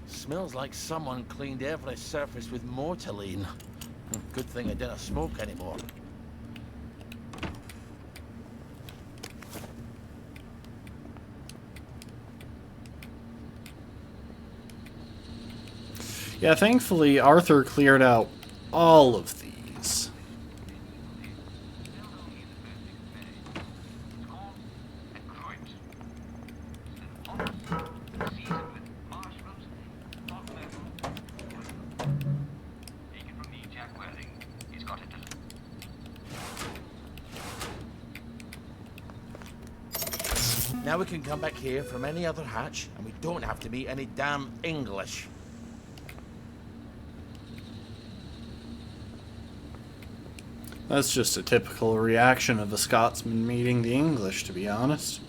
Smells like someone cleaned every surface with Mortaline. Good thing I didn't smoke anymore. Yeah, thankfully Arthur cleared out all of these. Now we can come back here from any other hatch, and we don't have to meet any damn English. That's just a typical reaction of a Scotsman meeting the English, to be honest.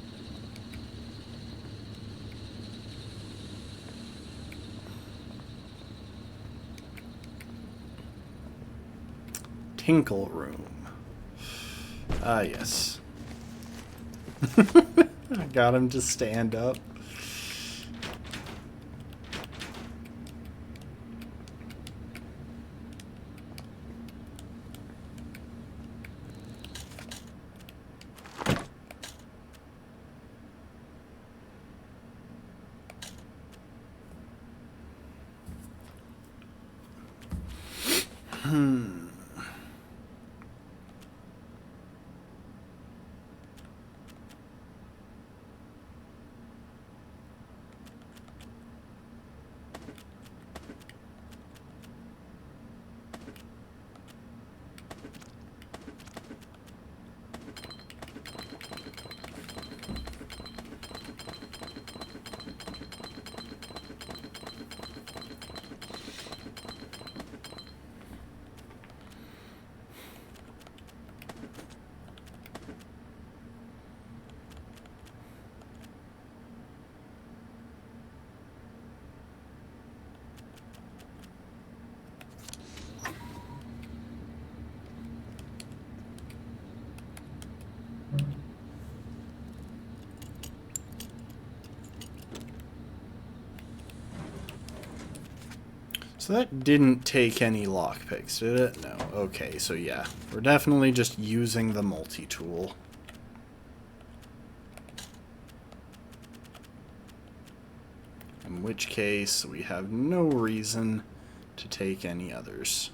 Tinkle Room. Ah, yes. I got him to stand up. So that didn't take any lockpicks, did it? No. Okay, so yeah. We're definitely just using the multi-tool. In which case, we have no reason to take any others.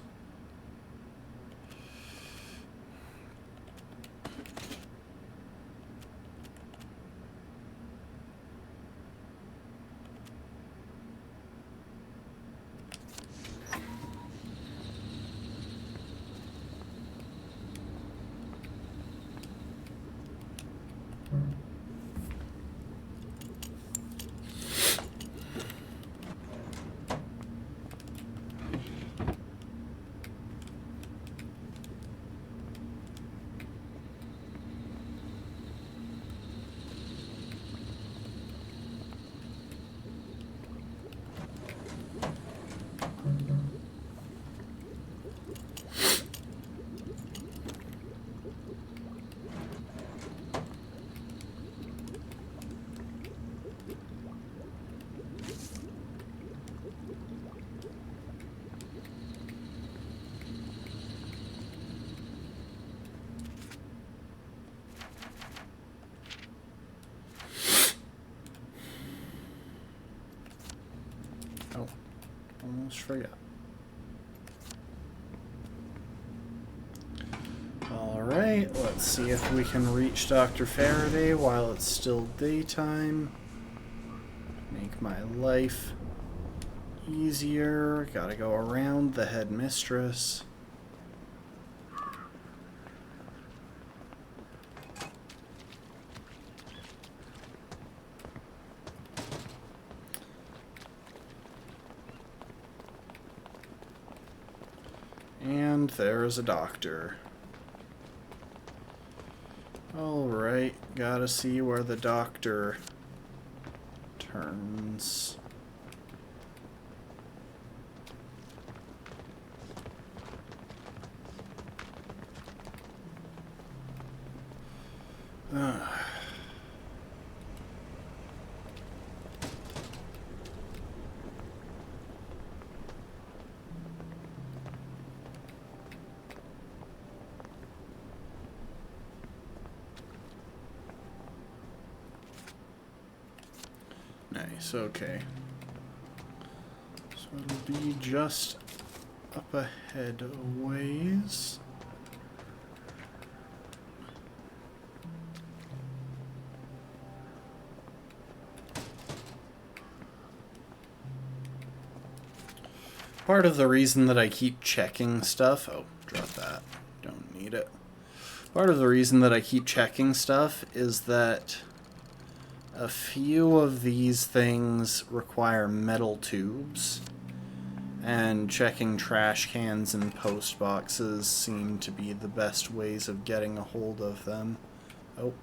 Oh, almost forgot. Alright, let's see if we can reach Dr. Faraday while it's still daytime. Make my life easier. Gotta go around the headmistress. And there is a doctor. Alright, gotta see where the doctor turns. Nice, okay. So it'll be just up ahead a ways. Part of the reason that I keep checking stuff... Oh, drop that. Don't need it. Part of the reason that I keep checking stuff is that a few of these things require metal tubes, and checking trash cans and post boxes seem to be the best ways of getting a hold of them. Oh.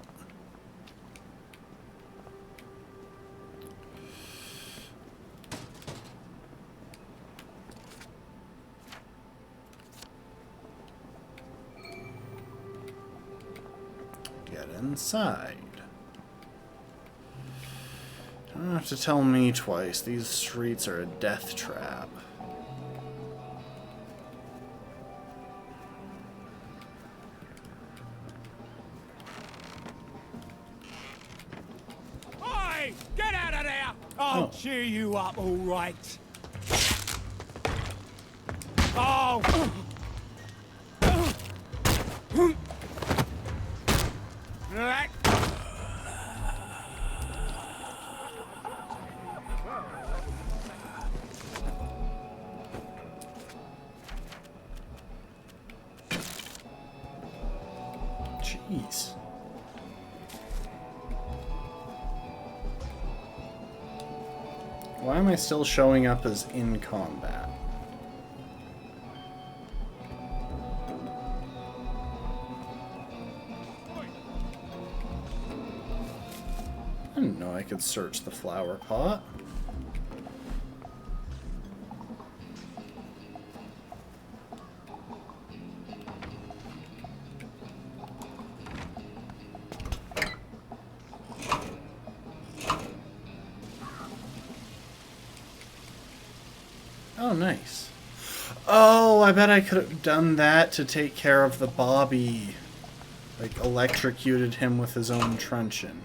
Get inside. Don't have to tell me twice. These streets are a death trap. Oi! Get out of there! I'll cheer you up, all right. Oh! Jeez. Why am I still showing up as in combat? I didn't know I could search the flower pot. Oh, nice. Oh, I bet I could have done that to take care of the Bobby. Like, electrocuted him with his own truncheon.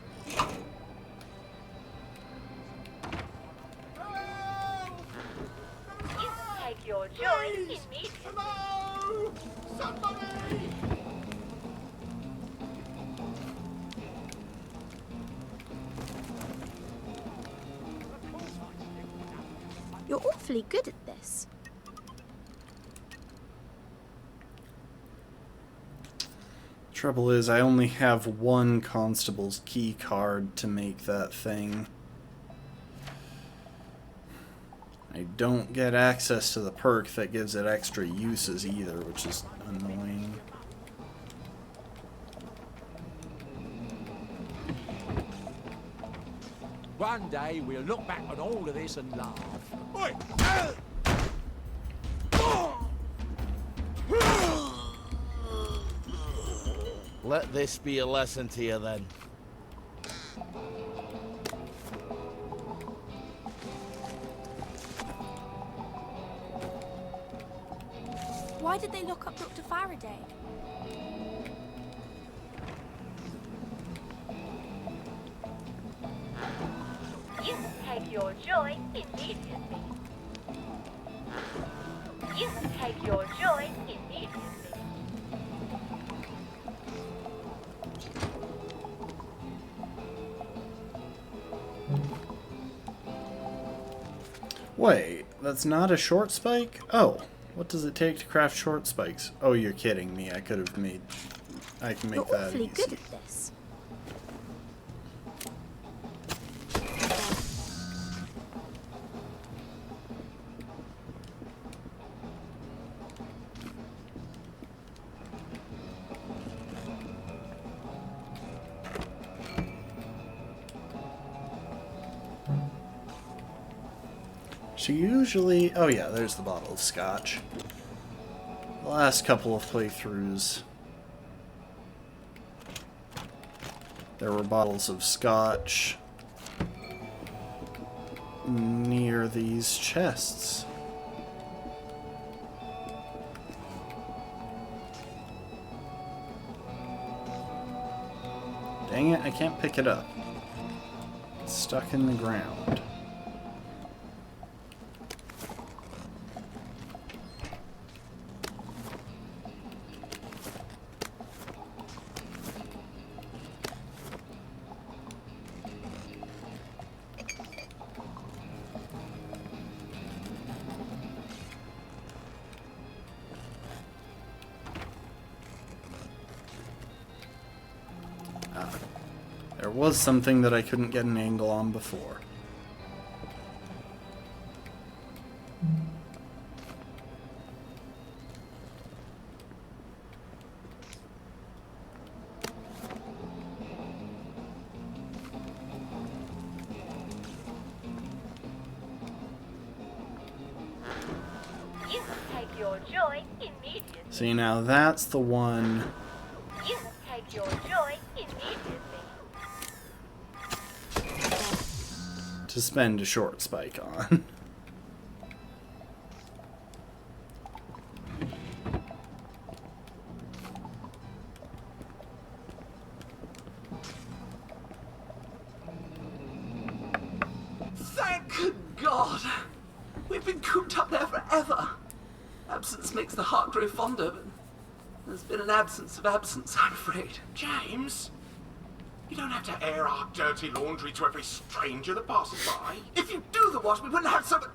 Take your joy in me. Hello! Somebody! You're awfully good at this. Trouble is, I only have one constable's key card to make that thing. I don't get access to the perk that gives it extra uses either, which is annoying. One day we'll look back on all of this and laugh. Oi! Let this be a lesson to you then. Why did they lock up Dr. Faraday? You take your joy immediately. You take your joy immediately. Wait, that's not a short spike? Oh, what does it take to craft short spikes? Oh, you're kidding me. I can make You're that awfully easy. good at this. She usually... Oh yeah, there's the bottle of scotch. The last couple of playthroughs, there were bottles of scotch near these chests. Dang it, I can't pick it up. It's stuck in the ground. There was something that I couldn't get an angle on before. You take your joy immediately. See, now that's the one You take your joy immediately. to spend a short spike on. Thank God! We've been cooped up there forever. Absence makes the heart grow fonder, but there's been an absence of absence, I'm afraid. James, you don't have to air our dirty laundry to every stranger that passes by. If you do the wash, we wouldn't have so much...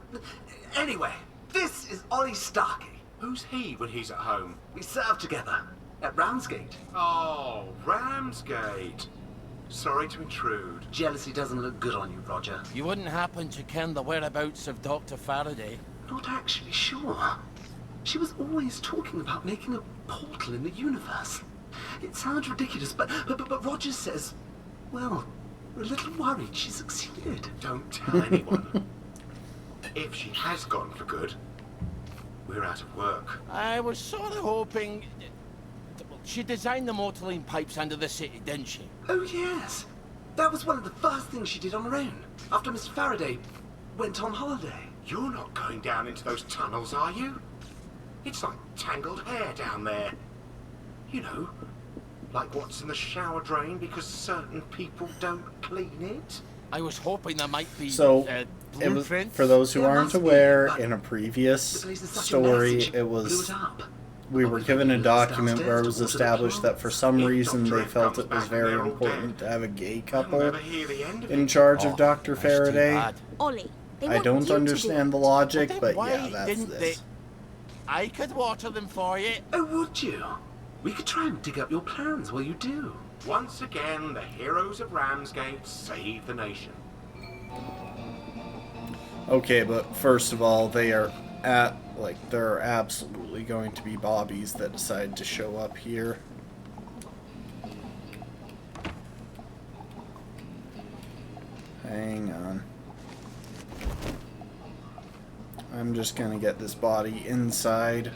Anyway, this is Ollie Starkey. Who's he when he's at home? We served together at Ramsgate. Oh, Ramsgate. Sorry to intrude. Jealousy doesn't look good on you, Roger. You wouldn't happen to ken the whereabouts of Dr. Faraday? Not actually sure. She was always talking about making a portal in the universe. It sounds ridiculous, but Roger says, well, we're a little worried she succeeded. Don't tell anyone. If she has gone for good, we're out of work. I was sort of hoping... She designed the motorline pipes under the city, didn't she? Oh, yes. That was one of the first things she did on her own, after Mr. Faraday went on holiday. You're not going down into those tunnels, are you? It's like tangled hair down there. You know, like what's in the shower drain because certain people don't clean it. I was hoping there might be So, it was, for those who aren't aware, in a previous story, it was... We were given a document where it was established that for some reason they felt it was very important to have a gay couple in charge of Dr. Faraday. Ollie, I don't understand the logic, but yeah, that's didn't this. I could water them for you. Oh, would you? We could try and dig up your plans while you do. Once again, the heroes of Ramsgate save the nation. Okay, but first of all, they are there are absolutely going to be bobbies that decide to show up here. Hang on. I'm just gonna get this body inside.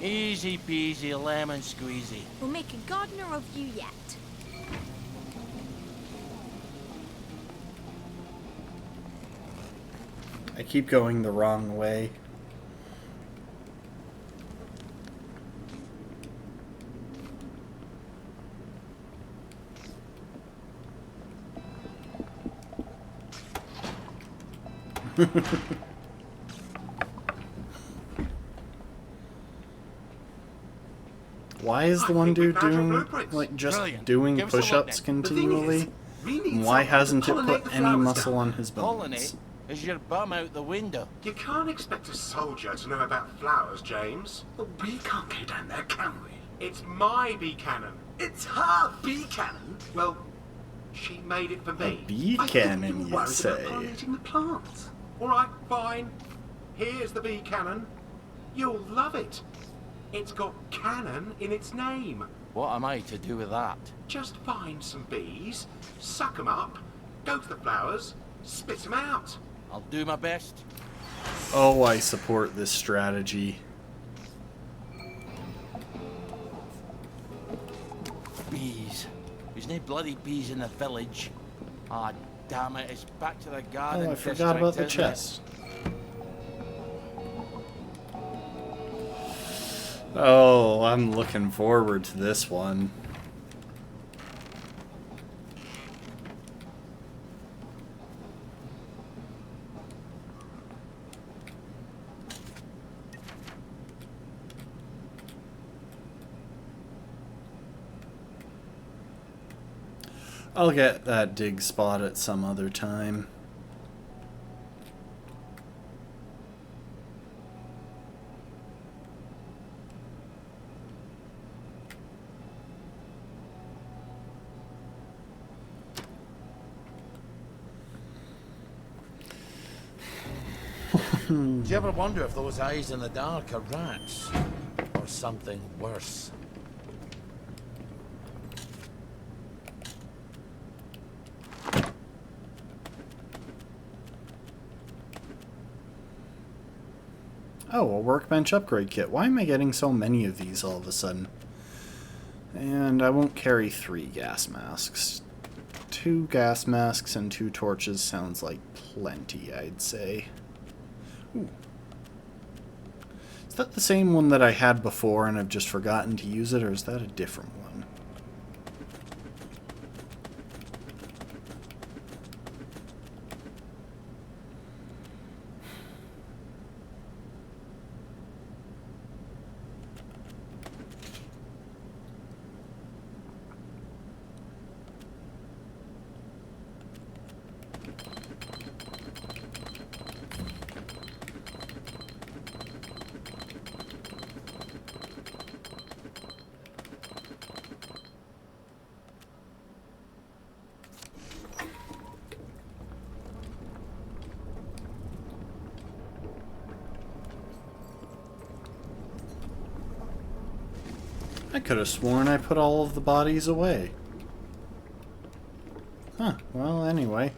Easy peasy, lemon squeezy. We'll make a gardener of you yet. I keep going the wrong way. Why is the one dude doing, like, just doing push-ups continually? And why hasn't it put any muscle on his bones? Is your bum out the window? You can't expect a soldier to know about flowers, James. But we can't go down there, can we? It's my bee cannon. It's her bee cannon? Well, she made it for me. Bee I cannon, think you you're worried say? about pollinating the plants. All right, fine. Here's the bee cannon. You'll love it. It's got cannon in its name. What am I to do with that? Just find some bees, suck 'em up, go to the flowers, spit 'em out. I'll do my best. Oh, I support this strategy. Bees. There's no bloody bees in the village. Ah, damn it, it's back to the garden. Oh, I forgot about the district, isn't it? chest. Oh, I'm looking forward to this one. I'll get that dig spot at some other time. Do you ever wonder if those eyes in the dark are rats? Or something worse? Oh, a workbench upgrade kit. Why am I getting so many of these all of a sudden? And I won't carry 3 gas masks. 2 gas masks and 2 torches sounds like plenty, I'd say. Ooh. Is that the same one that I had before and I've just forgotten to use it, or is that a different one? I could have sworn I put all of the bodies away. Huh, well, anyway.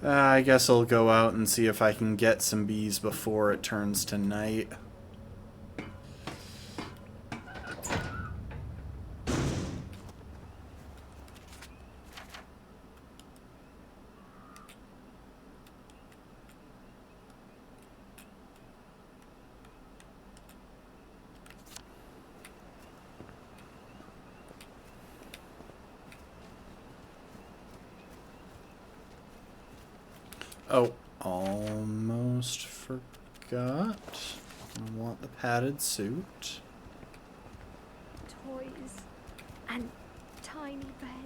I guess I'll go out and see if I can get some bees before it turns to night. Oh, almost forgot. I want the padded suit. Toys and tiny beds.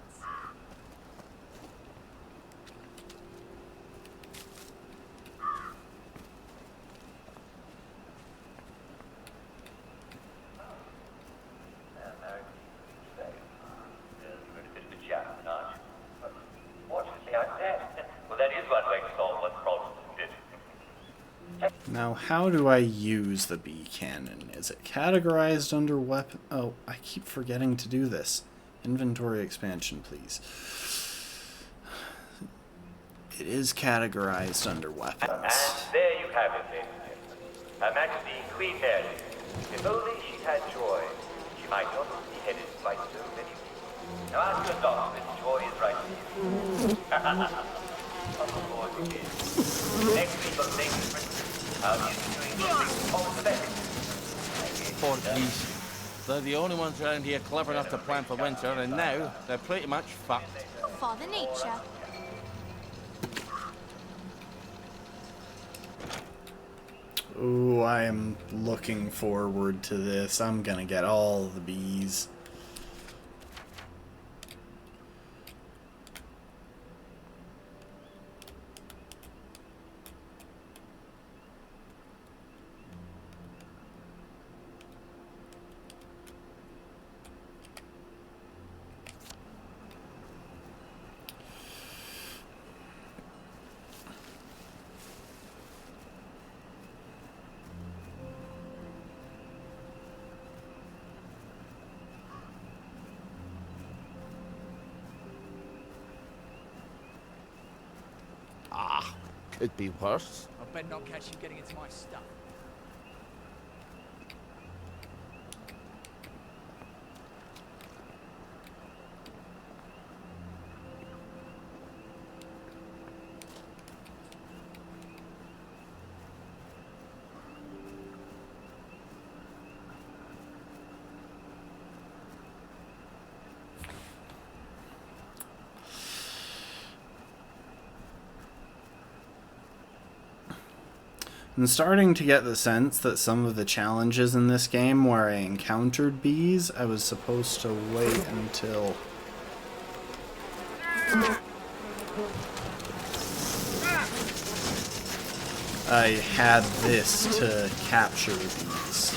Now, how do I use the bee cannon? Is it categorized under weapon? Oh, I keep forgetting to do this. Inventory expansion, please. It is categorized under weapons. And there you have it, ladies and gentlemen. Her Majesty Queen Mary. If only she had joy, she might not be headed by so many people. Now ask your doctor if joy is right here. Of course it is. Next week on Sacred Prince, I'll be doing all the best. Poor bees. They're the only ones around here clever enough to plan for winter, and now they're pretty much fucked. Father Nature. Ooh, I am looking forward to this. I'm gonna get all the bees. It'd be worse. I better not catch you getting into my stuff. I'm starting to get the sense that some of the challenges in this game where I encountered bees, I was supposed to wait until... I had this to capture bees.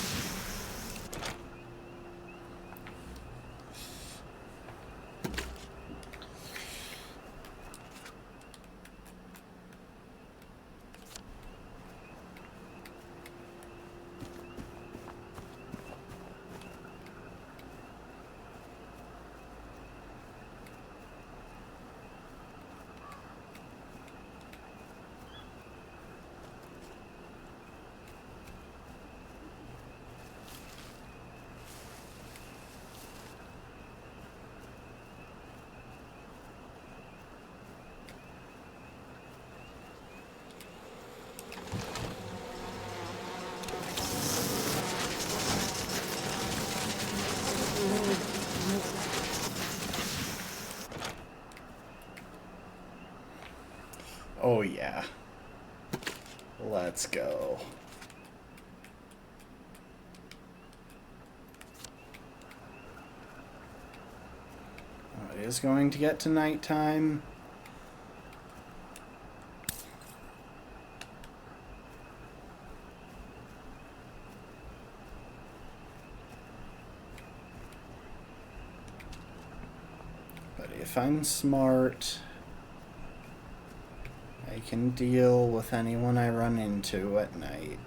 Oh yeah. Let's go. Oh, it is going to get to nighttime. But if I'm smart, I can deal with anyone I run into at night.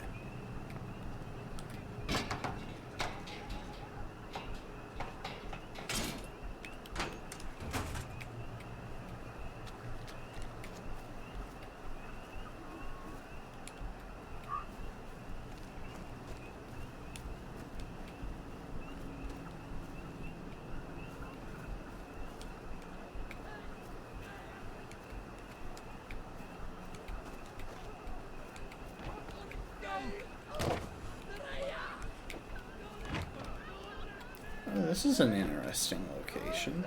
Oh, this is an interesting location.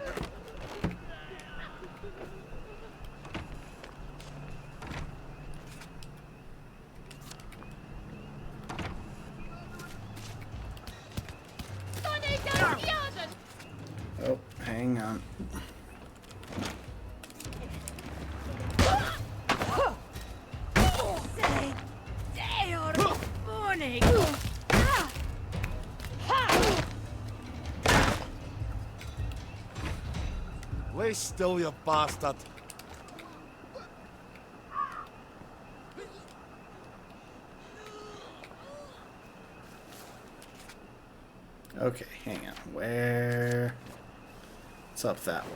Oh, hang on. Lay still, you bastard. Okay, hang on. Where? It's up that way.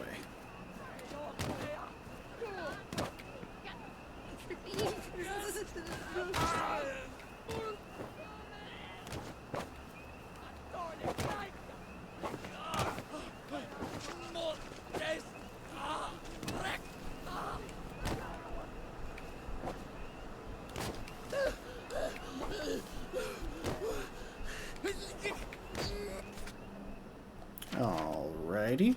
Alrighty.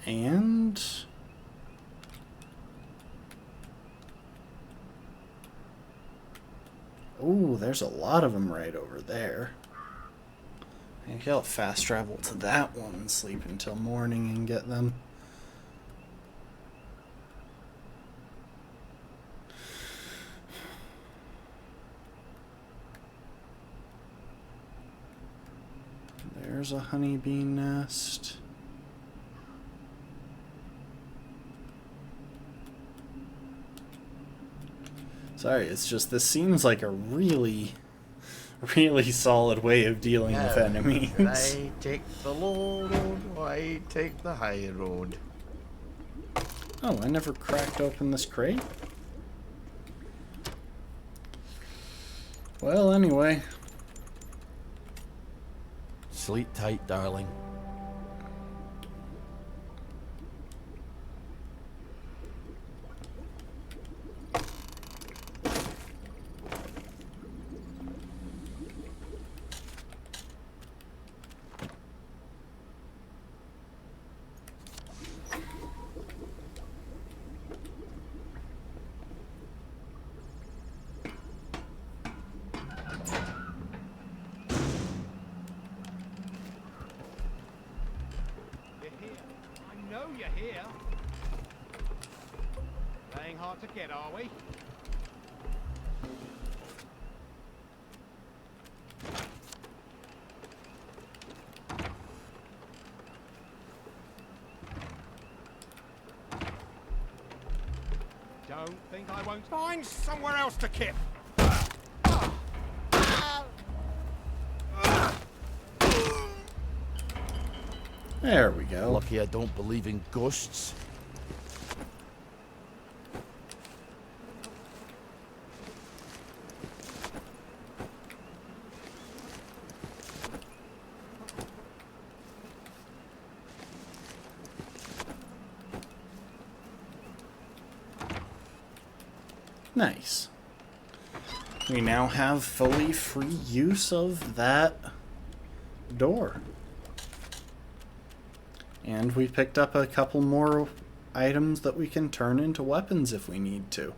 And ooh, there's a lot of them right over there. Maybe I'll fast travel to that one and sleep until morning and get them. There's a honeybee nest. Sorry, it's just this seems like a really solid way of dealing with enemies. I take the low road, I take the high road. Oh, I never cracked open this crate? Well, anyway. Sleep tight, darling. You're here. Playing hard to get, are we? Don't think I won't find somewhere else to kip. There we go. Lucky I don't believe in ghosts. Nice. We now have fully free use of that door. And we picked up a couple more items that we can turn into weapons if we need to.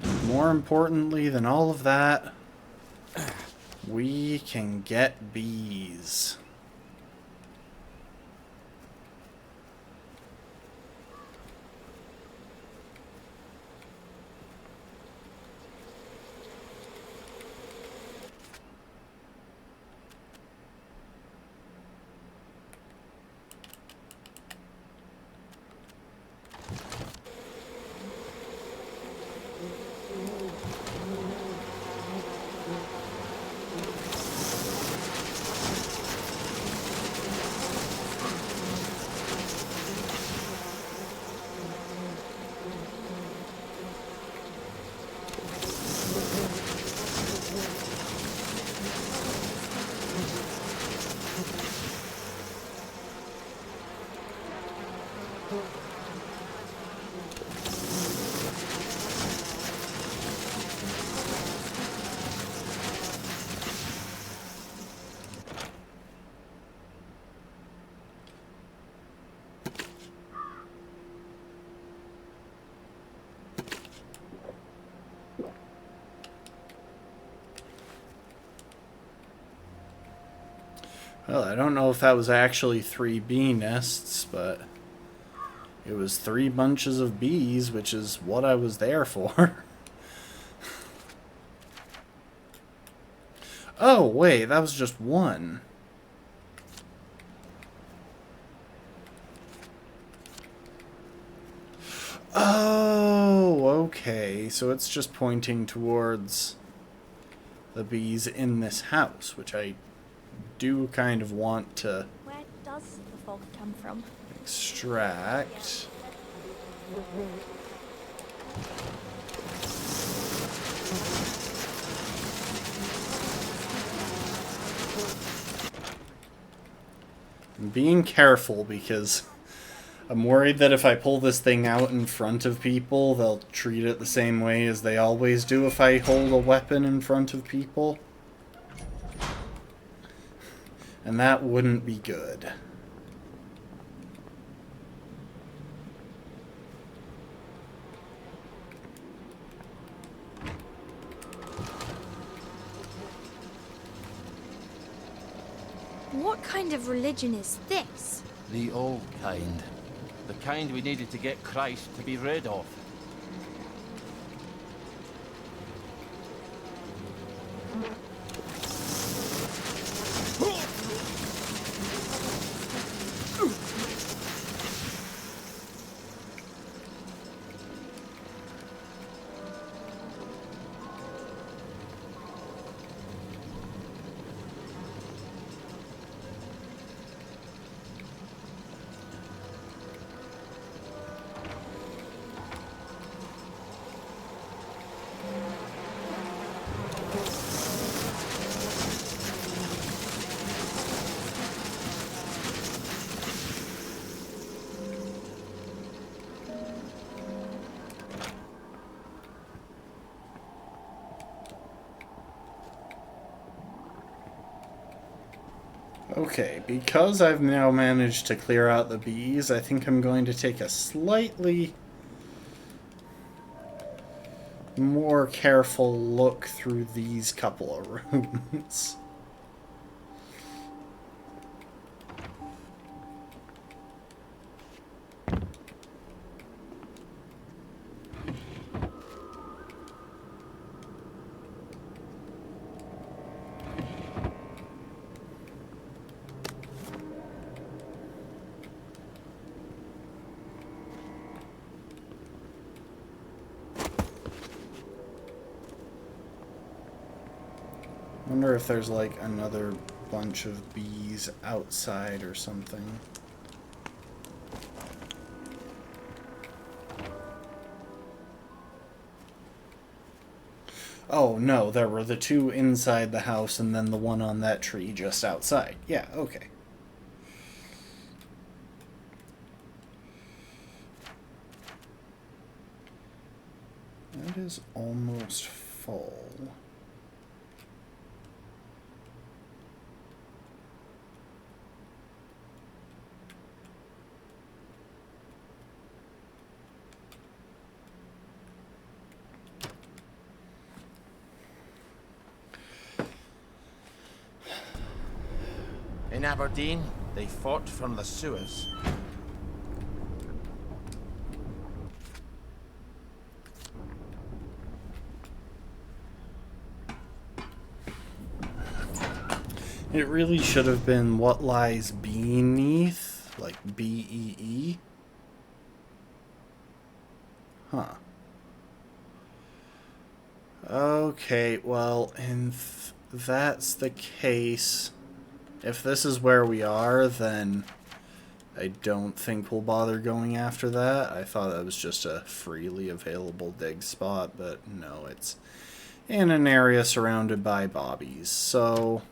And more importantly than all of that, we can get bees. Well, I don't know if that was actually 3 bee nests, but it was 3 bunches of bees, which is what I was there for. Oh, wait, that was just 1. Oh, okay, so it's just pointing towards the bees in this house, which I do kind of want to Where does the fog come from? extract. I'm being careful because I'm worried that if I pull this thing out in front of people, they'll treat it the same way as they always do if I hold a weapon in front of people. And that wouldn't be good. What kind of religion is this? The old kind. The kind we needed to get Christ to be rid of. Okay, because I've now managed to clear out the bees, I think I'm going to take a slightly more careful look through these couple of rooms. I wonder if there's like another bunch of bees outside or something. Oh no, there were the two inside the house and then the one on that tree just outside. Yeah, okay. That is almost full. In Aberdeen, they fought from the sewers. It really should have been what lies beneath, like B-E-E. Huh. Okay, well, if that's the case, if this is where we are, then I don't think we'll bother going after that. I thought that was just a freely available dig spot, but no, it's in an area surrounded by bobbies. So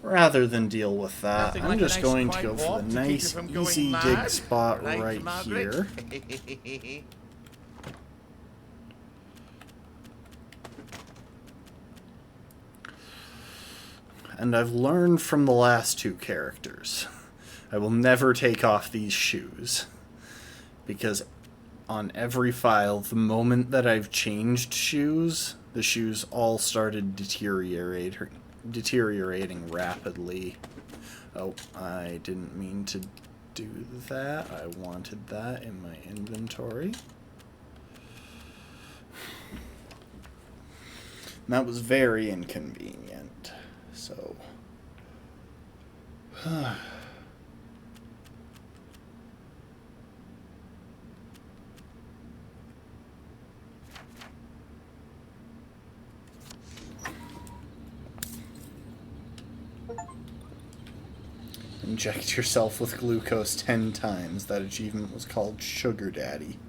rather than deal with that, Nothing I'm like just a going to quiet go for walk the to keep you nice, from going easy mad, dig spot right, right Margaret? here. And I've learned from the last two characters. I will never take off these shoes. Because on every file, the moment that I've changed shoes, the shoes all started deteriorating rapidly. Oh, I didn't mean to do that. I wanted that in my inventory. And that was very inconvenient. So, inject yourself with glucose 10 times. That achievement was called Sugar Daddy.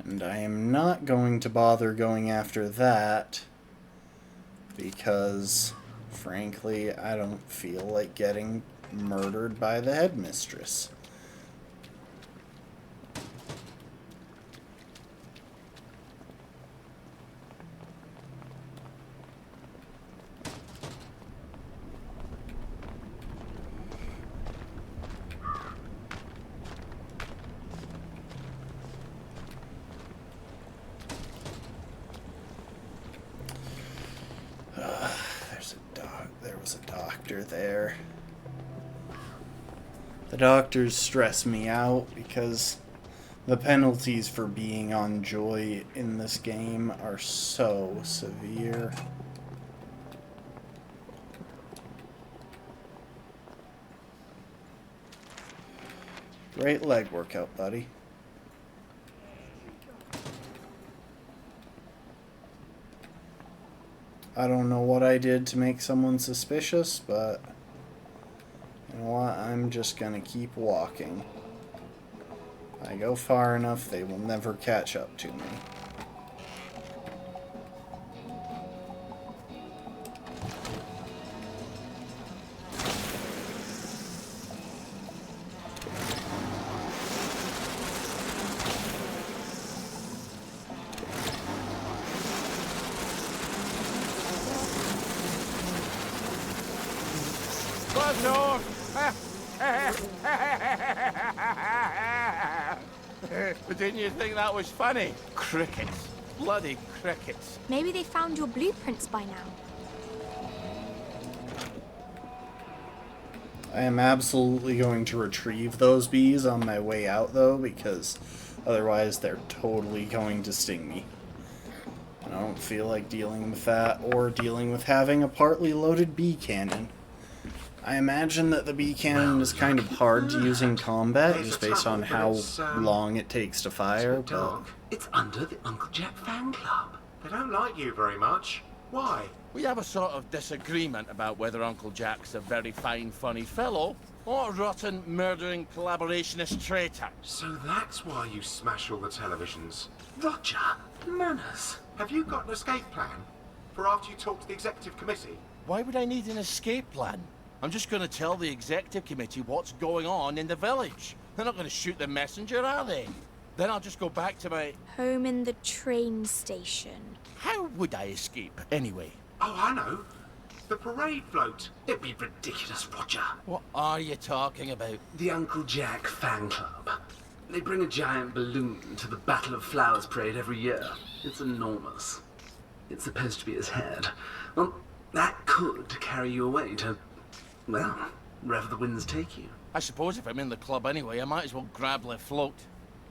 And I am not going to bother going after that because, frankly, I don't feel like getting murdered by the headmistress. There was a doctor there. The doctors stress me out because the penalties for being on Joy in this game are so severe. Great leg workout, buddy. I don't know what I did to make someone suspicious, but you know what? I'm just gonna keep walking. If I go far enough, they will never catch up to me. But didn't you think that was funny? Crickets. Bloody crickets. Maybe they found your blueprints by now. I am absolutely going to retrieve those bees on my way out, though, because otherwise they're totally going to sting me. And I don't feel like dealing with that or dealing with having a partly loaded bee cannon. I imagine that the bee cannon is kind of hard to use in combat, just based on how long it takes to fire, but... It's under the Uncle Jack fan club. They don't like you very much. Why? We have a sort of disagreement about whether Uncle Jack's a very fine, funny fellow, or a rotten, murdering collaborationist traitor. So that's why you smash all the televisions. Roger, manners. Have you got an escape plan for after you talk to the executive committee? Why would I need an escape plan? I'm just going to tell the executive committee what's going on in the village. They're not going to shoot the messenger, are they? Then I'll just go back to my... home in the train station. How would I escape, anyway? Oh, I know. The parade float. It'd be ridiculous, Roger. What are you talking about? The Uncle Jack fan club. They bring a giant balloon to the Battle of Flowers parade every year. It's enormous. It's supposed to be his head. Well, that could carry you away to... well, wherever the winds take you. I suppose if I'm in the club anyway, I might as well grab the float.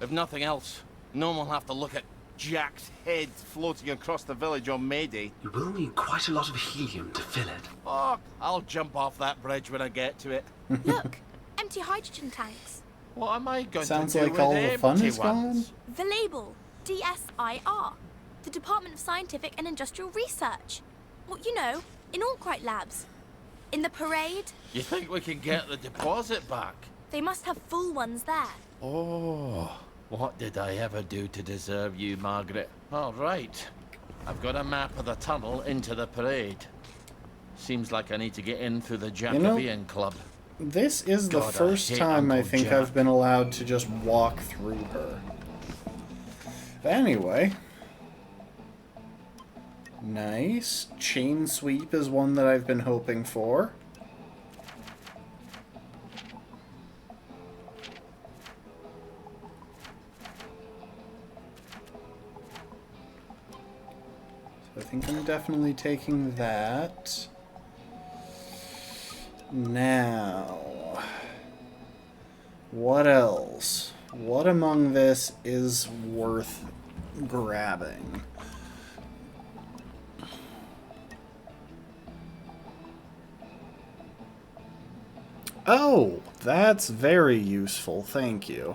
If nothing else, no one will have to look at Jack's head floating across the village on May Day. You will need quite a lot of helium to fill it. Oh, I'll jump off that bridge when I get to it. Look, empty hydrogen tanks. What am I going Sounds to do like with all the fun empty is gone. ones? The label, DSIR. The Department of Scientific and Industrial Research. Well, you know, in Arkwright Labs. In the parade. You think we can get the deposit back? They must have full ones there. Oh, what did I ever do to deserve you, Margaret? All right. I've got a map of the tunnel into the parade. Seems like I need to get in through the Jacobean Club. This is the God, first I hate time I Uncle think Jack. I've been allowed to just walk through her. Anyway. Nice. Chain sweep is one that I've been hoping for. So I think I'm definitely taking that. Now, what else? What among this is worth grabbing? Oh, that's very useful, thank you.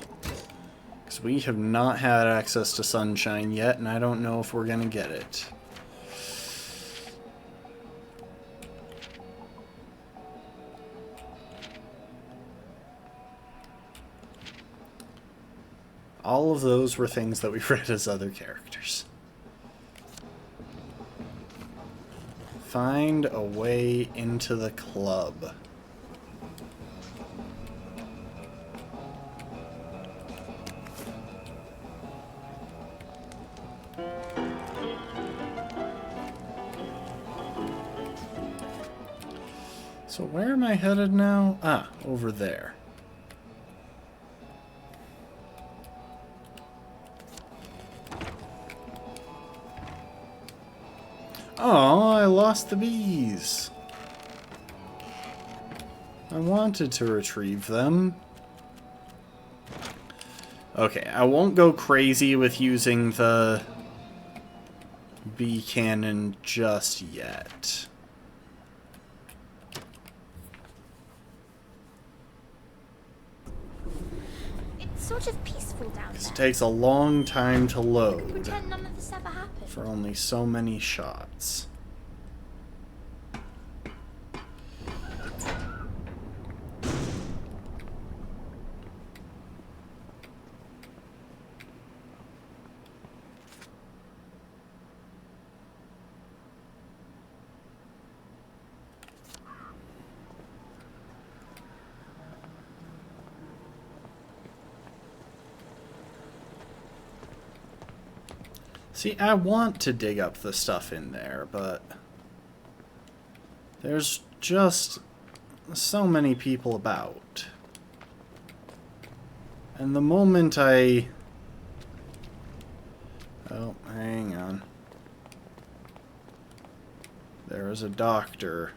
Because we have not had access to sunshine yet, and I don't know if we're going to get it. All of those were things that we read as other characters. Find a way into the club. So where am I headed now? Ah, over there. Oh, I lost the bees. I wanted to retrieve them. Okay, I won't go crazy with using the bee cannon just yet. It's sort of peaceful down It there. takes a long time to load Pretend none of this ever happened. for only so many shots. See, I want to dig up the stuff in there, but there's just so many people about. And the moment I... Oh, hang on. There is a doctor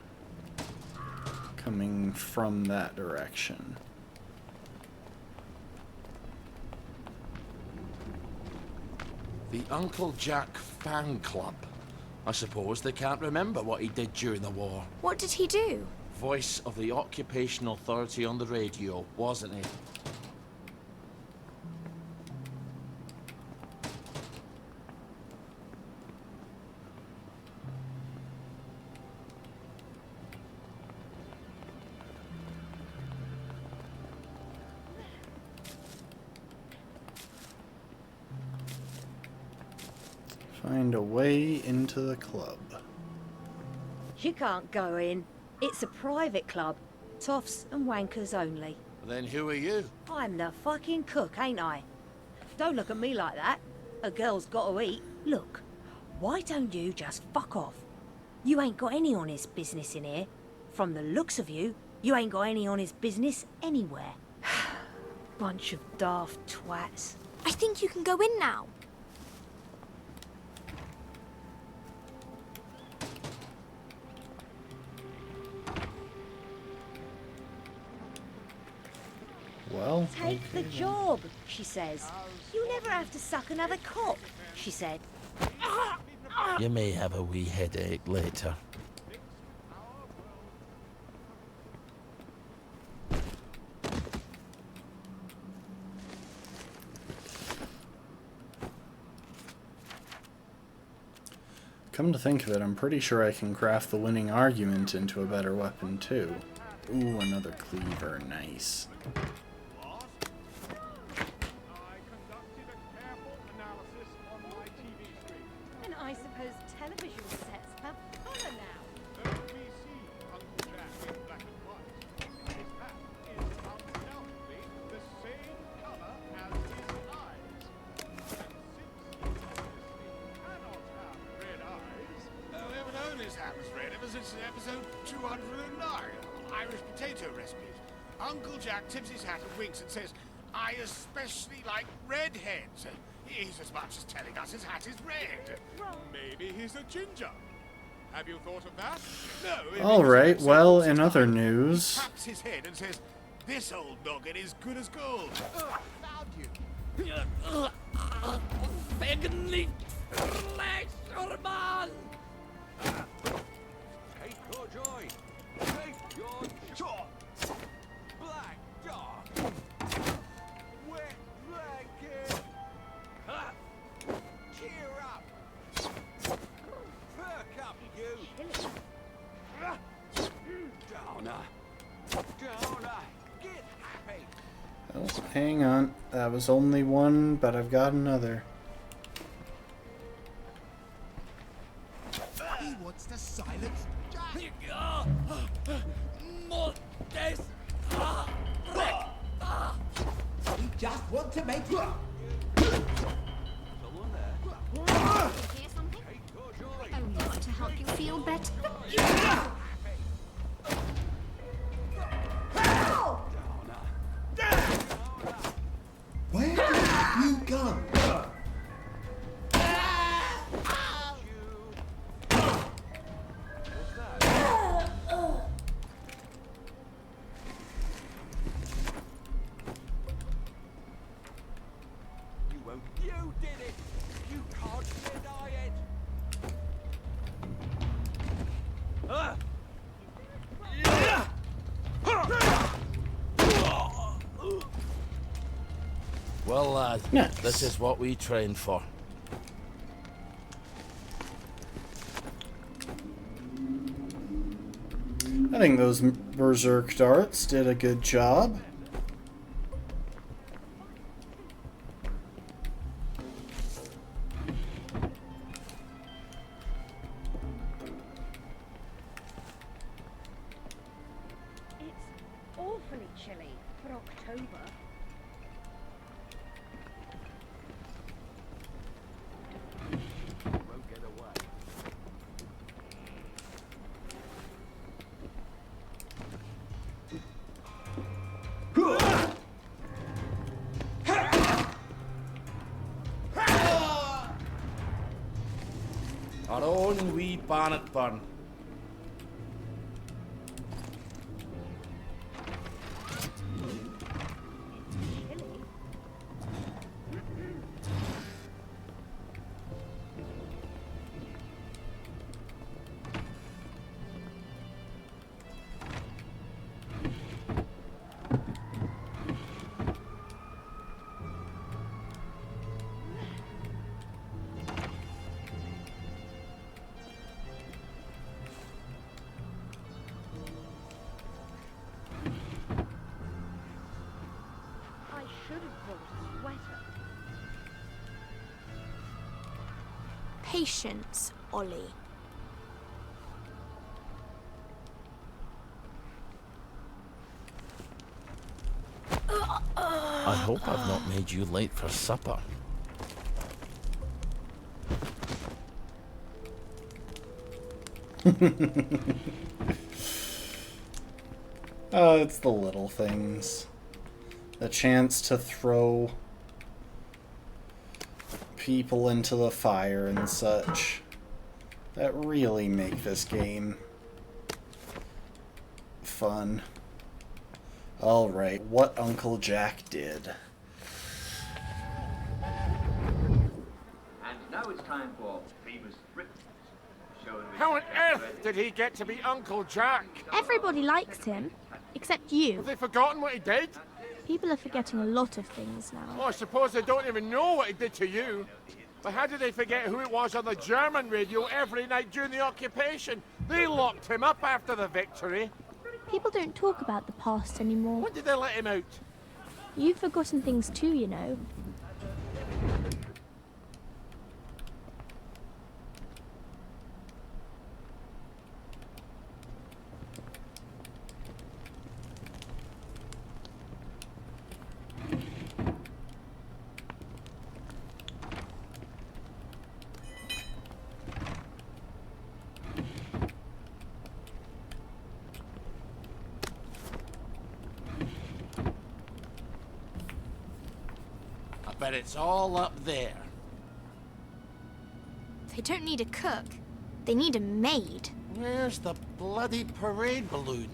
coming from that direction. The Uncle Jack fan club. I suppose they can't remember what he did during the war. What did he do? Voice of the occupation authority on the radio, wasn't he? Find a way into the club. You can't go in. It's a private club. Toffs and wankers only. Then who are you? I'm the fucking cook, ain't I? Don't look at me like that. A girl's got to eat. Look, why don't you just fuck off? You ain't got any honest business in here. From the looks of you, you ain't got any honest business anywhere. Bunch of daft twats. I think you can go in now. Well, take the job, she says. You never have to suck another cock, she said. You may have a wee headache later. Come to think of it, I'm pretty sure I can craft the winning argument into a better weapon too. Ooh, another cleaver, nice. And I suppose television sets have colour now. Uncle Jack in black and white. His hat is undoubtedly the same colour as his eyes. And since he obviously cannot have red eyes... we haven't known his hat was red ever since episode 209, Irish potato recipes. Uncle Jack tips his hat and winks and says, I especially like redheads. He's as much as telling us his hat is red. Maybe he's a ginger. Have you thought of that? No. Alright, well, in other news... He taps his head and says, this old noggin is good as gold. Found you. Begni Flexerman! Take your joy. Take your shot. Black dog. Wet blanket. Ha! Cheer up. Perk up, you. Downer. Downer. Get happy. Oh, hang on. That was only one, but I've got another. He wants to silence Jack. Modest. He just wants to make you. Someone there. Hear something? Only want to help you feel better. Where have you gone? You did it. You can't deny it. Well, lad, Nice. this is what we trained for. I think those berserk darts did a good job. It's awfully chilly for October. Our own wee Bannockburn. I should have brought a sweater. Patience, Ollie. I hope I've not made you late for supper. Oh, it's the little things. The chance to throw people into the fire and such that really make this game fun. Alright, what Uncle Jack did. And now it's time for famous Brit. How on earth did he get to be Uncle Jack? Everybody likes him, except you. Have they forgotten what he did? People are forgetting a lot of things now. Oh, I suppose they don't even know what he did to you. But how did they forget who it was on the German radio every night during the occupation? They locked him up after the victory. People don't talk about the past anymore. When did they let him out? You've forgotten things too, you know. But it's all up there. They don't need a cook. They need a maid. Where's the bloody parade balloon?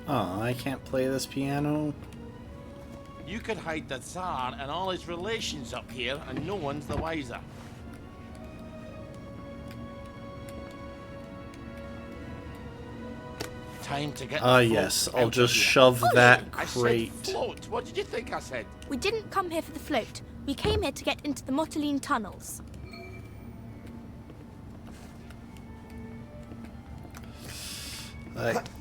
Oh, I can't play this piano. You could hide the Tsar and all his relations up here, and no one's the wiser. Time to get the yes, float I'll out just of here. shove that I crate. said float. What did you think I said? We didn't come here for the float. We came here to get into the Motoline tunnels.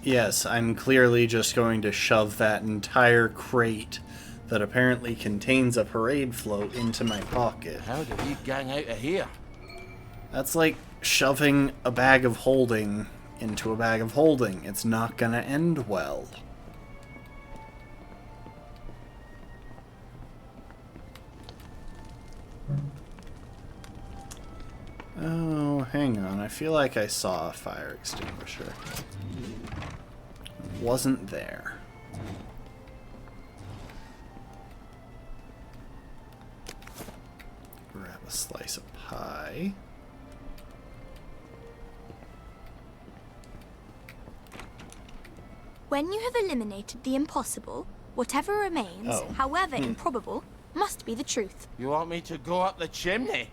Yes, I'm clearly just going to shove that entire crate that apparently contains a parade float into my pocket. How did we gang out of here? That's like shoving a bag of holding into a bag of holding. It's not gonna end well. Oh, hang on. I feel like I saw a fire extinguisher. It wasn't there. Grab a slice of pie. When you have eliminated the impossible, whatever remains, however improbable, must be the truth. You want me to go up the chimney?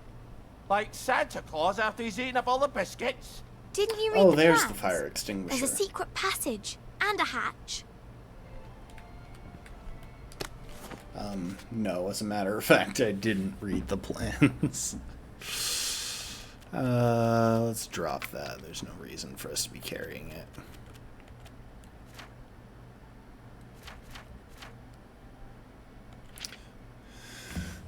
Like Santa Claus after he's eaten up all the biscuits? Didn't you read the there's plans? the fire extinguisher. There's a secret passage and a hatch. No, as a matter of fact, I didn't read the plans. Let's drop that. There's no reason for us to be carrying it.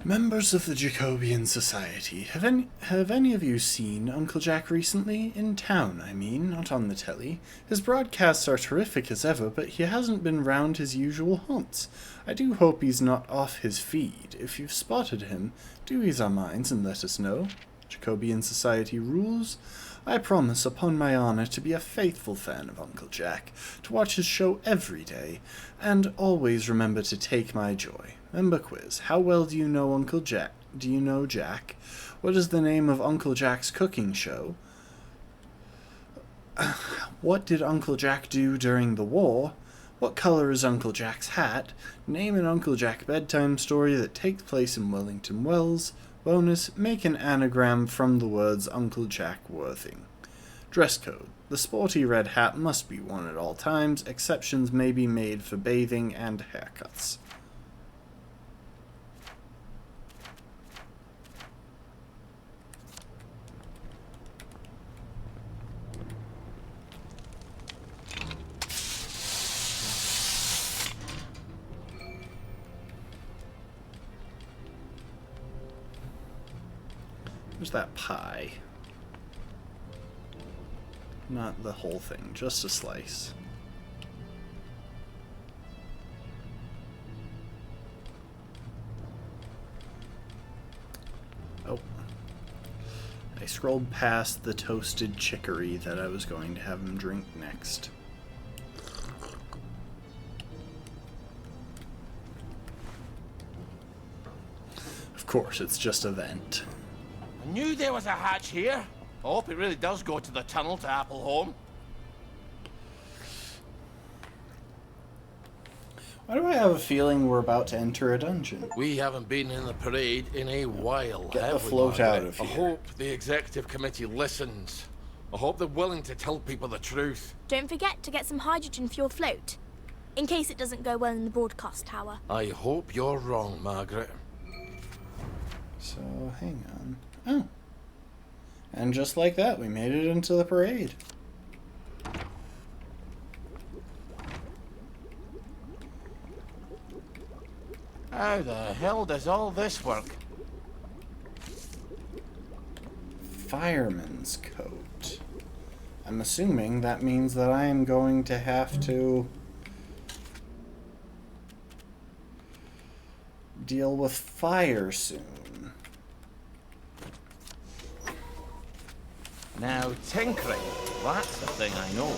Members of the Jacobian Society, have any of you seen Uncle Jack recently? In town, I mean, not on the telly. His broadcasts are terrific as ever, but he hasn't been round his usual haunts. I do hope he's not off his feed. If you've spotted him, do ease our minds and let us know. Jacobean society rules. I promise upon my honor to be a faithful fan of Uncle Jack, to watch his show every day, and always remember to take my joy. Member quiz. How well do you know Uncle Jack? Do you know Jack? What is the name of Uncle Jack's cooking show? What did Uncle Jack do during the war? What color is Uncle Jack's hat? Name an Uncle Jack bedtime story that takes place in Wellington Wells. Bonus, make an anagram from the words Uncle Jack Worthing. Dress code. The sporty red hat must be worn at all times. Exceptions may be made for bathing and haircuts. There's that pie. Not the whole thing, just a slice. Oh. I scrolled past the toasted chicory that I was going to have him drink next. Of course, it's just a vent. I knew there was a hatch here. I hope it really does go to the tunnel to Appleholme. Why do I have a feeling we're about to enter a dungeon? We haven't been in the parade in a while, Get have the we, float Margaret? out of I here. hope the executive committee listens. I hope they're willing to tell people the truth. Don't forget to get some hydrogen for your float, in case it doesn't go well in the broadcast tower. I hope you're wrong, Margaret. So, hang on. Oh. And just like that, we made it into the parade. How the hell does all this work? Fireman's coat. I'm assuming that means that I am going to have to deal with fire soon. Now, tinkering. That's the thing I know.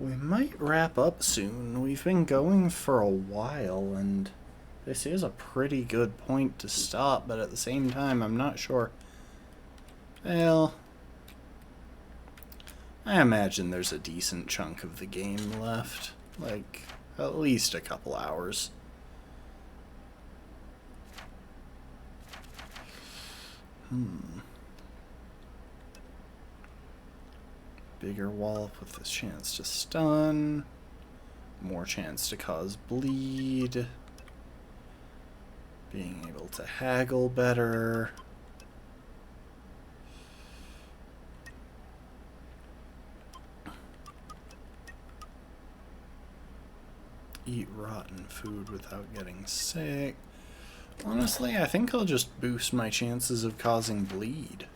We might wrap up soon. We've been going for a while, and this is a pretty good point to stop, but at the same time, I'm not sure. Well, I imagine there's a decent chunk of the game left. Like, at least a couple hours. Bigger wallop with this chance to stun. More chance to cause bleed. Being able to haggle better. Eat rotten food without getting sick. Honestly, I think I'll just boost my chances of causing bleed.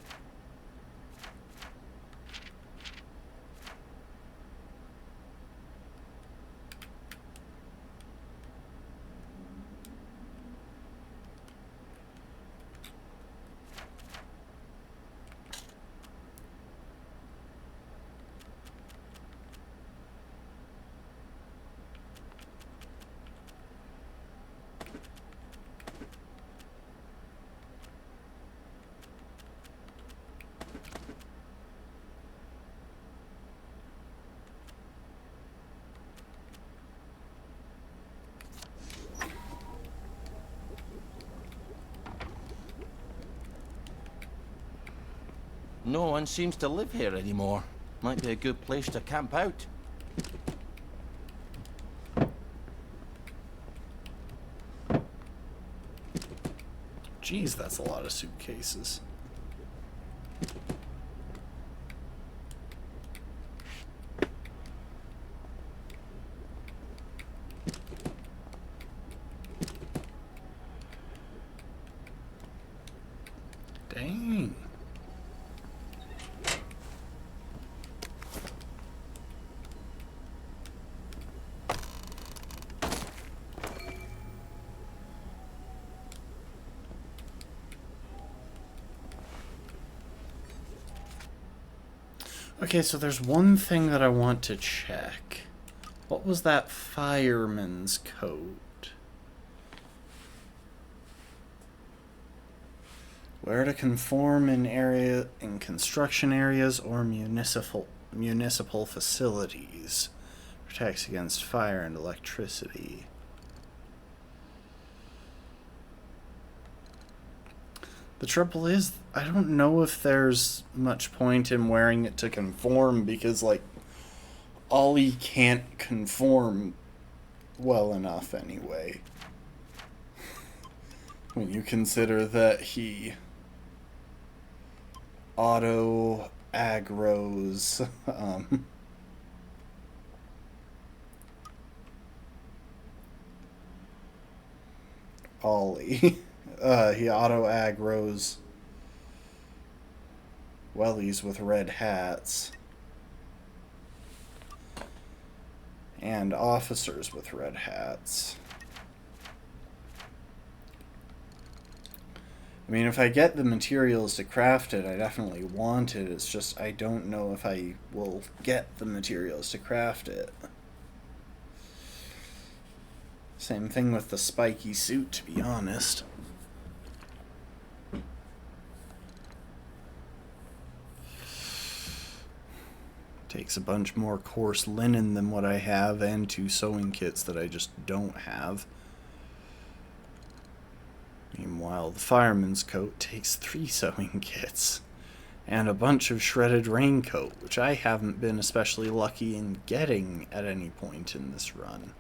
No one seems to live here anymore. Might be a good place to camp out. Jeez, that's a lot of suitcases. Dang. Okay, so there's one thing that I want to check. What was that fireman's coat? Where to conform in construction areas or municipal facilities. Protects against fire and electricity. The trouble is, I don't know if there's much point in wearing it to conform because, like, Ollie can't conform well enough anyway. When you consider that he auto-aggroes, Ollie. He auto-aggroes wellies with red hats. And officers with red hats. I mean, if I get the materials to craft it, I definitely want it. It's just I don't know if I will get the materials to craft it. Same thing with the spiky suit, to be honest. Takes a bunch more coarse linen than what I have, and 2 sewing kits that I just don't have. Meanwhile, the fireman's coat takes 3 sewing kits, and a bunch of shredded raincoat, which I haven't been especially lucky in getting at any point in this run.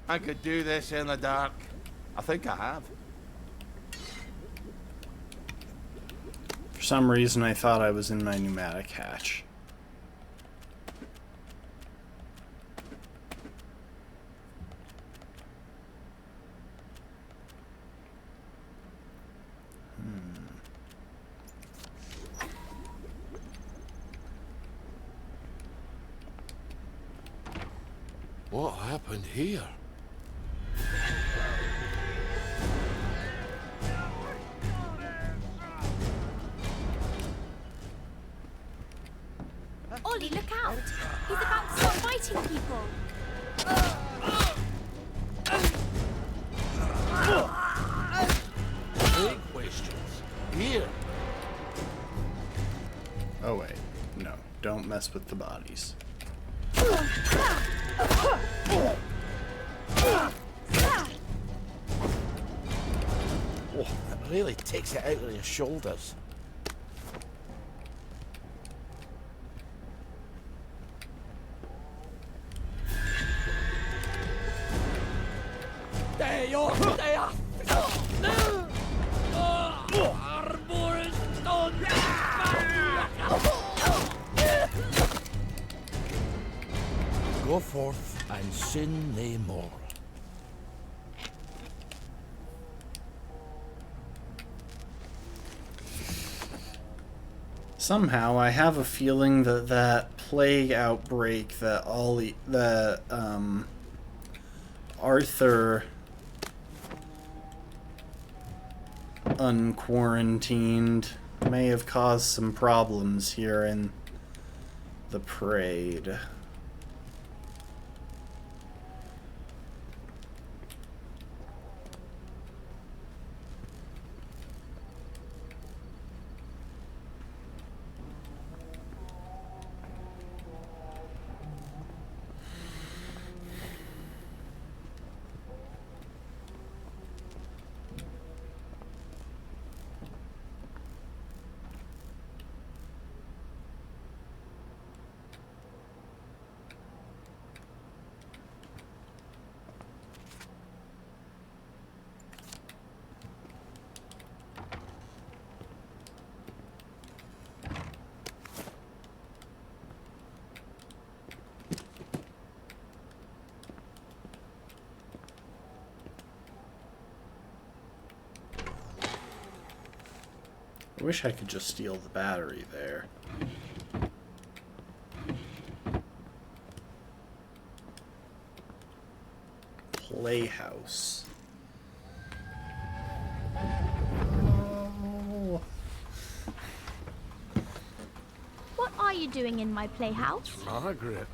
I could do this in the dark. I think I have. For some reason, I thought I was in my pneumatic hatch. What happened here? Ollie, look out! He's about to start fighting people! Big questions. Here. Oh wait, no, don't mess with the bodies. Oh, that really takes it out of your shoulders. Go forth and sin nae more. Somehow, I have a feeling that that plague outbreak that Arthur unquarantined may have caused some problems here in the parade. I wish I could just steal the battery there. Playhouse. Oh. What are you doing in my playhouse? Margaret.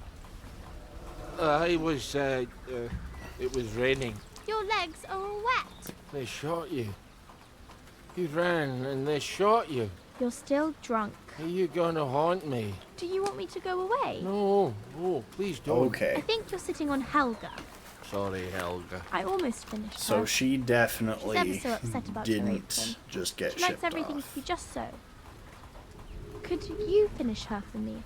It was raining. Your legs are all wet. They shot you. You ran and they shot you. You're still drunk. Are you gonna haunt me? Do you want me to go away? No, please don't. Okay. I think you're sitting on Helga. Sorry, Helga. I almost finished her. So she definitely She's ever so upset about her didn't apron. just get She likes shipped everything off. to be just so. Could you finish her for me?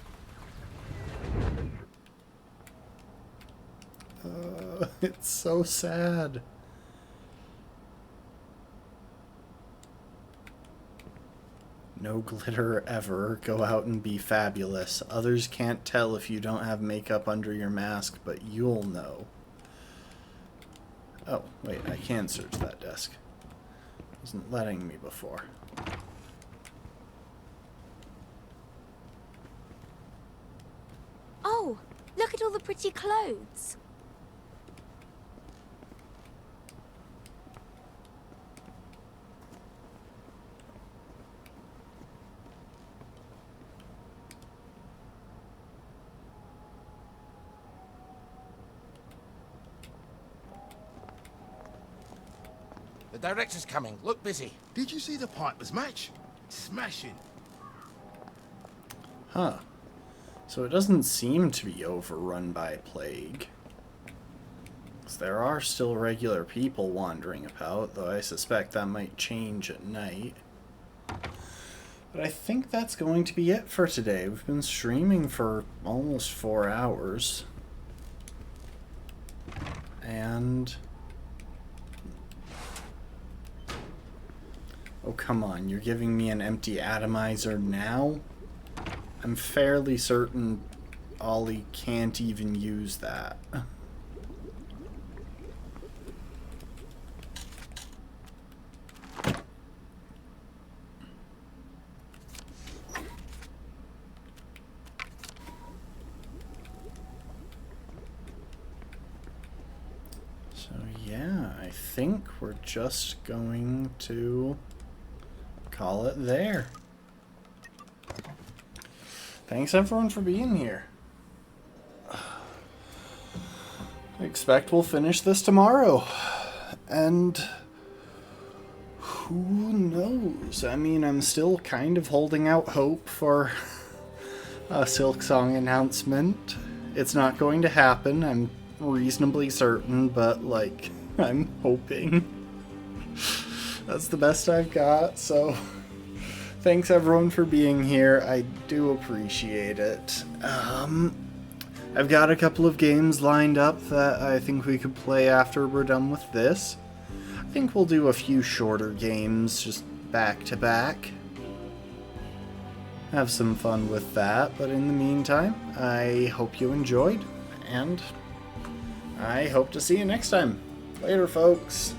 It's so sad. No glitter ever. Go out and be fabulous. Others can't tell if you don't have makeup under your mask, but you'll know. Oh, wait, I can search that desk. Wasn't letting me before. Oh, look at all the pretty clothes. The director's coming. Look busy. Did you see the Pipers match? Smashing. Huh. So it doesn't seem to be overrun by plague. 'Cause there are still regular people wandering about, though I suspect that might change at night. But I think that's going to be it for today. We've been streaming for almost 4 hours. And... oh, come on. You're giving me an empty atomizer now? I'm fairly certain Ollie can't even use that. So yeah, I think we're just going to call it there. Thanks everyone for being here. I expect we'll finish this tomorrow. And who knows? I mean, I'm still kind of holding out hope for a Silksong announcement. It's not going to happen, I'm reasonably certain, but like, I'm hoping. That's the best I've got, so thanks everyone for being here. I do appreciate it. I've got a couple of games lined up that I think we could play after we're done with this. I think we'll do a few shorter games just back to back. Have some fun with that, but in the meantime, I hope you enjoyed, and I hope to see you next time. Later, folks.